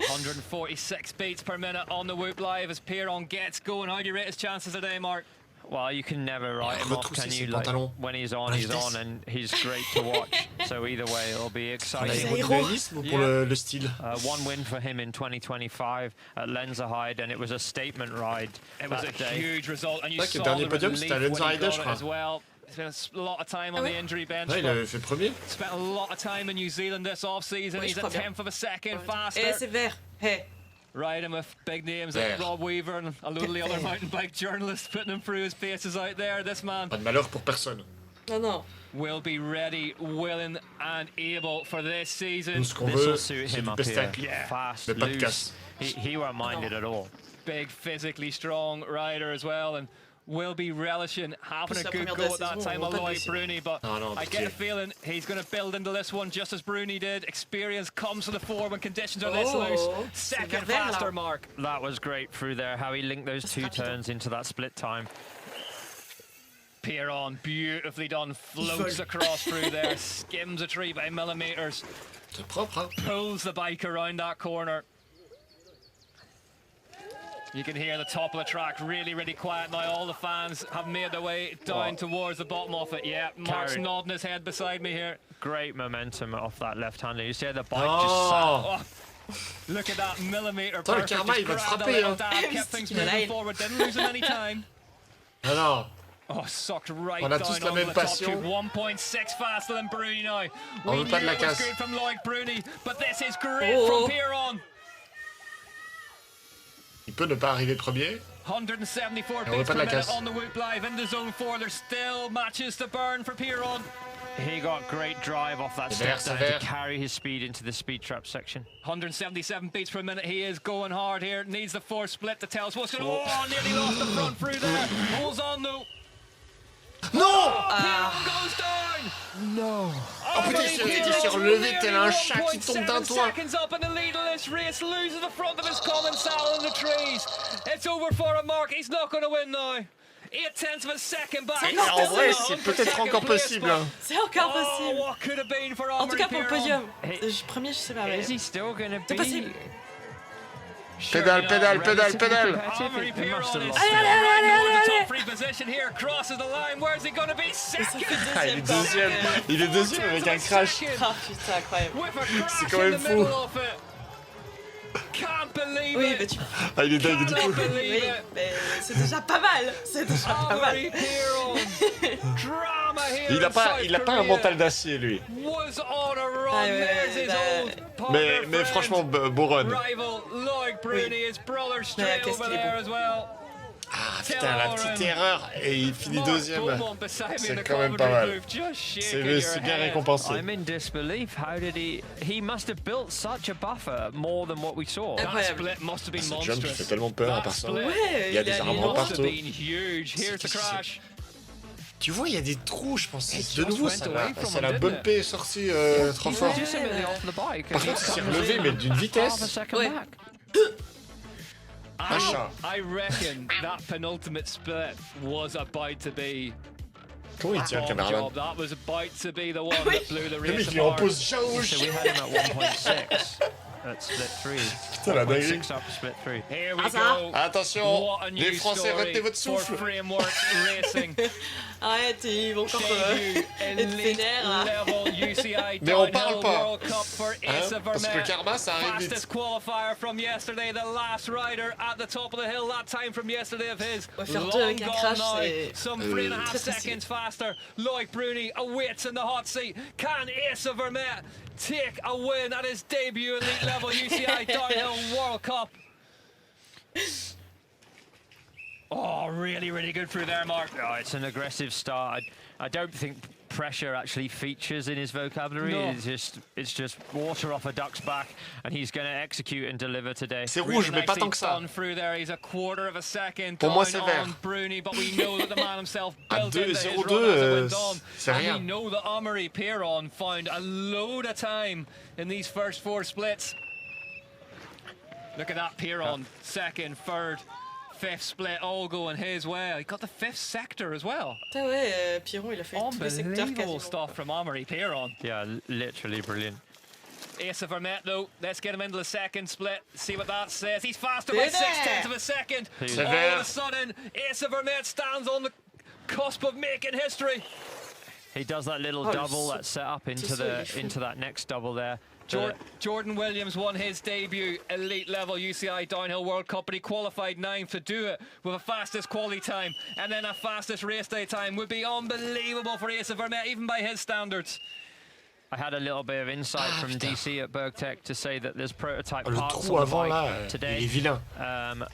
146 beats per minute on the Whoop Live as Pierron gets going. How do you rate his chances today, Mark? Well, you can never write him off, can you? Like, when he's on, and he's great to watch. So either way, it'll be exciting. Pour le style. One win for him in 2025 at Lenzerheide, and it was a statement ride. It was a huge result, and you saw dernier the podium, relief c'était à when he Lenzerheide, got je it crois. as well. Spent a lot of time on the injury bench. Il avait fait premier. Spent a lot of time in New Zealand this off-season. He's a tenth of a second faster. Eh, c'est vert. Hey. Riding with big names like Rob Weaver and a load of the other mountain bike journalists putting him through his paces out there. This man Pas de malheur pour personne. Non. will be ready, willing and able for this season. Tout ce qu'on This veut, will suit c'est him du up here. pestac. Yeah. Fast, Mais pas de loose. casse. He won't mind it at all. Big, physically strong rider as well, and will be relishing having a good go at that time of Lloyd Bruni, but I get a feeling he's going to build into this one just as Bruni did. Experience comes to the fore when conditions are this loose. Second faster mark. That was great through there, how he linked those two turns into that split time. Pierron, beautifully done, floats across through there, skims a tree by millimeters. C'est propre, hein? Pulls the bike around that corner. You can hear the top of the track really, really quiet now. All the fans have made their way down towards the bottom of it. Yeah, Mark's nodding his head beside me here. Great momentum off that left-hander. You see how the bike just sat. Oh, look at that millimeter. Attends, le karma, il va te frapper, hein. Kept things moving forward, didn't lose him any time. Ah non. Oh, sucked right On a down tous la onto même the top passion. tube. 1.6 faster than Bruni now. On We veut pas de knew la it was casse. good from Lloyd Bruni, but this is great from Pierron. Il peut ne pas arriver premier. 174 on veut beats pas per de la minute casse. on the Whoop Live into zone 4. There's still matches to burn for Piron. He got great drive off that step down to carry his speed into the speed trap section. 177 beats per minute. He is going hard here. Needs the fourth split to tell us what's going to... Oh, nearly lost the front through there. Holds on though. Non! Piron goes down. Non. Oh putain, il était surlevé tel un chat qui tombe d'un toit. Seconds up in the lead of this race, loses the front of his commensal in the trees. It's over for him, Mark. He's not going to win now. 8/10 of a second back. En vrai, c'est peut-être encore possible. C'est encore possible. Oh, what could have been for En tout cas pour le Piron. podium. Premier, je sais pas. Is he still going to C'est be... possible. Pédale, pédale, pédale, pédale. Allez, allez, allez. Free position here, crosses the line. Where's he going to be? Second. Ah, il est deuxième. Il est deuxième avec un crash. Ah putain, incroyable. With a crash C'est quand même in the fou. middle of it. Can't believe Oui, it. mais tu... Ah, il est dingue du Cannot coup. believe Oui, it. mais c'est déjà pas mal. C'est déjà pas mal. Piron. Drama here Il a in pas, South il a pas un Korea. mental d'acier lui. Was on a run. Ah, ouais, There's his ouais, old Mais partner franchement, friend, beau run. rival Loic Bruni, his brother straight qu'est-ce over qu'il est there bon. as well. Ah putain, la petite erreur et il finit deuxième. C'est C'est quand même pas mal. C'est bien récompensé. I'm in disbelief. How did he... He must have built such a buffer, more than what we saw. That Incroyable. split must have been Ce jump, il fait monstrous. tellement peur à That personne. split Ouais, Il y a des armes énorme. must have partout. been huge. Here's the crash. Tu vois, il y a des trous, je pense. It De just nouveau, went ça away l'a from ça him, l'a didn't bumpé est sorti trop fort. Legitimately off the bike. Par contre, il s'est relevé, mais d'une Half a vitesse. second Ouais. back. Machin. I reckon that penultimate split was about to be Comment il tient le bomb caméraman? job. That was about to be the one that blew the Le mec, race il est en apart. pause So we jauge. had him at 1.6 at split 3. Putain, la dinguerie. 1.6 up split 3. Here we Hasard. go. Attention, What a new les Français, story retenez votre for souffle. Framework Racing. Arrête, ils vont encore Debut être elite vénères là. level UCI Mais on Downhill parle pas. World Cup for Asa Hein, parce que le Vermette. karma, ça arrive vite. Fastest qualifier from yesterday, the last rider at the top of the hill. That time from yesterday of his. Ouais, faire Long deux avec un gone crash, now. c'est Some 3.5 très facile. seconds faster. Loic Bruni awaits in the hot seat. Can Asa Vermette take a win at his debut elite level UCI Downhill World Cup? Oh, really, really good through there, Mark. Oh, it's an aggressive start. I don't think pressure actually features in his vocabulary. No. It's just water off a duck's back, and he's going to execute and deliver today. C'est rouge, mais pas tant que ça. Done through there. He's a quarter of a second Pour down moi, c'est vert. on Bruni, but we know that the man himself À built into his 2-0-2, run as it went on. c'est And rien. we know that Amaury Piron found a load of time in these first four splits. Look at that, Piron, second, third, fifth split, all going his way. He got the fifth sector as well. Putain, ouais, Piron, il a fait tous les secteurs Unbelievable quasiment. stuff from Amaury Piron. Yeah, literally brilliant. Asa Vermette though, let's get him into the second split, see what that says. He's faster by 0.6 of a second. C'est All vert. of a sudden, Asa Vermette stands on the cusp of making history. He does that little Oh, double so- that's set up into so the useful. into that next double there. Jordan Williams won his debut elite level UCI Downhill World Cup, but he qualified 9th to do it with a fastest quality time and then a fastest race day time would be unbelievable for Asa Vermette, even by his standards. I had a little bit of insight from DC at Bergtech to say that there's prototype Le parts trou on the avant bike là, il today. est vilain.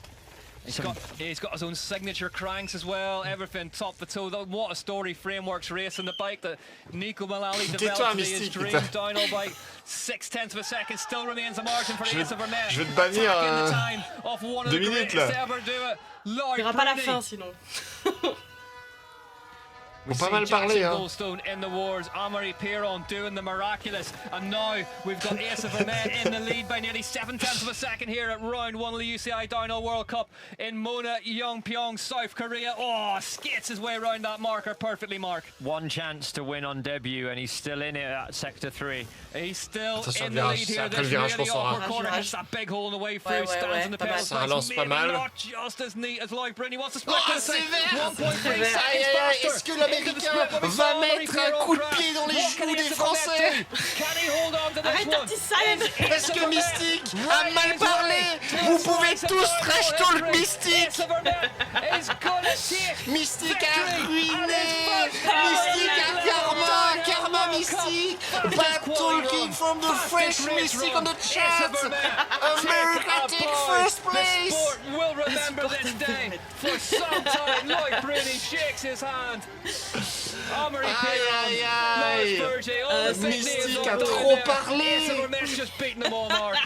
He's got his own signature cranks as well, everything top to toe. What a story Frameworks racing the bike that Nico Mullally developed to be his Mystique, dream putain. downhill bike. 0.6 of a second still remains a margin for Asa Vermette. je vais te bannir, Attacking the time of one of 2 the minutes, greatest là. ever do it. Il n'y Loic aura pas la Bruni. fin sinon. Ils ont pas mal parlé, hein. Goldstone in the wars, Amaury Piron doing the miraculous, and now we've got Asa Vermette in the lead by nearly 0.7 of a second here at round one of the UCI Downhill World Cup in Mona, Yeongpyeong, South Korea. Oh, skates his way around that marker perfectly, Mark. One chance to win on debut, and he's still in it at sector 3. He's still Attention, in the lead here. après le This virage really qu'on awkward saura. corner hits that big hole in the way through. Ouais, Stands ouais, in the pas mal. pedal Ça place. relance pas Maybe mal. not just as neat as Loic Bruni wants to split Oh, to the c'est side. vert. 1.3 Aïe, seconds aïe, aïe, faster. est-ce que l'Américain va mettre un coup de pied dans les genoux des Français? Arrête, Tissan. Parce que Mystique a mal parlé. Vous pouvez tous trash talk Mystique. Mystique a ruiné. Mystique a karma Mystic! Back talking from the fresh Mystic on the chat! America take first place! The sport will remember this day for some time. Lloyd Bruni shakes his hand. Amory Piron, Lars Berger, all the big names Mystique a on trop there. parlé! Asa Vermette's just beating them all, Mark.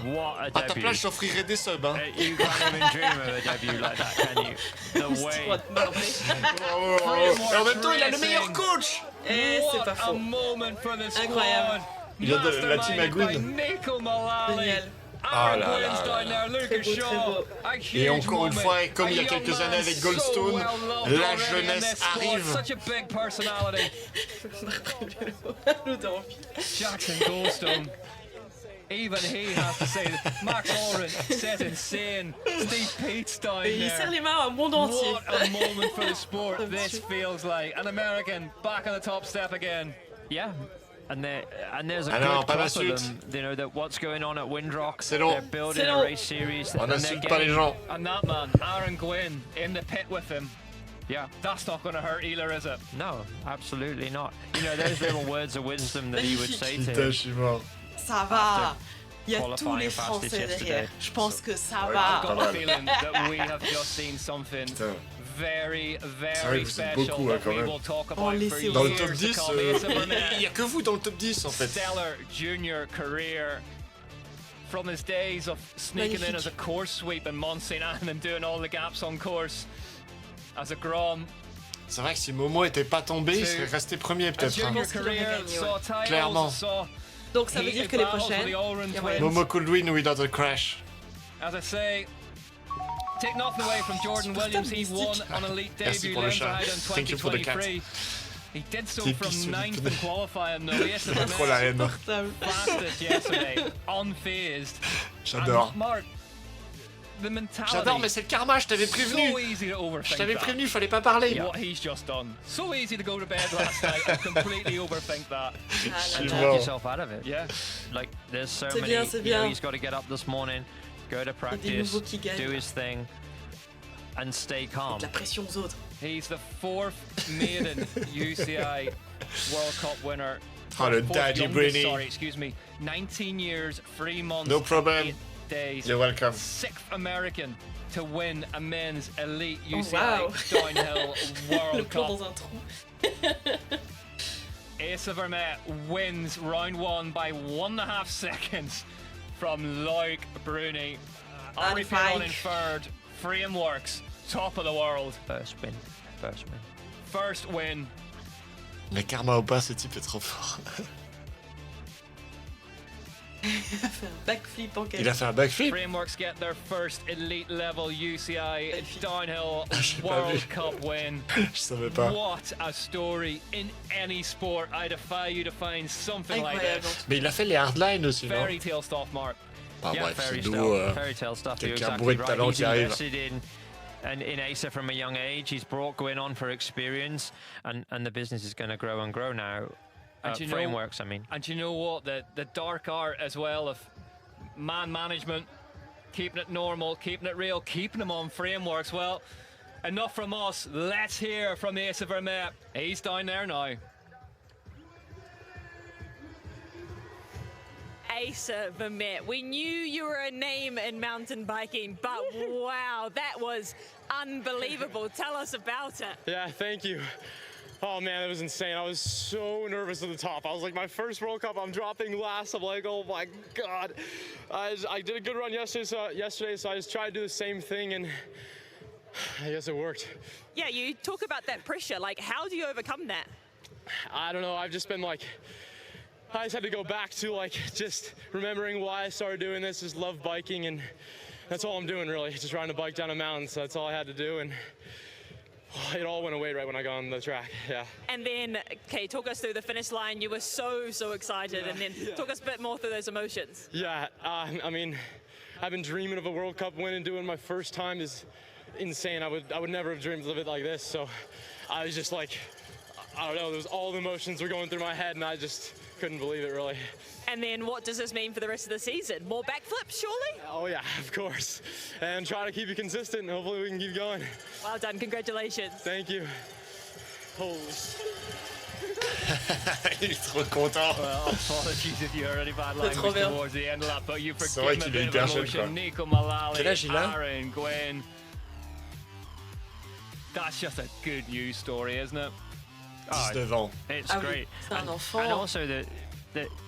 What a À ta debut. place, j'offrirais des subs. Hein. You can't even dream of a debut like that, can you? The way. Et en même temps, il a le meilleur coach! Et c'est pas What a faux. moment for the squad. Incroyable. Il a de la team Masterminded by Agwin. Nico Mullally. Génial. Ah Aaron là Gwynn's là down there, Lucas Très beau, très Shaw. beau. A Et huge encore une moment. fois, comme il y a A quelques young années man avec so Goldstone, well loved la already in jeunesse this sport. arrive. Such a big personality. L'odeur en Jackson Goldstone. Even he has to say that. Max Oren says insane. Steve Pete's down Et il there. serre les mains à un monde entier. What a moment for the sport. This feels like an American back on the top step again. Yeah. And there's a Ah good non, pas crop of d'insulte. them, you know, that what's going on at Windrock. C'est long. They're building C'est a long. race series. On and they're n'insulte pas les getting- gens. And that man, Aaron Gwynn, in the pit with him. Yeah. That's not going to hurt either, is it? No, absolutely not. You know, those little words of wisdom that he would say to Putain, him. je suis mort. Ça va. Il y a tous Qualifying les fastest Français yesterday. derrière. Je pense que ça I've va. got a feeling that we have just seen something Putain. very, vrai very que vous êtes special beaucoup, that quand we même. will talk Oh, about for laissez years Dans le Years top to 10, come. Asa Burnett, il n'y a que vous dans le top 10 en fait. stellar junior career from his days of sneaking in as a course sweep in Mont Saint Anne and doing all the gaps on course as a Grom. C'est vrai que si Momo était pas tombé, il serait resté premier A peut-être. junior Hein. qu'il aurait career, gagné, saw titles, Clairement. saw Donc ça veut dire que les prochaines, il y aura une- Momo could win without a crash. As I say, take nothing away from Jordan Williams, he won on elite Merci debut pour le chat. Lenzerheide in Thank you for the cat. 2023. He did so Des from pistes sur le 9th in pneu. qualifying though. Yes, Il a trop la haine. fastest yesterday, unfazed. J'adore. And Mark, the mentality. J'adore, mais c'est le karma, je t'avais So prévenu. easy to overthink Je t'avais that. prévenu, fallait pas parler. What he's just done. So easy to go to bed last night and completely overthink that. And Wow. talk yourself out of it. Yeah. Like, there's so C'est many. bien, c'est You know, bien. he's got to get up this morning, go to practice, nouveaux qui gagnent. do his thing, and stay calm. La pression aux autres. He's the 4th maiden UCI World Cup winner. Oh, le Fourth daddy youngest, Bruni. Sorry, excuse me. 19 years, 3 months, No problem. 8 days. You're welcome. 6th American to win a men's elite Oh, UCI wow. downhill Le World plomb Cup. dans un trou. Asa Vermette wins round 1 by 1.5 seconds from Loic Bruni. Ari Piron in third. Frameworks, top of the world. First win. First win. First win. Mais karma ou pas, ce type est trop fort. Il a fait un backflip en Il a fait un backflip. Frameworks get their first elite level UCI downhill l'ai pas World vu. Cup win. Je savais pas. What a story in any sport. I defy you to find something like this. Mais il a fait les hardlines aussi, non? Fairy tale stuff, Mark. Ah Yeah, bref, c'est fairy d'où fairy tale stuff. You're quelqu'un exactly bourré de right. talent He's qui arrive. invested in Asa from a young age. He's brought Gwyn on for experience, and the business is going to grow and grow now. And you know- Frameworks, I mean. And you know what? The dark art as well of man management, keeping it normal, keeping it real, keeping them on frameworks. Well, enough from us. Let's hear from Asa Vermette. He's down there now. Asa Vermette, we knew you were a name in mountain biking, but wow, that was unbelievable. Tell us about it. Yeah, thank you. Oh man, that was insane. I was so nervous at the top. I was like, my first World Cup, I'm dropping last. I'm like, oh my God. I did a good run yesterday, so I just tried to do the same thing, and I guess it worked. Yeah, you talk about that pressure. Like, how do you overcome that? I don't know, I've just been like, I just had to go back to like just remembering why I started doing this, just love biking, and that's all I'm doing really, just trying to bike down a mountain, so that's all I had to do, and it all went away right when I got on the track, yeah. And then, okay, talk us through the finish line. You were so excited, and then talk us a bit more through those emotions. Yeah, I mean, I've been dreaming of a World Cup win, and doing my first time is insane. I would never have dreamed of it like this, so I was just like, I don't know, there was all the emotions were going through my head, and I just couldn't believe it really. And then what does this mean for the rest of the season? More backflips, surely? Oh yeah, of course. And try to keep it consistent, and hopefully we can keep going. Well done, congratulations. Thank you. Holy. Il est trop content. Well, apologies if you heard any bad language towards the end of that, but you C'est vrai forgive qu'il a est bit hyper of jeune, emotion. quoi. Nico Malali, Quel âge il a? Aaron, Gwen. That's just a good news story, isn't it? 19 ans. It's Ah oui, great. c'est un enfant. And also that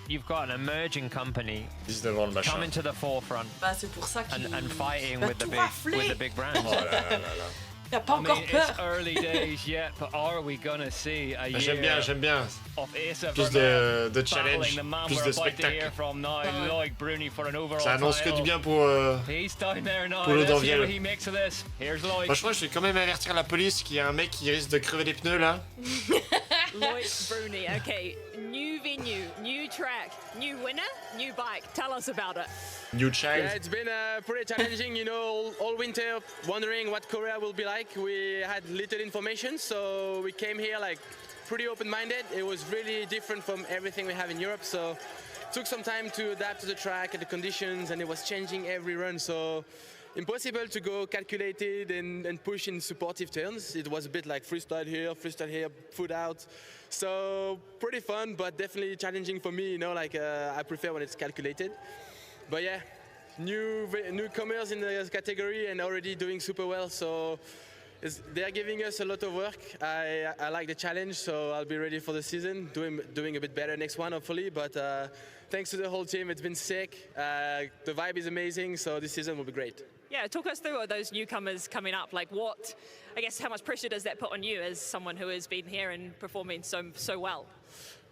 you've got an emerging company 19 ans le machin. coming to the forefront Bah, c'est pour ça qu'il and fighting va with the tout big rafler. brands. Oh là là là là. Il a pas I encore mean, peur. it's early days yet, but are we gonna see a J'aime bien, year j'aime bien. of Asa Plus Vermeulen de challenge, battling the man plus we're de about to hear spectacle. from now, Loic Bruni for an overall Ça annonce que title. du bien pour He's down there now. pour le Let's see Danviel. what he makes of this. Here's Loic. Franchement, je vais quand même avertir la police qu'il y a un mec qui risque de crever les pneus là. Loic Bruni, okay, new venue, new track, new winner, new bike. Tell us about it. New child. Yeah, it's been pretty challenging, you know, all winter wondering what Korea will be like. We had little information, so we came here like pretty open-minded. It was really different from everything we have in Europe, so it took some time to adapt to the track and the conditions, and it was changing every run, so impossible to go calculated and push in supportive turns. It was a bit like freestyle here, foot out. So pretty fun, but definitely challenging for me, you know, like I prefer when it's calculated. But yeah, newcomers in the category and already doing super well, so they are giving us a lot of work. I like the challenge, so I'll be ready for the season, doing a bit better next one hopefully, but thanks to the whole team, it's been sick. The vibe is amazing, so this season will be great. Yeah, talk us through those newcomers coming up. Like what, I guess, how much pressure does that put on you as someone who has been here and performing so well?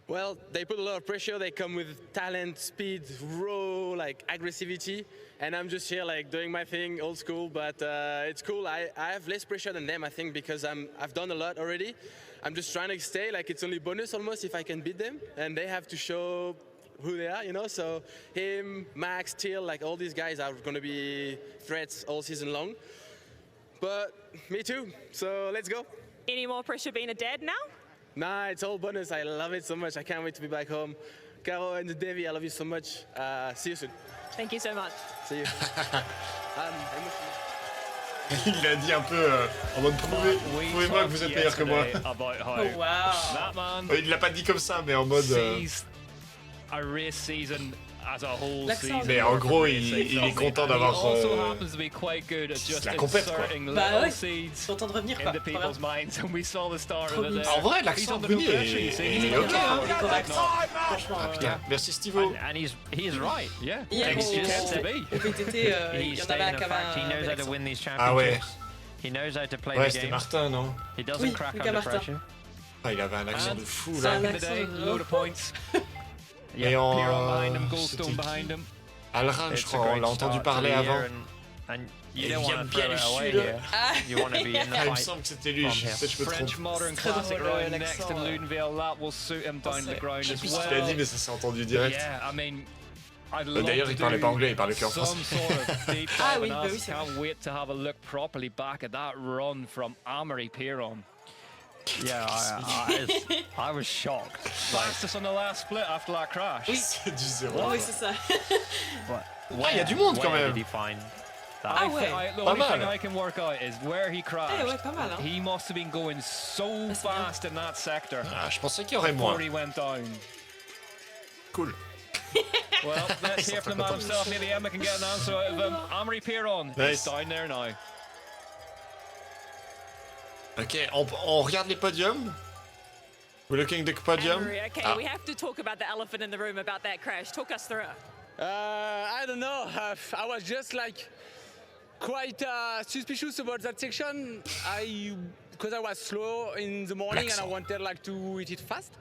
Well, they put a lot of pressure. They come with talent, speed, raw, like aggressivity, and I'm just here like doing my thing, old school. But it's cool. I have less pressure than them, I think, because I've done a lot already. I'm just trying to stay. Like it's only bonus almost if I can beat them, and they have to show who they are, you know. So him, Max, Till, like all these guys are going to be threats all season long. But me too. So let's go. Any more pressure being a dad now? Nah, it's all bonus. I love it so much. I can't wait to be back home. Caro and Davy, I love you so much. See you soon. Thank you so much. See you. Il a dit un peu en mode prouvez-moi que vous êtes meilleur que moi. Oh wow. Il l'a pas dit comme ça, mais en mode. A race season as a whole season. Mais en gros, il est content d'avoir la compète, quoi. Bah ouais, content de revenir, quoi. En vrai, l'accent Bruni est ok. Franchement, putain, merci Stivo. And he's right. Yeah. Au VTT, il y en avait un qui avait He knows how to win these championships. Ah ouais. He knows how to play Ouais, the c'était game. Martin, non? He doesn't crack under pressure. Ah, il avait un accent de fou là. Load of points. Et en. behind him, Goldstone behind him. Alran, je crois, on l'a entendu parler avant. You Et don't il want vient to bien throw le it away chute. here. You want to be in the Ah, il me fight. semble que c'était lui, peut-être je me French trompe. Modern Classic round next in Ludenville, that will suit him down the ground Je sais as plus ce qu'il a dit, well. mais ça s'est entendu direct. Yeah, I mean, I'd love D'ailleurs, il to parlait do pas anglais, il parlait que en some français. sort of deep Ah dive oui, on bah us. oui, c'est Can't wait to have a look properly back at that run from Amaury Piron. Yeah, I was shocked. Fastest on the last split after that crash. C'est du zéro. Oui, c'est ça. Ah, il y a du monde quand Where même. did he find that? Ah ouais. The Pas only thing mal. I can work out is where he crashed. Eh ouais, pas mal, hein. He must have been going so fast in that sector Ah, je pensais qu'il y aurait moins. before he went down. Cool. Well, let's hear from the man himself. Maybe Emma can get an answer out of him. Amaury Piron is Nice. down there now. Ok, on regarde les podiums. We're looking at the podium. Amaury, okay, Ah. we have to talk about the elephant in the room about that crash. Talk us through it. I don't know. I was just like quite suspicious about that section. Because I was slow in the morning and I wanted like to hit it fast.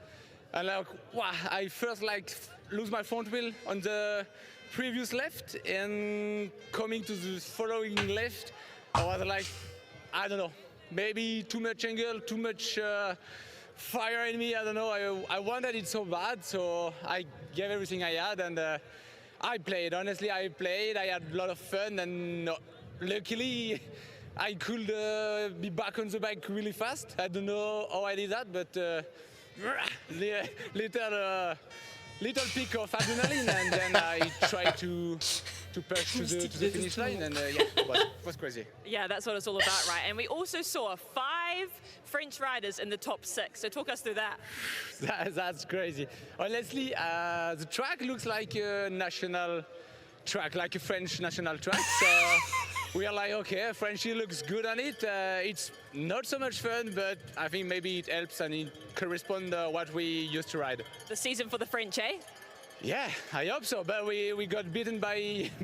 And like, wow, I first like lose my front wheel on the previous left and coming to the following left, I was like, I don't know, maybe too much angle, too much fire in me. I don't know. I wanted it so bad, so I gave everything I had and I played. Honestly, I played. I had a lot of fun and luckily I could be back on the bike really little peak of adrenaline, and then I tried to push to the finish line, and yeah, it was crazy. Yeah, that's what it's all about, right? And we also saw 5 French riders in the top 6. So talk us through that. That's crazy. Honestly, the track looks like a national track, like a French national track. So we are like, okay, Frenchie looks good on it. It's not so much fun, but I think maybe it helps and it corresponds what we used to ride. The season for the French, eh? Yeah, I hope so. But we got beaten by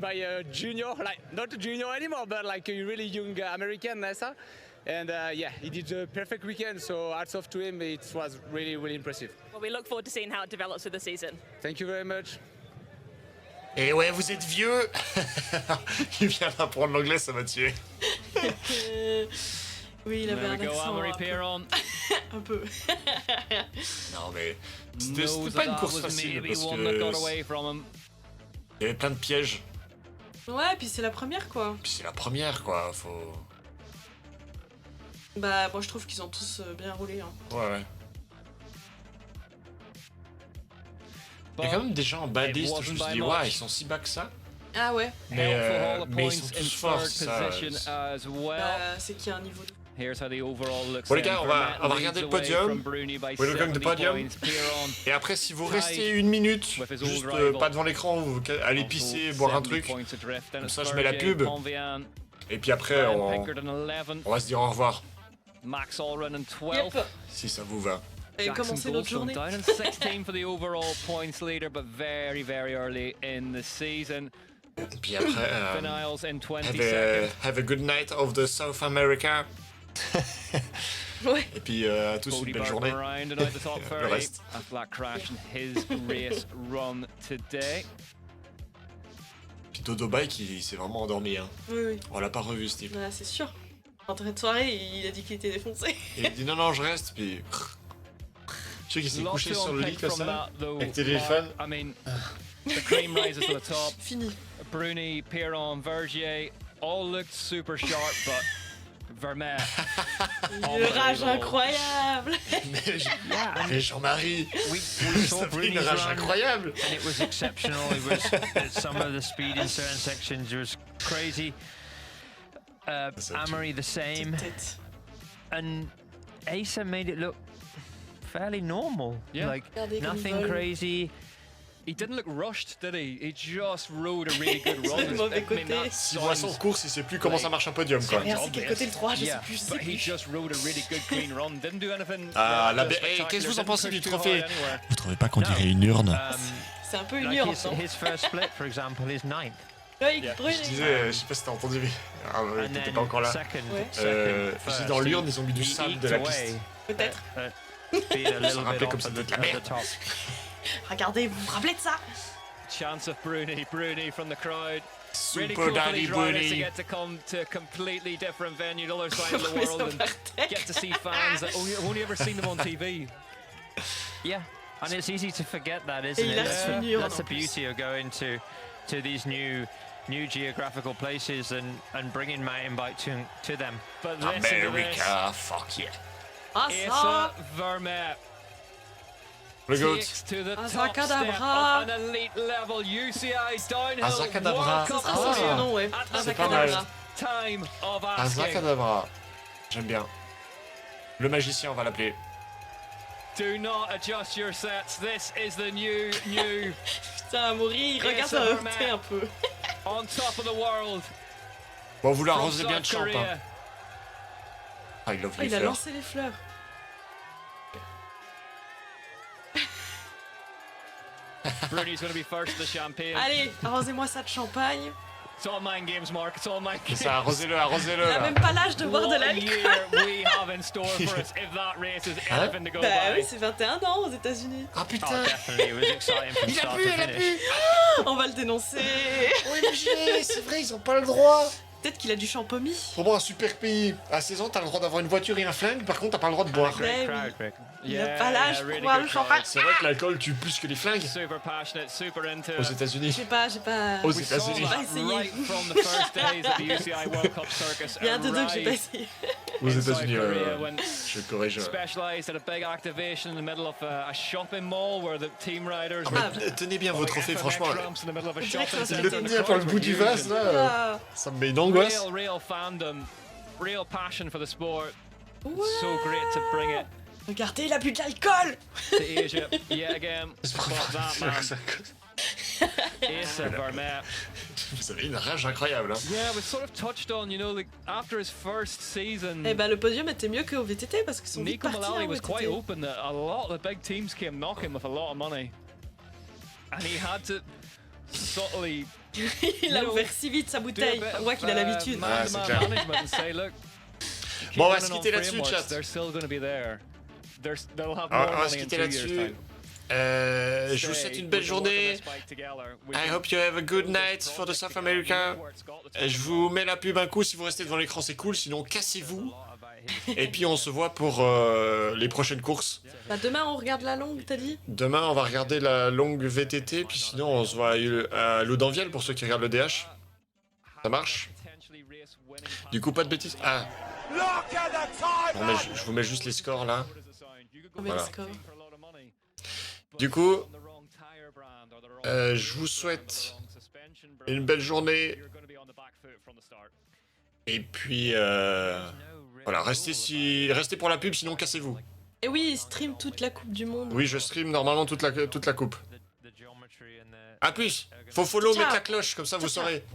a junior, like not a junior anymore, but like a really young American, Nessa. And yeah, he did a perfect weekend. So hats off to him. It was really, really impressive. Well, we look forward to seeing how it develops with the season. Thank you very much. Et ouais, vous êtes vieux. Il vient d'apprendre l'anglais, ça m'a tué. Oui, il avait un accent un peu. Non mais c'était pas une course facile parce que il y avait plein de pièges. Ouais, puis c'est la première quoi. Faut... Bah moi je trouve qu'ils ont tous bien roulé. Hein. Ouais. Il y a quand même des gens en bas de liste où je me suis dit, ouais, ils sont si bas que ça. Ah ouais. Mais ils sont tous forts, ça. C'est qu'il y a un niveau de... Bon les gars, on va regarder le podium. We're looking at the podium. Et après, si vous restez 1 minute, juste pas devant l'écran, vous allez pisser, boire un truc. Comme ça, je mets la pub. Et puis après, on va se dire au revoir. Yep. Si ça vous va. Et commencer notre journée. Down in 16th for the overall points leader, but very, very early in the season. Et puis après, Finals in 20 seconds. have a good night of the South America. Ouais. Et puis à tous une belle journée. Le reste. A flat crash in his race run today. Puis Dodo Bike, il s'est vraiment endormi. Hein. Oui. On l'a pas revu, ce type. Ouais, c'est sûr. En train de soirée, il a dit qu'il était défoncé. Et il dit non, je reste, puis... Je sais qu'il s'est couché sur le lit comme ça, avec téléphone. I mean, the cream rises to the top. Fini. Bruni, Piron, Vergier, all looked super sharp, but Vermette. Le rage incroyable. Mais Jean-Marie, saw une rage incroyable. And it was exceptional. It was some of the speed in certain sections was crazy. Amory the same, and Asa made it look fairly normal. Yeah. Like nothing crazy. He didn't look rushed, did he? He just rode a really good run. S'il voit son course, il sait plus comment ça marche un podium, quoi. C'est quel côté le 3, je sais plus. But he just rode a really good clean run. Didn't do anything. Qu'est-ce que vous en pensez du trophée? Vous trouvez pas qu'on dirait une urne? C'est un peu une urne, non? His first split, for example, is 9th. Ouais, je disais, je sais pas si t'as entendu, mais t'étais pas encore là. Dans l'urne, ils ont mis du sable de la piste. Peut-être. Ça rappelait comme ça de la merde. Regardez, vous vous rappelez de ça? Chance of Bruni from the crowd. Super really cool Daddy for these riders to Bruni. get to come to a completely different venue, the other side of the world, and get to see fans that only ever seen them on TV. Yeah, and it's easy to forget that, isn't it? That's the beauty of going to these new geographical places and bringing mountain bike to them. But America, fuck yeah. Asa Vermette takes to the top step of an elite level UCI downhill World Cup at the first time of asking. Azakadabra. J'aime bien. Le magicien, on va l'appeler. Do not adjust your sets. This is the new. Putain, Amaury, regarde ça heurter un peu. On top of the world. Bon, vous l'arrosez bien de champ. Ah, il a lancé les fleurs. Bruni's going to be first to the champagne. Allez, arrosez-moi ça de champagne. It's all mind games, Mark. It's all mind games. Ça, arrosez-le. Il a même pas l'âge de boire de l'alcool. We have in store for us if that race is anything to go by. Bah oui, c'est 21 ans aux États-Unis. Ah putain. Oh, definitely. It was exciting from start to finish. On va le dénoncer. OMG, c'est vrai, ils ont pas le droit. Peut-être qu'il a du champomis. Pour moi, un super pays. À 16 ans, t'as le droit d'avoir une voiture et un flingue, par contre, t'as pas le droit de boire. Il a pas l'âge pour boire le champagne. C'est vrai que l'alcool tue plus que les flingues. Super passionate, super into aux États-Unis. J'ai pas. Aux États-Unis. J'ai pas essayé. Right from the first days of the UCI World Cup circus. Il y a un dodo que j'ai pas essayé. Aux in South États-Unis, Korea when je corrige. specialized at a big activation in the middle of a shopping mall where the team riders. Tenez bien vos trophées, franchement. Le tenir par le bout du vase, là, ça me met une angoisse. Real fandom, real passion for the sport. It's so great to bring it. Regardez, il a bu de l'alcool. To Asia, yet again. That man. Asa Vermette. Vous avez une rage incroyable. Hein. Yeah, we sort of touched on, you know, like after his first season. Eh ben le podium était mieu qu'au VTT parce qu'ils sont vite Nico partis. Mullally was VTT. quite open that a lot of the big teams came knocking with a lot of money, and he had to subtly. Il a ouvert si vite sa bouteille. On voit qu'il a l'habitude. Ah, c'est clair. Bon, on va se quitter là-dessus, chat. They're still going to be there. They'll have On more va se money in quitter 2 years' là-dessus. time. Je vous souhaite une belle journée. I hope you have a good night for the South America. Je vous mets la pub un coup. Si vous restez devant l'écran, c'est cool. Sinon, cassez-vous. Et puis, on se voit pour les prochaines courses. Bah demain on regarde la longue, t'as dit? Demain, on va regarder la longue VTT. Puis sinon, on se voit à l'Audenviel pour ceux qui regardent le DH. Ça marche? Du coup, pas de bêtises. Ah. Bon, mais je vous mets juste les scores là. Voilà. Du coup, je vous souhaite une belle journée. Et puis, voilà, restez pour la pub, sinon cassez-vous. Et oui, il stream toute la Coupe du Monde. Oui, je stream normalement toute la coupe. A plus, faut follow, mettre la cloche, comme ça vous saurez.